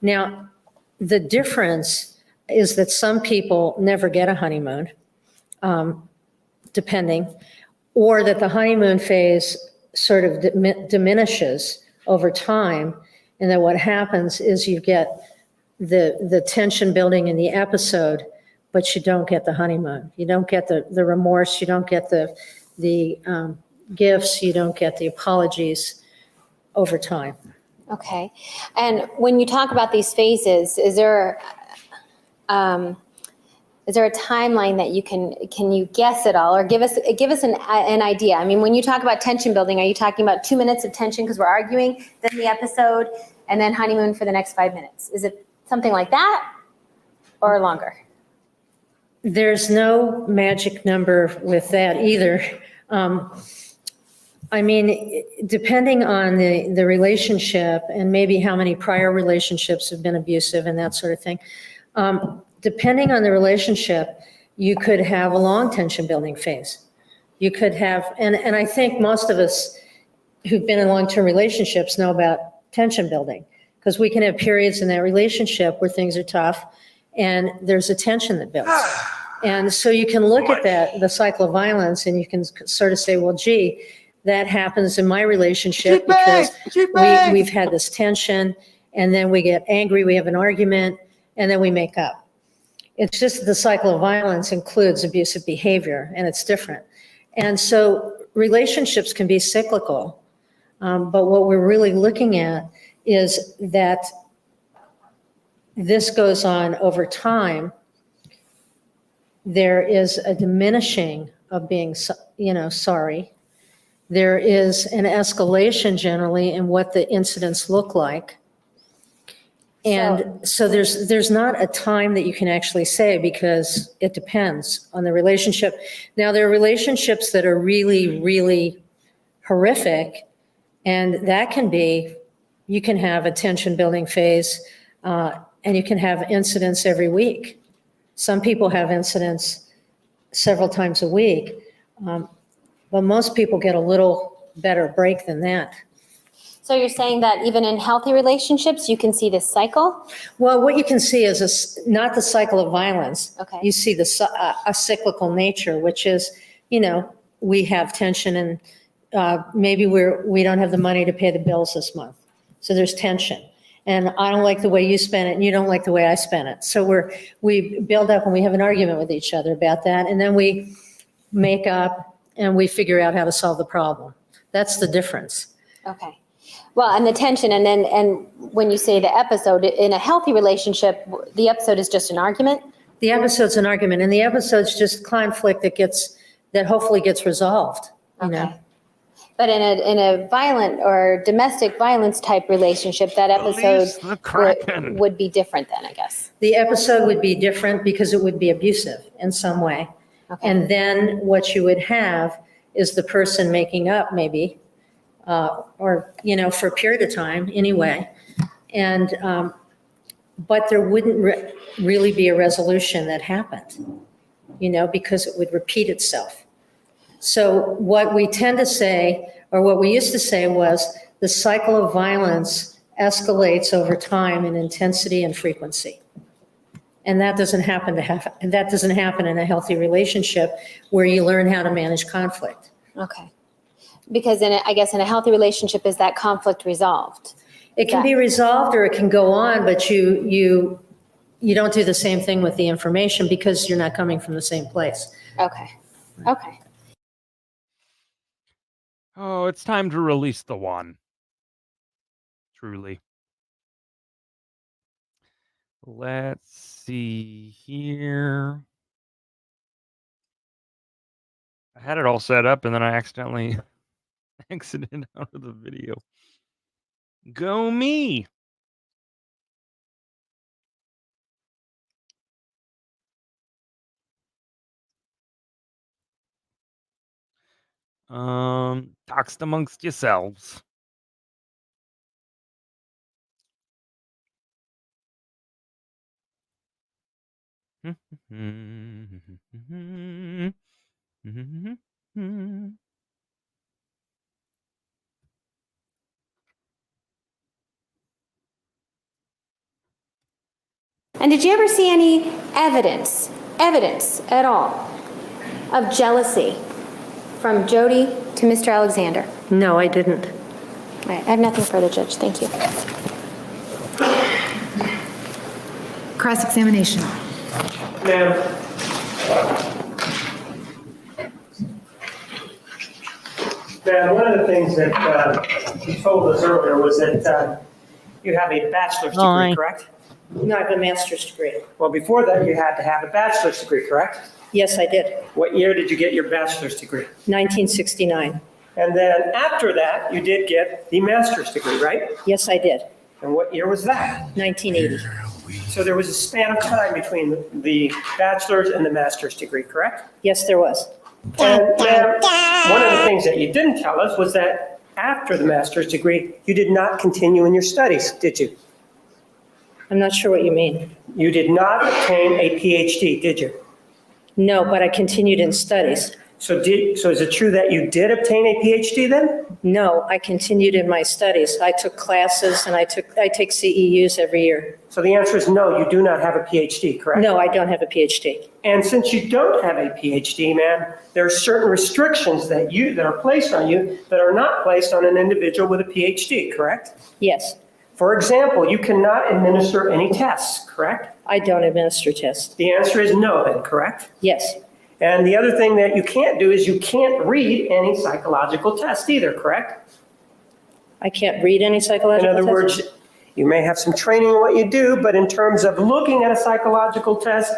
Now, the difference is that some people never get a honeymoon, depending, or that the honeymoon phase sort of diminishes over time, and that what happens is you get the tension building in the episode, but you don't get the honeymoon. You don't get the remorse. You don't get the gifts. You don't get the apologies over time. Okay. And when you talk about these phases, is there a timeline that can you guess at all, or give us an idea? I mean, when you talk about tension building, are you talking about 2 minutes of tension because we're arguing, then the episode, and then honeymoon for the next 5 minutes? Is it something like that, or longer? There's no magic number with that either. I mean, depending on the relationship and maybe how many prior relationships have been abusive and that sort of thing, depending on the relationship, you could have a long tension building phase. You could have, and I think most of us who've been in long-term relationships know about tension building, because we can have periods in that relationship where things are tough and there's a tension that builds. And so you can look at that, the cycle of violence, and you can sort of say, well, gee, that happens in my relationship because we've had this tension, and then we get angry, we have an argument, and then we make up. It's just that the cycle of violence includes abusive behavior, and it's different. And so relationships can be cyclical, but what we're really looking at is that this goes on over time. There is a diminishing of being, sorry. There is an escalation generally in what the incidents look like. And so there's not a time that you can actually say, because it depends on the relationship. Now, there are relationships that are really, really horrific, and that can be, you can have a tension building phase, and you can have incidents every week. Some people have incidents several times a week, but most people get a little better break than that. So you're saying that even in healthy relationships, you can see this cycle? Well, what you can see is not the cycle of violence. Okay. You see a cyclical nature, which is, we have tension, and maybe we don't have the money to pay the bills this month. So there's tension. And I don't like the way you spend it, and you don't like the way I spend it. So we build up and we have an argument with each other about that, and then we make up and we figure out how to solve the problem. That's the difference. Okay. Well, and the tension, and when you say the episode, in a healthy relationship, the episode is just an argument? The episode's an argument, and the episode's just conflict that hopefully gets resolved, Okay. But in a violent or domestic violence type relationship, that episode would be different then, I guess. The episode would be different because it would be abusive in some way. Okay. And then what you would have is the person making up maybe, or, for a period of time anyway. And, but there wouldn't really be a resolution that happened, because it would repeat itself. So what we tend to say, or what we used to say, was the cycle of violence escalates over time in intensity and frequency. And that doesn't happen in a healthy relationship where you learn how to manage conflict. Okay. Because I guess in a healthy relationship, is that conflict resolved? It can be resolved or it can go on, but you don't do the same thing with the information because you're not coming from the same place. Okay. Okay. Oh, it's time to release the one. Truly. Let's see here. I had it all set up and then I accidentally exited out of the video. Go me. Talks amongst yourselves. And did you ever see any evidence at all of jealousy from Jodi to Mr. Alexander? No, I didn't. All right, I have nothing further, Judge. Thank you. Cross-examination. Ma'am. Ma'am, one of the things that you told us earlier was that you have a bachelor's degree, correct? No, I have a master's degree. Well, before that, you had to have a bachelor's degree, correct? Yes, I did. What year did you get your bachelor's degree? 1969. And then after that, you did get the master's degree, right? Yes, I did. And what year was that? 1980. So there was a span of time between the bachelor's and the master's degree, correct? Yes, there was. And one of the things that you didn't tell us was that after the master's degree, you did not continue in your studies, did you? I'm not sure what you mean. You did not obtain a PhD, did you? No, but I continued in studies. So is it true that you did obtain a PhD then? No, I continued in my studies. I took classes and I take CEUs every year. So the answer is no, you do not have a PhD, correct? No, I don't have a PhD. And since you don't have a PhD, ma'am, there are certain restrictions that are placed on you that are not placed on an individual with a PhD, correct? Yes, For example, you cannot administer any tests, correct? I don't administer tests. The answer is no then, correct? Yes, And the other thing that you can't do is you can't read any psychological test either, correct? I can't read any In psychological other tests. words, you may have some training in what you do, but in terms of looking at a psychological test,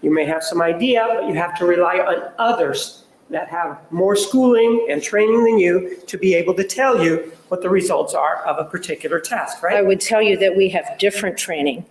you may have some idea, but you have to rely on others that have more schooling and training than you to be able to tell you what the results are of a particular test, I right? would tell you that we have different training.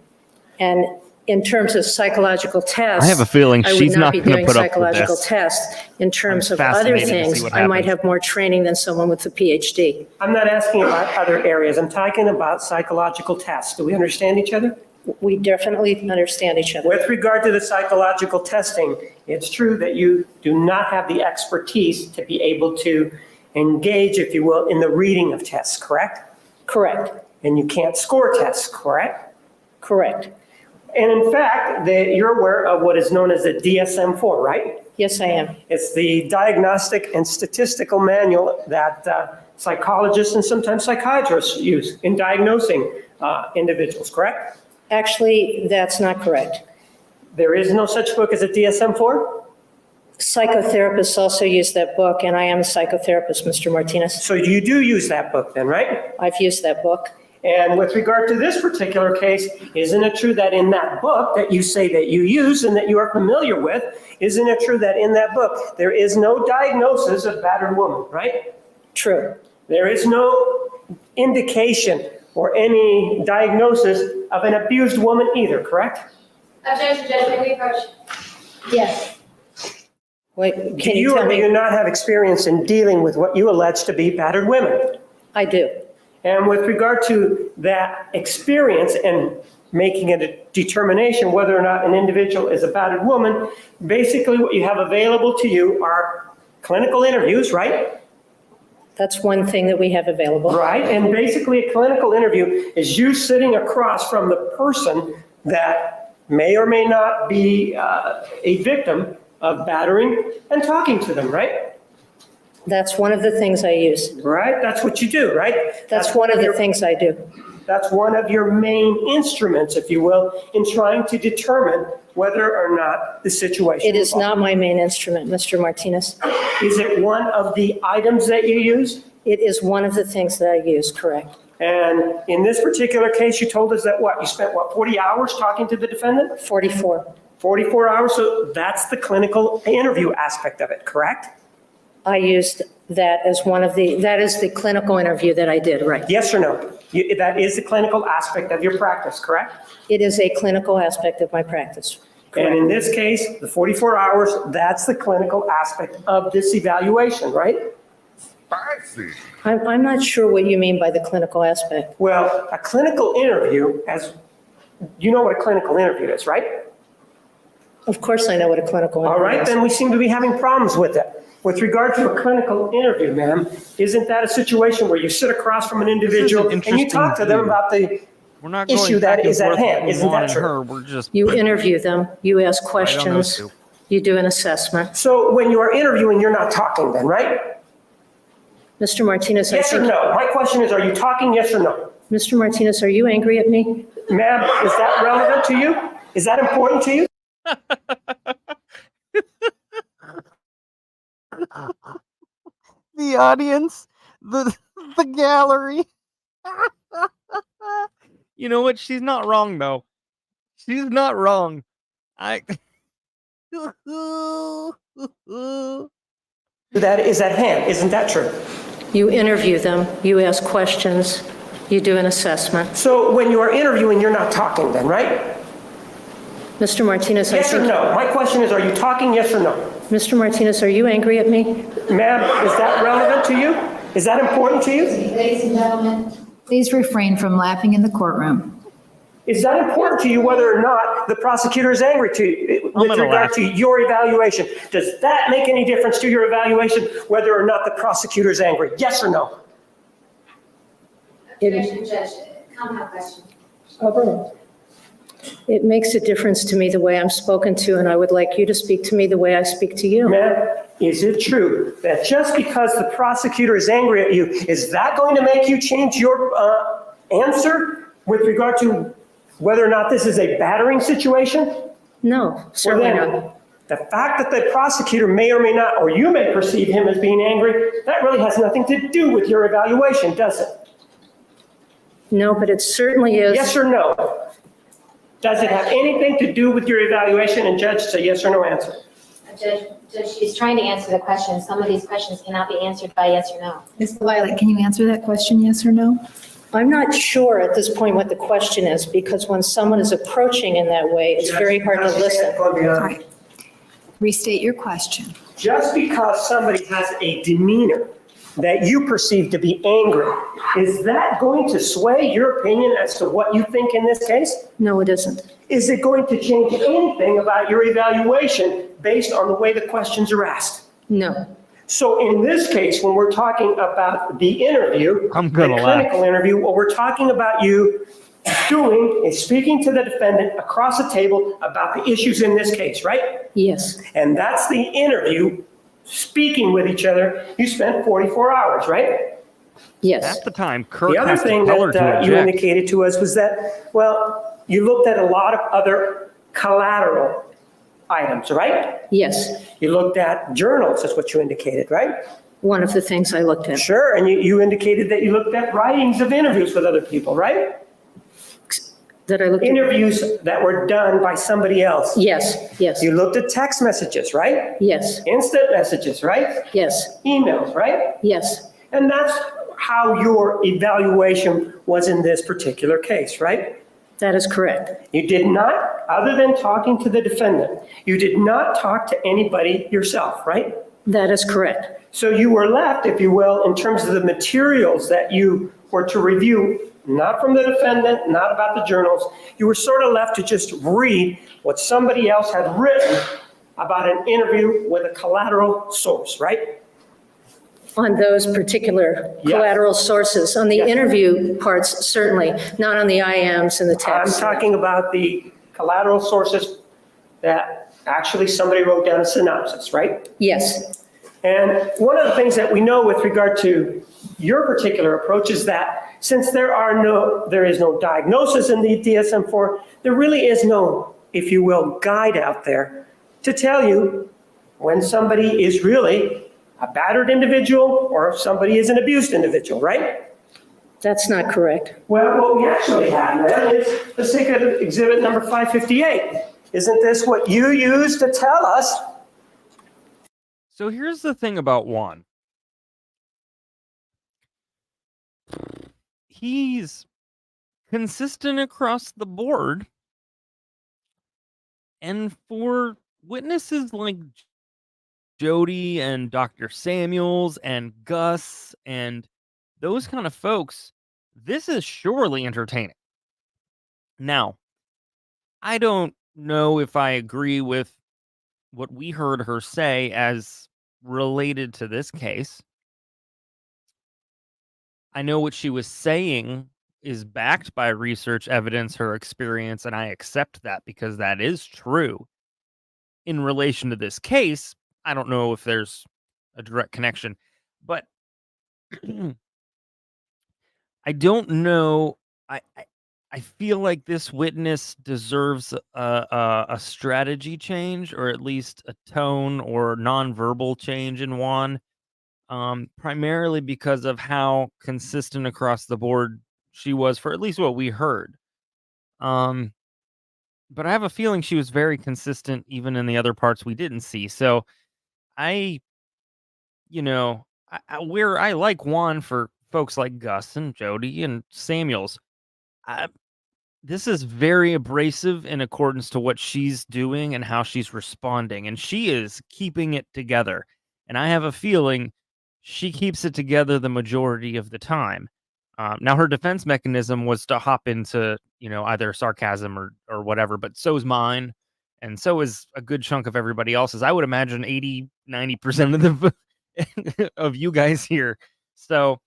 And in terms of psychological tests. I have a feeling she's not I would not be gonna doing put up with psychological this. tests. In terms I'm of other fascinated to see things, what I might happens. have more training than someone with a PhD. I'm not asking about other areas. I'm talking about psychological tests. Do we understand each other? We definitely understand each other. With regard to the psychological testing, it's true that you do not have the expertise to be able to engage, if you will, in the reading of tests, correct? Correct, And you can't score tests, correct? correct. And in fact, you're aware of what is known as the DSM-4, right? Yes, I am. It's the Diagnostic and Statistical Manual that psychologists and sometimes psychiatrists use in diagnosing individuals, correct? Actually, that's not correct. There is no such book as a DSM-4? Psychotherapists also use that book, and I am a psychotherapist, Mr. Martinez. So you do use that book then, right? I've used that book. And with regard to this particular case, isn't it true that in that book that you say that you use and that you are familiar with, isn't it true that in that book there is no diagnosis of battered woman, right? True. There is no indication or any diagnosis of an abused woman either, correct? Objection, Judge, may we approach? Yes. Wait, Do can you you tell or do you me? not have experience in dealing with what you allege to be battered women? I do. And with regard to that experience and making a determination whether or not an individual is a battered woman, basically what you have available to you are clinical interviews, right? That's one thing that we have available. Right, and basically a clinical interview is you sitting across from the person that may or may not be a victim of battering and talking to them, right? That's one of the things I use. Right, that's what you do, right? That's one of the things I do. That's one of your main instruments, if you will, in trying to determine whether or not the situation. It is not my main instrument, Mr. Martinez. Is it one of the items that you use? It is one of the things that I use, correct. And in this particular case, you told us that what? You spent what, 40 hours talking to the defendant? 44. 44 hours, so that's the clinical interview aspect of it, correct? I used that as that is the clinical interview that I did, right? Yes or no? That is the clinical aspect of your practice, correct? It is a clinical aspect of my practice. And in this case, the 44 hours, that's the clinical aspect of this evaluation, right? I'm not sure what you mean by the clinical aspect. Well, a clinical interview, as you know what a clinical interview is, right? Of course I know what a clinical All interview right, is. then we seem to be having problems with it. With regard to a clinical interview, ma'am, isn't that a situation where you sit across from an individual and you talk to them about the We're not issue going that back and is at forth hand? with Isn't Juan that and true? her. We're just You interview them, you ask those questions, two. you do an assessment. So when you are interviewing, you're not talking then, right? Mr. Martinez, I Yes or think, no? My question is, are you talking, yes or no? Mr. Martinez, are you angry at me? Ma'am, is that relevant to you? Is that important to you? the audience, the gallery. You know what? She's not wrong though. She's not wrong. That is at hand, isn't that true? You interview them, you ask questions, you do an assessment. So when you are interviewing, you're not talking then, right? Mr. Martinez, I Yes or think, no? My question is, are you talking, yes or no? Mr. Martinez, are you angry at me? Ma'am, is that relevant to you? Is that important to you? Ladies and gentlemen, please refrain from laughing in the courtroom. Is that important to you whether or not the prosecutor is angry to you I'm with gonna regard laugh. to your evaluation? Does that make any difference to your evaluation whether or not the prosecutor is angry? Yes or no? Judge, compound question. It makes a difference to me the way I'm spoken to, and I would like you to speak to me the way I speak to you. Ma'am, is it true that just because the prosecutor is angry at you, is that going to make you change your answer with regard to whether or not this is a battering situation? No, certainly Well, not. then, the fact that the prosecutor may or may not, or you may perceive him as being angry, that really has nothing to do with your evaluation, does it? No, but it certainly is. Yes or no? Does it have anything to do with your evaluation? And judge, say yes or no answer. Judge, she's trying to answer the question. Some of these questions cannot be answered by yes or no. Ms. LaViolette, can you answer that question, yes or no? I'm not sure at this point what the question is, because when someone is approaching in that way, it's very hard to listen. All right. Restate your question. Just because somebody has a demeanor that you perceive to be angry, is that going to sway your opinion as to what you think in this case? No, it isn't. Is it going to change anything about your evaluation based on the way the questions are asked? No. So in this case, when we're talking about the interview, I'm the gonna laugh. clinical interview, what we're talking about you doing is speaking to the defendant across the table about the issues in this case, right? Yes. And that's the interview, speaking with each other. You spent 44 hours, right? Yes. At the time, Kirk The other has to thing tell her to that you object. indicated to us was that, well, you looked at a lot of other collateral items, right? Yes. You looked at journals, that's what you indicated, right? One of the things I looked at. Sure, and you indicated that you looked at writings of interviews with other people, right? That I looked at. Interviews that were done by somebody else. Yes, yes, You looked at text messages, right? yes, Instant messages, right? yes, Emails, right? yes, And that's how your evaluation was in this particular case, right? that is correct. You did not, other than talking to the defendant, you did not talk to anybody yourself, right? That is correct. So you were left, if you will, in terms of the materials that you were to review, not from the defendant, not about the journals, you were sort of left to just read what somebody else had written about an interview with a collateral source, right? On those particular Yeah. collateral sources, on the Yes. interview parts, certainly, not on the IMs and the I'm text. talking about the collateral sources that actually somebody wrote down a synopsis, right? Yes, And one of the things that we know with regard to your particular approach is that since there is no diagnosis in the DSM-4, there really is no, if you will, guide out there to tell you when somebody is really a battered individual or if somebody is an abused individual, right? that's not correct. Well, what we actually have, man, is let's take exhibit number 558. Isn't this what you used to tell us? So here's the thing about Juan. He's consistent across the board. And for witnesses like Jodi and Dr. Samuels and Gus and those kind of folks, this is surely entertaining. Now, I don't know if I agree with what we heard her say as related to this case. I know what she was saying is backed by research evidence, her experience, and I accept that because that is true. In relation to this case, I don't know if there's a direct connection, but I don't know. I feel like this witness deserves a strategy change, or at least a tone or nonverbal change in Juan, primarily because of how consistent across the board she was for at least what we heard. But I have a feeling she was very consistent even in the other parts we didn't see. So I where I like Juan for folks like Gus and Jodi and Samuels, this is very abrasive in accordance to what she's doing and how she's responding. And she is keeping it together. And I have a feeling she keeps it together the majority of the time. Now her defense mechanism was to hop into, either sarcasm or whatever, but so is mine. And so is a good chunk of everybody else's. I would imagine 80-90% of the of you guys here. So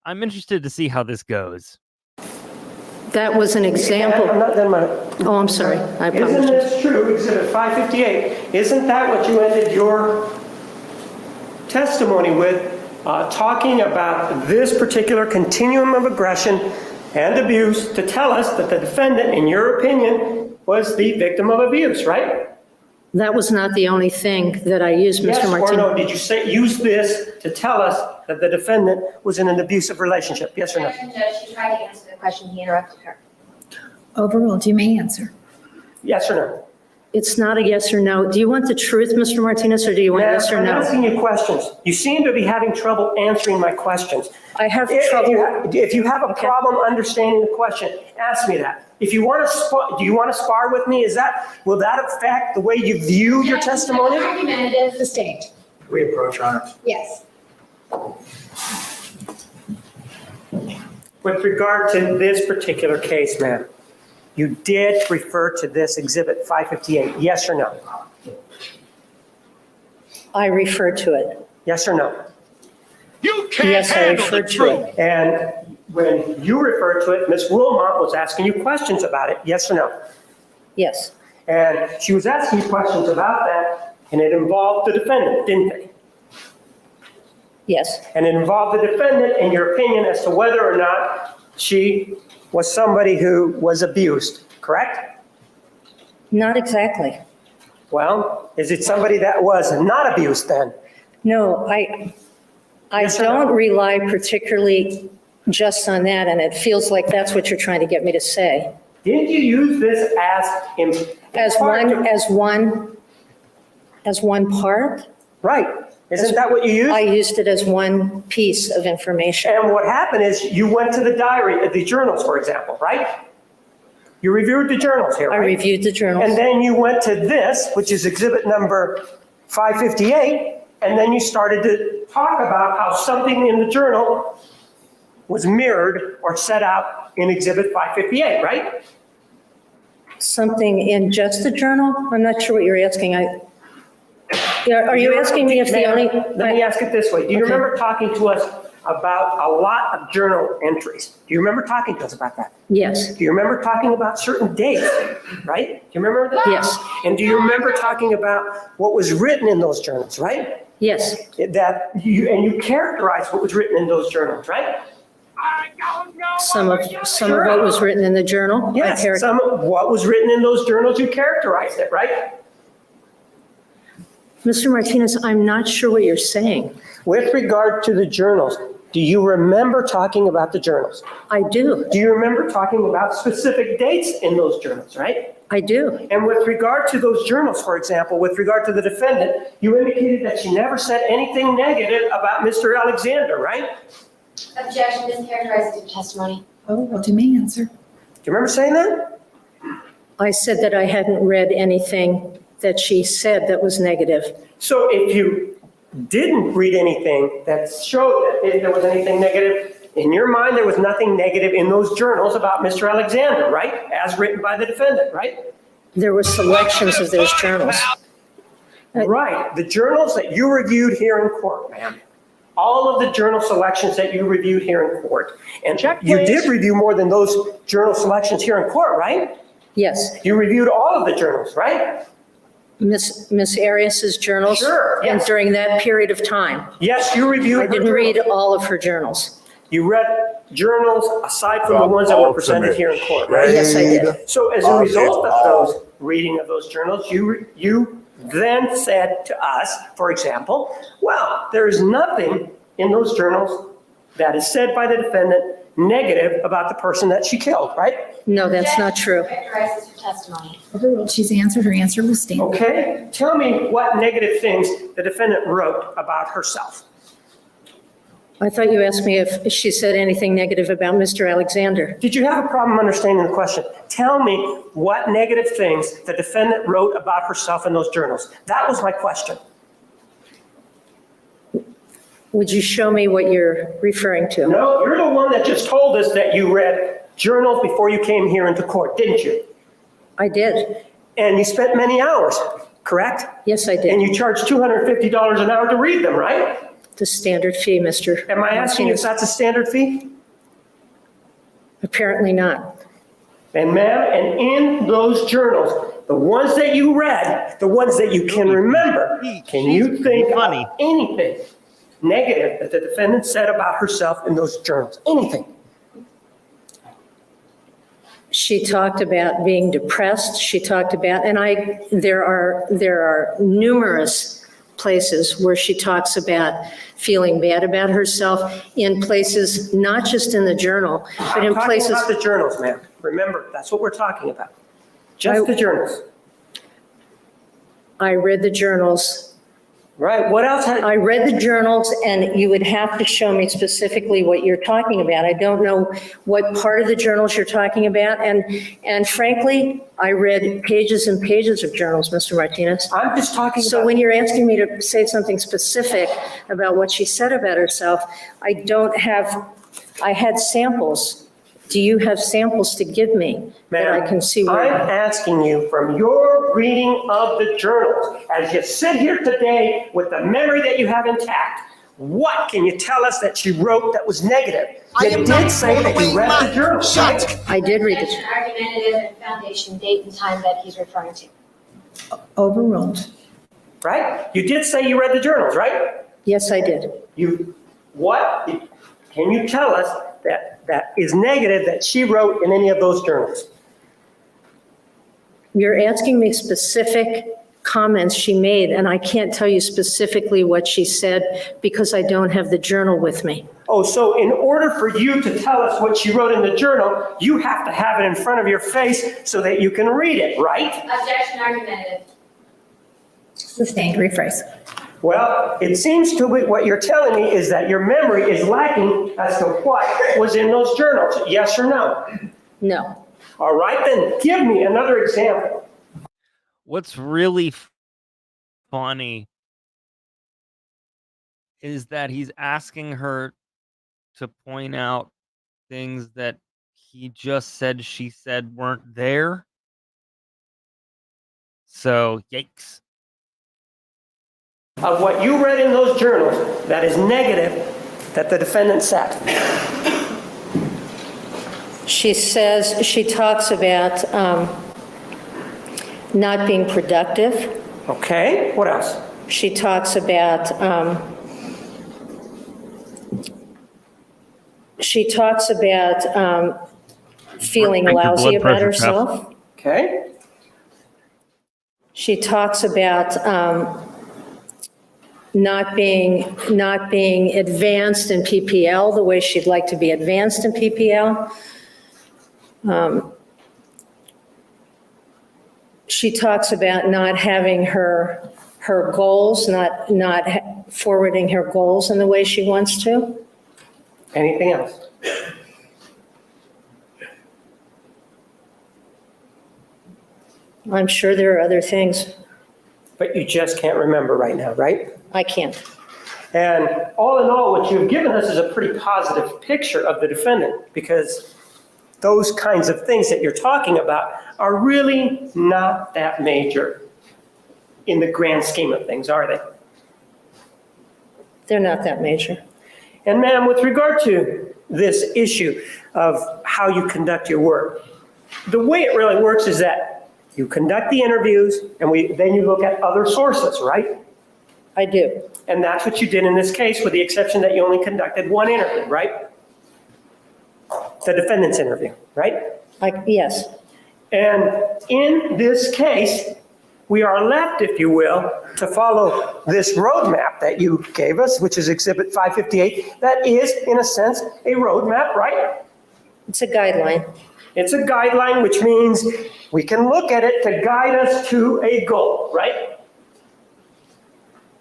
I'm interested to see how this goes. That was an example. I'm not done my. Oh, I'm sorry. I Isn't apologize. this true, Exhibit 558? Isn't that what you ended your testimony with, talking about this particular continuum of aggression and abuse to tell us that the defendant, in your opinion, was the victim of abuse, right? That was not the only thing that I used, Mr. Yes or Martinez. no? Did you use this to tell us that the defendant was in an abusive relationship? Yes or no? Judge, she tried to answer the question. He interrupted her. Overruled. You may answer. Yes or no? It's not a yes or no. Do you want the truth, Mr. Martinez, or do you want Ma'am, yes or I'm no? asking you questions. You seem to be having trouble answering my questions. I have If trouble. you have a problem understanding the question, ask me that. If you want to, do you want to spar with me? Will that affect the way you view your testimony? Argumentative. Sustained. We approach, Your Honor. Yes. With regard to this particular case, ma'am, you did refer to this Exhibit 558, yes or no? I referred to it. Yes or no? You can't Yes, I handle the referred to truth. it. And when you referred to it, Ms. Wilmot was asking you questions about it, yes or no? Yes. And she was asking you questions about that, and it involved the defendant, didn't it? Yes. And it involved the defendant, in your opinion, as to whether or not she was somebody who was abused, correct? Not exactly. Well, is it somebody that was not abused then? No, I Yes or no? don't rely particularly just on that, and it feels like that's what you're trying to get me to say. Didn't you use this As one part, Right. Isn't that what you used? I used it as one piece of information. And what happened is you went to the diary, the journals, for example, right? You reviewed the journals here, I right? reviewed the journals. And then you went to this, which is exhibit number 558, and then you started to talk about how something in the journal was mirrored or set out in exhibit 558, right? Something in just the journal? I'm not sure what you're asking. Are you asking me if the only? Let me ask it this way. Do you Okay. remember talking to us about a lot of journal entries? Do you remember talking to us about that? Yes, Do you remember talking about certain dates, right? Do you remember that? yes, And do you remember talking about what was written in those journals, right? yes, You characterized what was written in those journals, right? I don't know. some of what was written in the journal. I Yes, charac- some of what was written in those journals, you characterized it, right? Mr. Martinez, I'm not sure what you're saying. With regard to the journals, do you remember talking about the journals? I do, Do you remember talking about specific dates in those journals, right? I do. And with regard to those journals, for example, with regard to the defendant, you indicated that she never said anything negative about Mr. Alexander, right? Objection, this characterizes your testimony. Overruled. You may answer. Do you remember saying that? I said that I hadn't read anything that she said that was negative. So if you didn't read anything that showed that if there was anything negative, in your mind, there was nothing negative in those journals about Mr. Alexander, right? As written by the defendant, right? There were selections of those journals. Right. The journals that you reviewed here in court, ma'am. All of the journal selections that you reviewed here in court. And Check, you please. did review more than those journal selections here in court, right? Yes, You reviewed all of the journals, right? Miss Arias's journals. Sure, And yes. during that period of time, Yes, you reviewed. I her didn't journals. read all of her journals. You read journals aside from the ones that were presented here in court, right? Yes, I did. So as a result of those reading of those journals, you then said to us, for example, well, there is nothing in those journals that is said by the defendant negative about the person that she killed, right? No, that's not true. Characterizes your testimony. Overruled. She's answered. Her answer will stand. Okay, tell me what negative things the defendant wrote about herself. I thought you asked me if she said anything negative about Mr. Alexander. Did you have a problem understanding the question? Tell me what negative things the defendant wrote about herself in those journals. That was my question. Would you show me what you're referring to? No, you're the one that just told us that you read journals before you came here into court, didn't you? I did. And you spent many hours, correct? Yes, I And did. you charged $250 an hour to read them, right? The standard fee, Mr. Am I asking if that's a standard fee? Apparently not. And ma'am, and in those journals, the ones that you read, the ones that you can remember, can you think of anything negative that the defendant said about herself in those journals? Anything? She talked about being depressed. She talked about, and there are numerous places where she talks about feeling bad about herself in places, not just in the journal, but in places. I'm talking about the journals, ma'am. Remember, that's what we're talking about. Just the journals. I read the journals. Right, what else? I read the journals, and you would have to show me specifically what you're talking about. I don't know what part of the journals you're talking about, and frankly, I read pages and pages of journals, Mr. Martinez. I'm just talking about. So when you're asking me to say something specific about what she said about herself, I had samples. Do you have samples to give me that I can see where? I'm asking you from your reading of the journals, as you sit here today with the memory that you have intact, what can you tell us that she wrote that was negative? You did say that you read the journals, right? I did read the. Argumentative and foundation date and time that he's referring to. Overruled. Right? You did say you read the journals, right? Yes, I did. What can you tell us that is negative that she wrote in any of those journals? You're asking me specific comments she made, and I can't tell you specifically what she said because I don't have the journal with me. Oh, so in order for you to tell us what she wrote in the journal, you have to have it in front of your face so that you can read it, right? Objection, argumentative. Sustained, rephrase. Well, it seems to be what you're telling me is that your memory is lacking as to what was in those journals. Yes or no? No. All right, then give me another example. What's really funny is that he's asking her to point out things that he just said she said weren't there. So, yikes. Of what you read in those journals that is negative that the defendant said. She talks about not being productive. Okay, what else? She talks about feeling Make your lousy blood about pressure herself. Okay. She talks about not being advanced in PPL the way she'd like to be advanced in PPL. She talks about not having her goals, not forwarding her goals in the way she wants to. Anything else? I'm sure there are other things. But you just can't remember right now, right? I can't. And all in all, what you've given us is a pretty positive picture of the defendant, because those kinds of things that you're talking about are really not that major in the grand scheme of things, are they? They're not that major. And ma'am, with regard to this issue of how you conduct your work, the way it really works is that you conduct the interviews and then you look at other sources, right? I do. And that's what you did in this case, with the exception that you only conducted one interview, right? The defendant's interview, right? Yes. And in this case, we are left, if you will, to follow this roadmap that you gave us, which is Exhibit 558. That is, in a sense, a roadmap, right? It's a guideline. It's a guideline, which means we can look at it to guide us to a goal, right?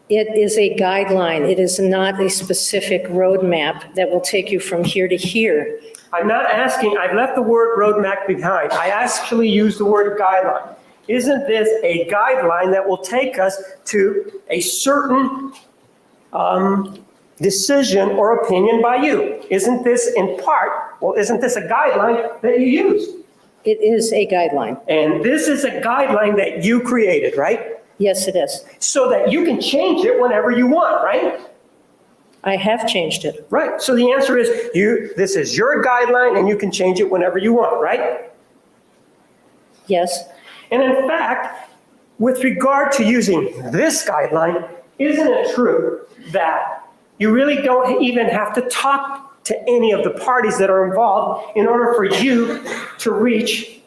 It is a guideline. It is not a specific roadmap that will take you from here to here. I'm not asking, I've left the word roadmap behind. I actually used the word guideline. Isn't this a guideline that will take us to a certain decision or opinion by you. Isn't this in part, isn't this a guideline that you use? It is a guideline. And this is a guideline that you created, right? Yes, it is. So that you can change it whenever you want, right? I have changed it. Right. So the answer is this is your guideline and you can change it whenever you want, right? Yes. And in fact, with regard to using this guideline, isn't it true that you really don't even have to talk to any of the parties that are involved in order for you to reach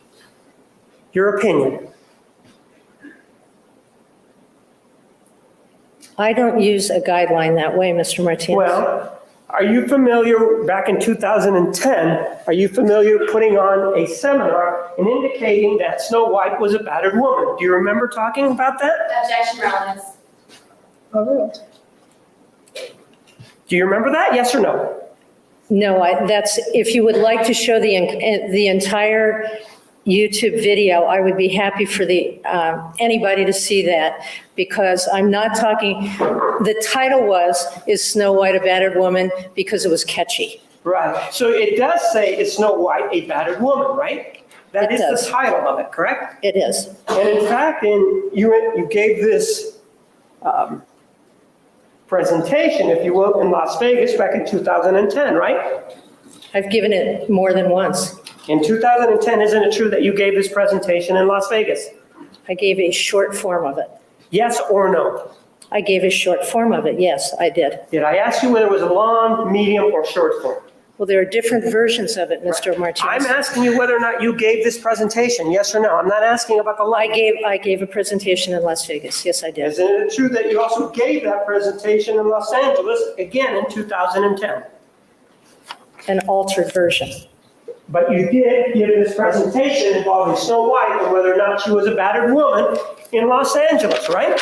your opinion? I don't use a guideline that way, Mr. Martinez. Well, are you familiar, back in 2010, are you familiar putting on a seminar and indicating that Snow White was a battered woman? Do you remember talking about that? Objection, relevance. Overruled. Do you remember that? Yes or no? No, that's, if you would like to show the entire YouTube video, I would be happy for anybody to see that, because I'm not talking, the title is Snow White a Battered Woman because it was catchy. Right. So it does say is Snow White a battered woman, right? That It is does. the title of it, correct? It is. And in fact, you gave this presentation, if you will, in Las Vegas back in 2010, right? I've given it more than once. In 2010, isn't it true that you gave this presentation in Las Vegas? I gave a short form of it. Yes or no? I gave a short form of it, yes, I did. Did I ask you whether it was a long, medium, or short form? Well, there are different versions of it, Mr. I'm Martinez. asking you whether or not you gave this presentation, yes or no? I'm not asking about the I length. gave a presentation in Las Vegas, yes, I did. Isn't it true that you also gave that presentation in Los Angeles, again in 2010? An altered version. But you did give this presentation involving Snow White and whether or not she was a battered woman in Los Angeles, right?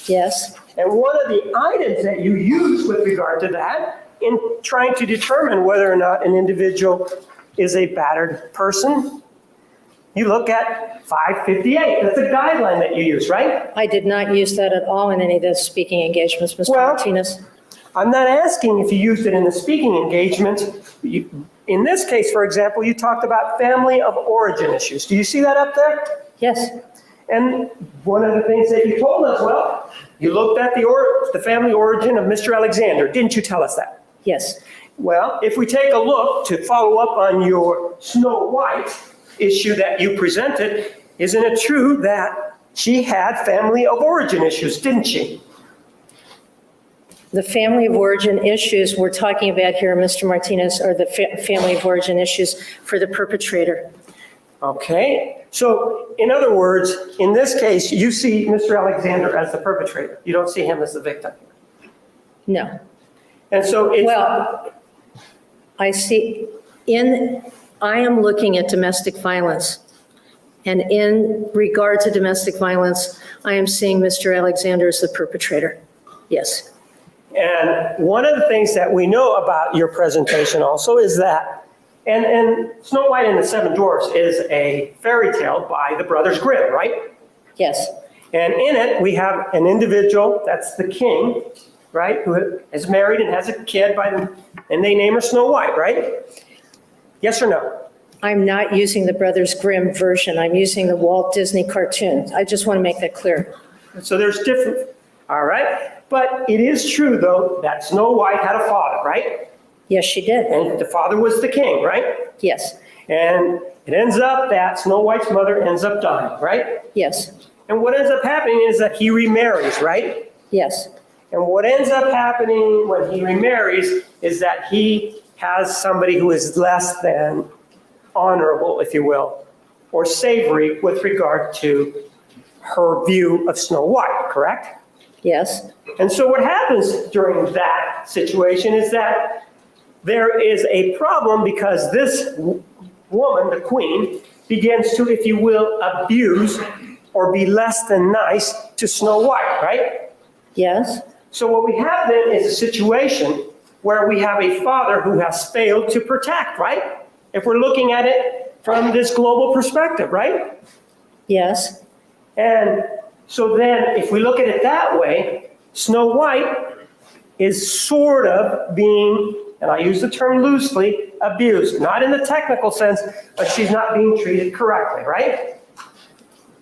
Yes, And one of the items that you used with regard to that in trying to determine whether or not an individual is a battered person, you look at 558. That's a guideline that you use, right? I did not use that at all in any of the speaking engagements, Mr. Well- Martinez. I'm not asking if you used it in the speaking engagement. In this case, for example, you talked about family of origin issues. Do you see that up there? Yes, And one of the things that you told us, well, you looked at the family origin of Mr. Alexander. Didn't you tell us that? yes, Well, if we take a look to follow up on your Snow White issue that you presented, isn't it true that she had family of origin issues, didn't she? the family of origin issues we're talking about here, Mr. Martinez, are the family of origin issues for the perpetrator. Okay, so in other words, in this case, you see Mr. Alexander as the perpetrator. You don't see him as the victim. No. And so it's, Well, I see, I am looking at domestic violence. And in regard to domestic violence, I am seeing Mr. Alexander as the perpetrator. Yes. and one of the things that we know about your presentation also is that, and Snow White and the Seven Dwarfs is a fairy tale by the Brothers Grimm, right? Yes. And in it, we have an individual, that's the king, right, who is married and has a kid and they name her Snow White, right? Yes or no? I'm not using the Brothers Grimm version. I'm using the Walt Disney cartoon. I just want to make that clear. So there's different, all right? But it is true, though, that Snow White had a father, right? Yes, she did. And the father was the king, right? Yes. And it ends up that Snow White's mother ends up dying, right? Yes. And what ends up happening is that he remarries, right? Yes. And what ends up happening when he remarries is that he has somebody who is less than honorable, if you will, or savory with regard to her view of Snow White, correct? Yes. And so what happens during that situation is that there is a problem because this woman, the queen, begins to, if you will, abuse or be less than nice to Snow White, right? Yes. So what we have then is a situation where we have a father who has failed to protect, right? If we're looking at it from this global perspective, right? Yes. And so then if we look at it that way, Snow White is sort of being, and I use the term loosely, abused. Not in the technical sense, but she's not being treated correctly, right?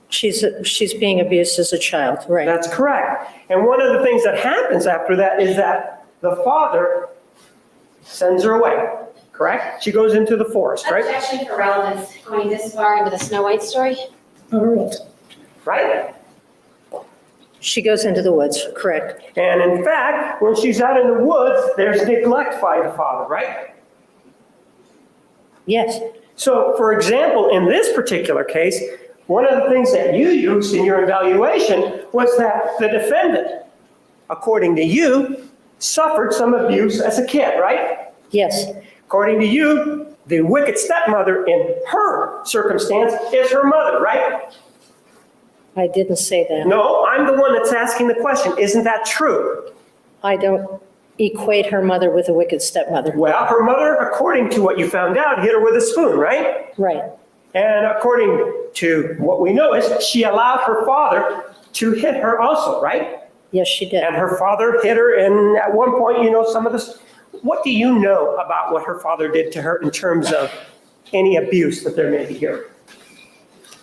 She's being abused as a child, right? That's correct. And one of the things that happens after that is that the father sends her away, correct? She goes into the forest, right? Objection for relevance, going this far into the Snow White story. Overruled. Right? She goes into the woods, correct? And in fact, when she's out in the woods, there's neglect by the father, right? Yes. So, for example, in this particular case, one of the things that you used in your evaluation was that the defendant, according to you, suffered some abuse as a kid, right? Yes. According to you, the wicked stepmother in her circumstance is her mother, right? I didn't say that. No, I'm the one that's asking the question. Isn't that true? I don't equate her mother with a wicked stepmother. Well, her mother, according to what you found out, hit her with a spoon, right? Right. And according to what we know is she allowed her father to hit her also, right? Yes, she did. And her father hit her, and at one point, you know, some of this. What do you know about what her father did to her in terms of any abuse that there may be here?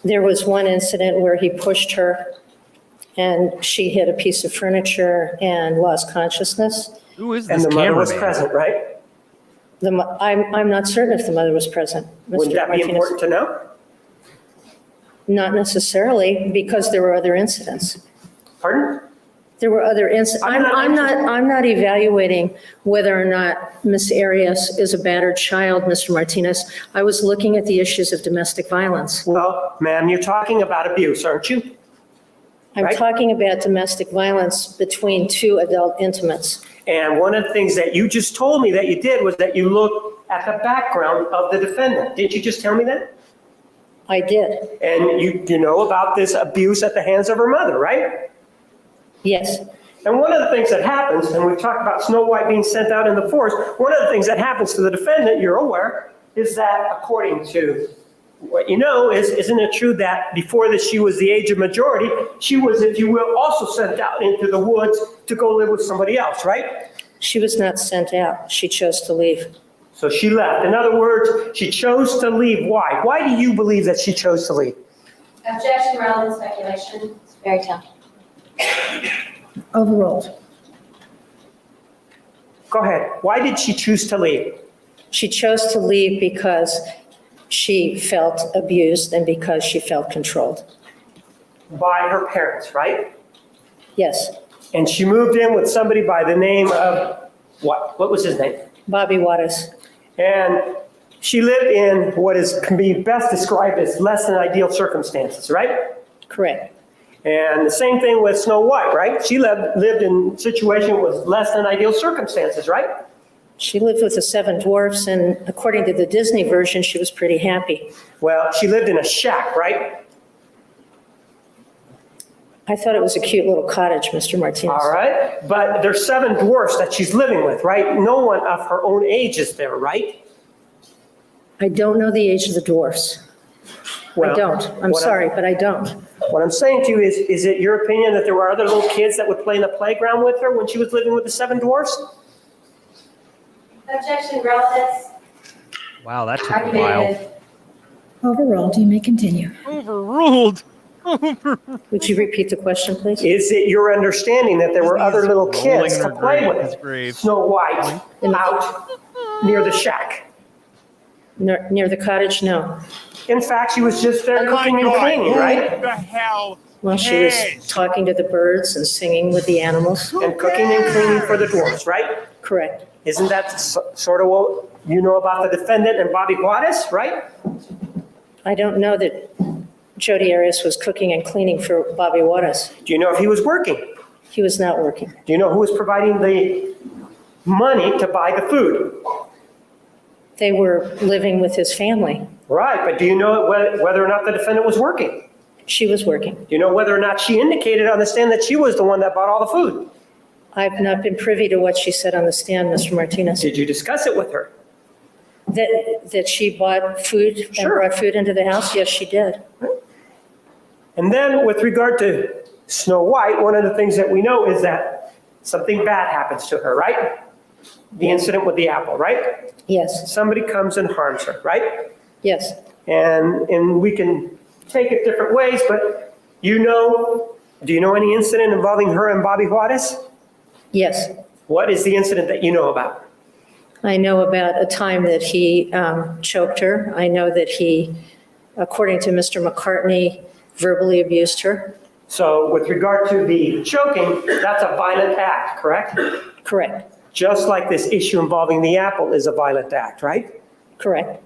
There was one incident where he pushed her and she hit a piece of furniture and lost consciousness. Who is And this the mother was cameraman? present, right? I'm not certain if the mother was present. Wouldn't Mr. that be Martinez. important to know? Not necessarily, because there were other incidents. Pardon? There were other incidents. I'm not evaluating whether or not Ms. Arias is a battered child, Mr. Martinez. I was looking at the issues of domestic violence. Well, ma'am, you're talking about abuse, aren't you? I'm Right. talking about domestic violence between two adult intimates. And one of the things that you just told me that you did was that you looked at the background of the defendant. Didn't you just tell me that? I did. And you know about this abuse at the hands of her mother, right? Yes. And one of the things that happens, and we've talked about Snow White being sent out in the forest, one of the things that happens to the defendant, you're aware, is that according to what you know, isn't it true that before that she was the age of majority, she was, if you will, also sent out into the woods to go live with somebody else, right? She was not sent out. She chose to leave. So she left. In other words, she chose to leave. Why? Why do you believe that she chose to leave? Objection, relevant speculation. It's very tough. Overruled. Go ahead. Why did she choose to leave? She chose to leave because she felt abused and because she felt controlled. By her parents, right? Yes. And she moved in with somebody by the name of what? What was his name? Bobby Waters. And she lived in what can be best described as less than ideal circumstances, right? Correct. And the same thing with Snow White, right? She lived in a situation with less than ideal circumstances, right? She lived with the seven dwarfs, and according to the Disney version, she was pretty happy. Well, she lived in a shack, right? I thought it was a cute little cottage, Mr. Martinez. All right. But there's seven dwarfs that she's living with, right? No one of her own age is there, right? I don't know the age of the dwarfs. I Well, don't. I'm what sorry, but I don't. What I'm saying to you is it your opinion that there were other little kids that would play in the playground with her when she was living with the seven dwarfs? Objection, relevance. Wow, that took a while. Argumentative. Overruled. You may continue. Overruled. Would you repeat the question, please? Is it your understanding that there were other little kids to Rolling play in her with grave. Snow White out near the shack? Near the cottage? No. In fact, she was just there cooking and cleaning, right? The hell? Well, she was talking to the birds and singing with the animals. And cooking and cleaning for the dwarfs, right? Correct. Isn't that sort of what you know about the defendant and Bobby Juarez, right? I don't know that Jodi Arias was cooking and cleaning for Bobby Waters. Do you know if he was working? He was not working. Do you know who was providing the money to buy the food? They were living with his family. Right, but do you know whether or not the defendant was working? She was working. Do you know whether or not she indicated on the stand that she was the one that bought all the food? I've not been privy to what she said on the stand, Mr. Martinez. Did you discuss it with her? That she bought food and Sure. brought food into the house? Yes, she did. And then with regard to Snow White, one of the things that we know is that Something bad happens to her, right? The incident with the apple, right? Yes, Somebody comes and harms her, right? yes, And we can take it different ways, but do you know any incident involving her and Bobby Juarez? yes. What is the incident that you know about? I know about a time that he choked her. I know that he, according to Mr. McCartney, verbally abused her. So with regard to the choking, that's a violent act, correct? Correct, Just like this issue involving the apple is a violent act, right? correct,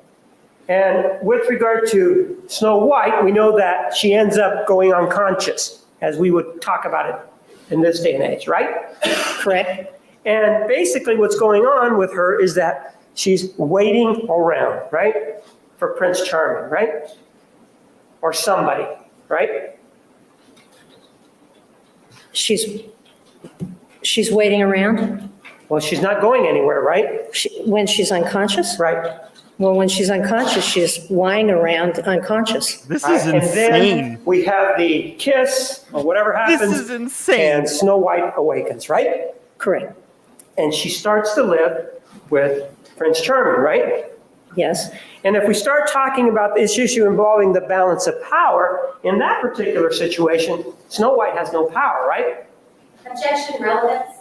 And with regard to Snow White, we know that she ends up going unconscious, as we would talk about it in this day and age, right? correct, And basically what's going on with her is that she's waiting around, right? For Prince Charming, right? Or somebody, right? She's waiting around Well, she's not going anywhere, right? when she's unconscious? Right. Well, when she's unconscious, she's lying around unconscious. This is And then insane. we have the kiss or whatever This happens. is insane. And Snow White awakens, right? Correct, And she starts to live with Prince Charming, right? yes, And if we start talking about this issue involving the balance of power, in that particular situation, Snow White has no power, right? Objection, relevance.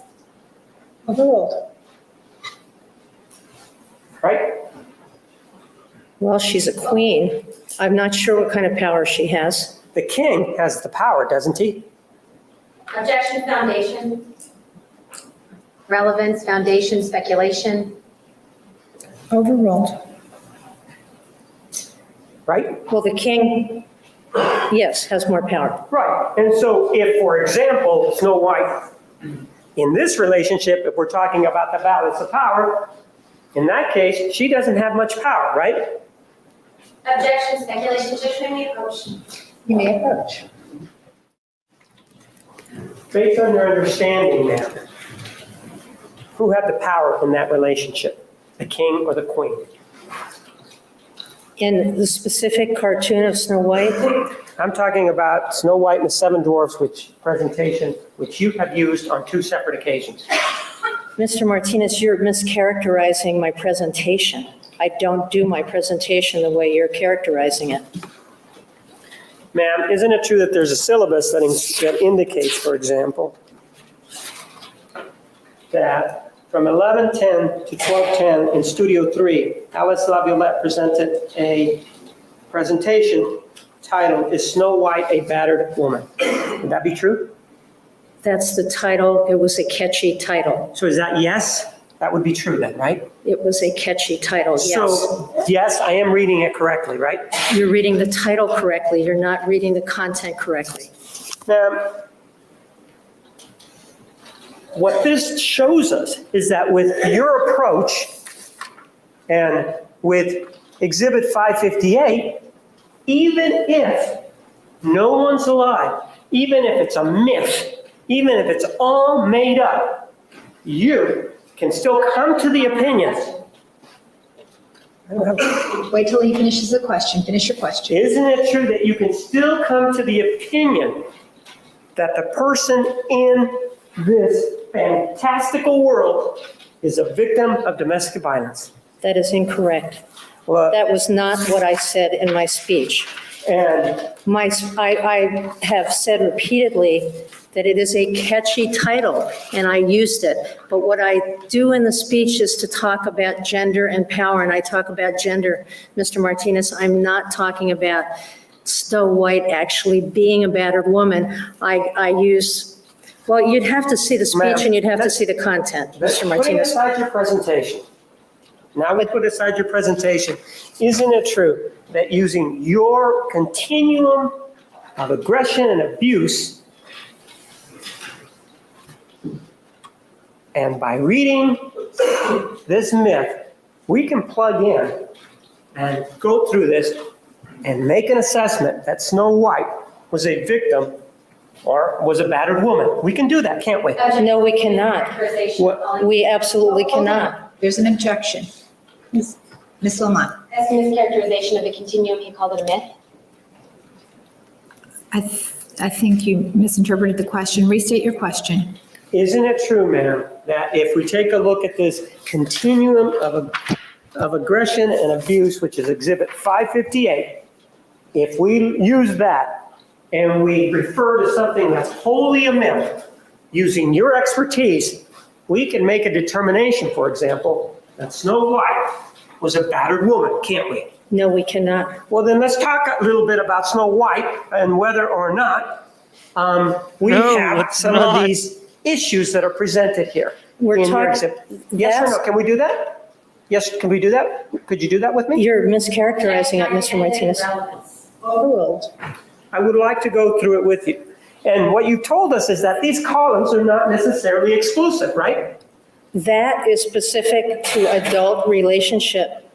Overruled. Right? well, she's a queen. I'm not sure what kind of power she has. The king has the power, doesn't he? Objection, foundation. Relevance, foundation, speculation. Overruled. Right? Well, the king, yes, has more power. Right. And so if, for example, Snow White, in this relationship, if we're talking about the balance of power, in that case, she doesn't have much power, right? Objection, speculation, judgment may approach. You may approach. Based on your understanding now, who had the power in that relationship? The king or the queen? In the specific cartoon of Snow White, I'm talking about Snow White and the Seven Dwarfs, which you have used on 2 separate occasions. Mr. Martinez, you're mischaracterizing my presentation. I don't do my presentation the way you're characterizing it. Ma'am, isn't it true that there's a syllabus that indicates, for example, that from 11:10 to 12:10 in Studio 3, Alyce LaViolette presented a presentation titled, "Is Snow White a Battered Woman?" Would that be true? That's the title. It was a catchy title. So is that yes? That would be true then, right? It was a catchy title, yes. So, yes, I am reading it correctly, right? You're reading the title correctly. You're not reading the content correctly. Now, what this shows us is that with your approach and with Exhibit 558, even if no one's alive, even if it's a myth, even if it's all made up, you can still come to the opinion. Wait till he finishes the question. Finish your question. Isn't it true that you can still come to the opinion that the person in this fantastical world is a victim of domestic violence? That is incorrect. Well, That was not what I said in my speech. and I have said repeatedly that it is a catchy title, and I used it. But what I do in the speech is to talk about gender and power, and I talk about gender. Mr. Martinez, I'm not talking about Snow White actually being a battered woman. I use, well, you'd have to see the speech and you'd have to see the content, Mr. putting Martinez. aside your presentation, now we put aside your presentation, isn't it true that using your continuum of aggression and abuse, and by reading this myth, we can plug in and go through this and make an assessment that Snow White was a victim or was a battered woman? We can do that, can't we? No, we cannot. What- We absolutely cannot. There's an objection. Ms. Lamont. That's a mischaracterization of the continuum. He called it a myth. I think you misinterpreted the question. Restate your question. Isn't it true, ma'am, that if we take a look at this continuum of aggression and abuse, which is Exhibit 558, if we use that and we refer to something that's wholly a myth, using your expertise, we can make a determination, for example, that Snow White was a battered woman, can't we? No, we cannot. Well, then let's talk a little bit about Snow White and whether or not we No, have let's some not. of these issues that are presented here. We're in your talking- exhibit. Yes or no? that's- Can we do that? Yes, can we do that? Could you do that with me? You're mischaracterizing it, Mr. Martinez. Overruled. I would like to go through it with you. And what you told us is that these columns are not necessarily exclusive, right? That is specific to adult relationship,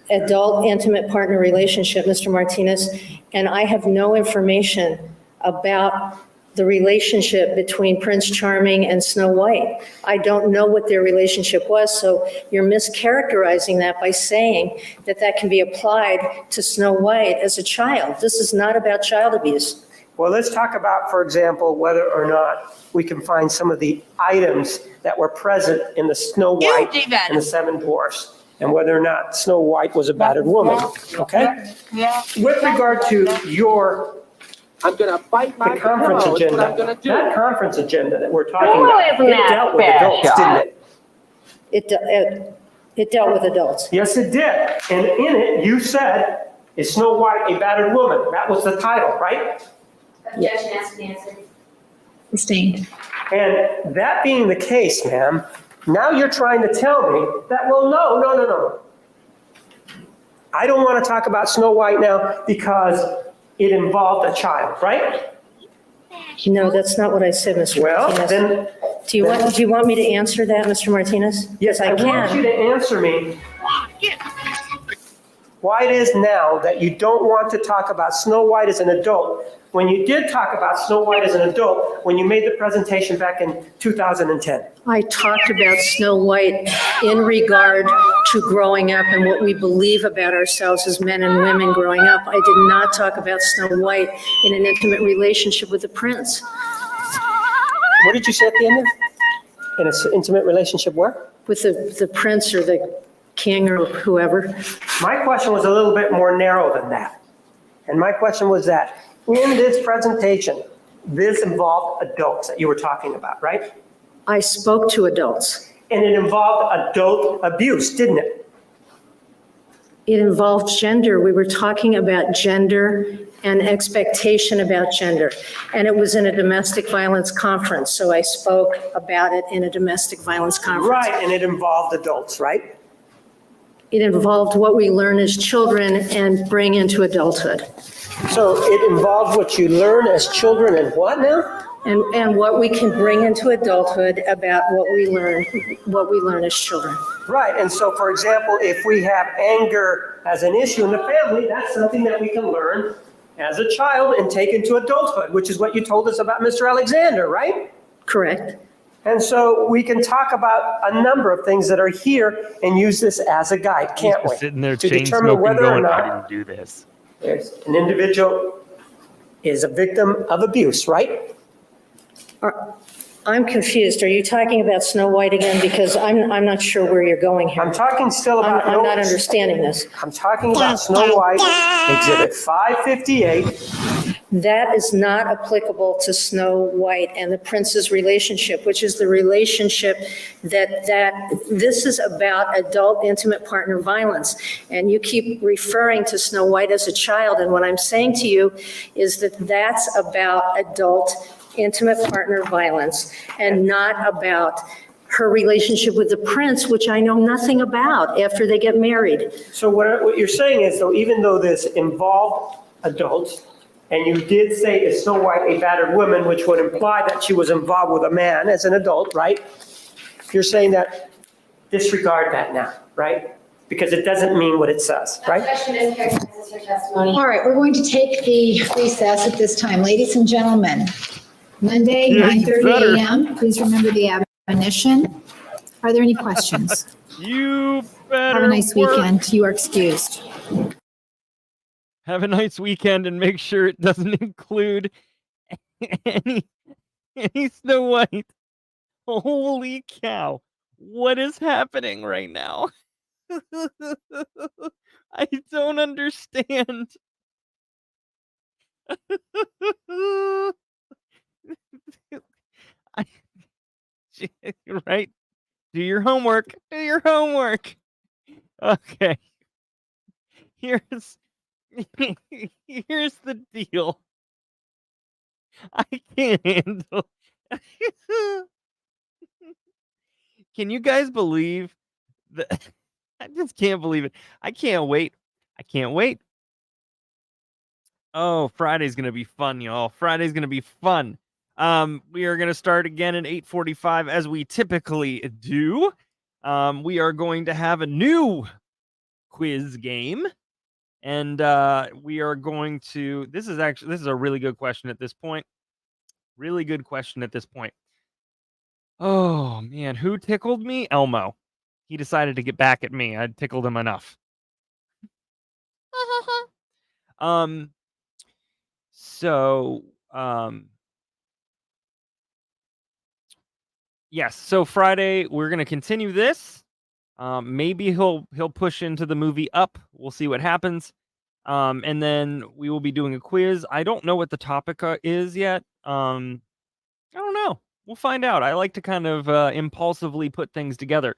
adult intimate partner relationship, Mr. Martinez. And I have no information about the relationship between Prince Charming and Snow White. I don't know what their relationship was, so you're mischaracterizing that by saying that that can be applied to Snow White as a child. This is not about child abuse. Well, let's talk about, for example, whether or not we can find some of the items that were present in the Snow White and the Seven Dwarfs, and whether or not Snow White was a battered woman, okay? Yeah. With regard to your I'm gonna bite my the conference pillow. That's what I'm agenda, gonna do. that conference agenda that we're talking Well, about, isn't it that dealt with adults, special? didn't it? It dealt with adults. Yes, it did. And in it, you said, is Snow White a battered woman? That was the title, right? Objection has to be answered. Sustained. And that being the case, ma'am, now you're trying to tell me that, well, no. I don't want to talk about Snow White now because it involved a child, right? No, that's not what I said, Mr. Well, Martinez. then, Do you want me to answer that, Mr. Martinez? yes, I want you to answer me why it is now that you don't want to talk about Snow White as an adult when you did talk about Snow White as an adult when you made the presentation back in 2010. I talked about Snow White in regard to growing up and what we believe about ourselves as men and women growing up. I did not talk about Snow White in an intimate relationship with the prince. What did you say at the end of? In an intimate relationship where? With the prince or the king or whoever. My question was a little bit more narrow than that. And my question was that in this presentation, this involved adults that you were talking about, right? I spoke to adults. And it involved adult abuse, didn't it? It involved gender. We were talking about gender and expectation about gender. And it was in a domestic violence conference, so I spoke about it in a domestic violence conference. Right, and it involved adults, right? It involved what we learn as children and bring into adulthood. So it involved what you learn as children and what now? And what we can bring into adulthood about what we learn as children. Right, and so for example, if we have anger as an issue in the family, that's something that we can learn as a child and take into adulthood, which is what you told us about Mr. Alexander, right? Correct. And so we can talk about a number of things that are here and use this as a guide, can't we? Sitting there To chain determine smoking whether or going, I not didn't do this. there's an individual is a victim of abuse, right? I'm confused. Are you talking about Snow White again? Because I'm not sure where you're going here. I'm talking still about. I'm not understanding this. I'm talking about Snow White, Exhibit 558. That is not applicable to Snow White and the prince's relationship, which is the relationship that this is about adult intimate partner violence. And you keep referring to Snow White as a child. And what I'm saying to you is that that's about adult intimate partner violence and not about her relationship with the prince, which I know nothing about after they get married. So what you're saying is, though, even though this involved adults, and you did say is Snow White a battered woman, which would imply that she was involved with a man as an adult, right? You're saying that disregard that now, right? Because it doesn't mean what it says, right? Objection is characterized as her testimony. All right, we're going to take the recess at this time. Ladies and gentlemen, Monday, Yeah, you 9:30 better. a.m. Please remember the admonition. Are there any questions? You better Have a nice work. weekend. You are excused. Have a nice weekend and make sure it doesn't include any Snow White. Holy cow. What is happening right now? I don't understand. I, right? Do your homework. Do your homework. Okay. Here's here's the deal. I can't handle. Can you guys believe that? I just can't believe it. I can't wait. I can't wait. Oh, Friday's gonna be fun, y'all. Friday's gonna be fun. We are gonna start again at 8:45 as we typically do. We are going to have a new quiz game, and we are going to. This is a really good question at this point. Really good question at this point. Oh man, who tickled me? Elmo. He decided to get back at me. I tickled him enough. um. So yes. So Friday we're gonna continue this. Maybe he'll push into the movie Up. We'll see what happens. And then we will be doing a quiz. I don't know what the topic is yet. I don't know. We'll find out. I like to kind of impulsively put things together,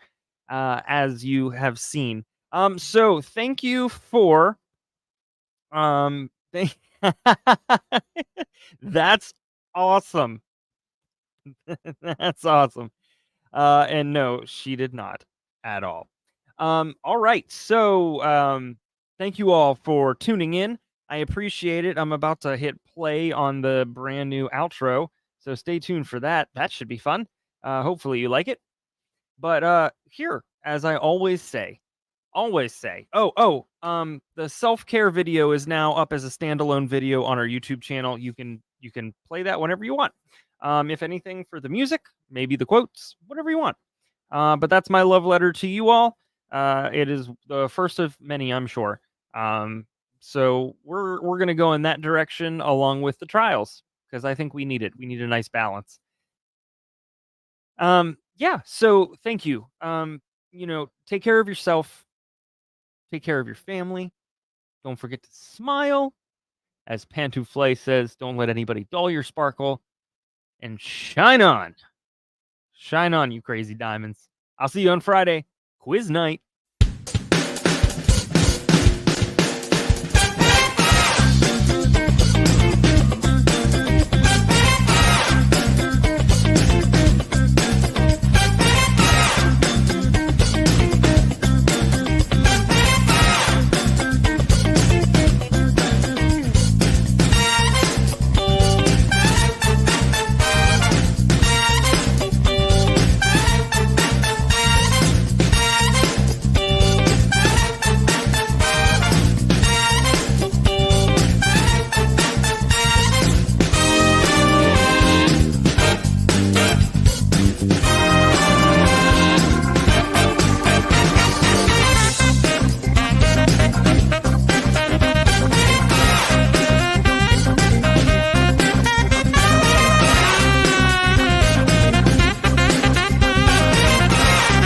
as you have seen. So thank you for thank- That's awesome. That's awesome. And no, she did not at all. All right. So, thank you all for tuning in. I appreciate it. I'm about to hit play on the brand new outro, so stay tuned for that. That should be fun. Hopefully you like it. But here, as I always say, the self-care video is now up as a standalone video on our YouTube channel. You can play that whenever you want. If anything, for the music, maybe the quotes, whatever you want. But that's my love letter to you all. It is the first of many, I'm sure. So we're gonna go in that direction along with the trials because I think we need it. We need a nice balance. Yeah. So thank you. Take care of yourself. Take care of your family. Don't forget to smile. As Pantuflay says, don't let anybody dull your sparkle. And shine on. Shine on, you crazy diamonds. I'll see you on Friday. Quiz night.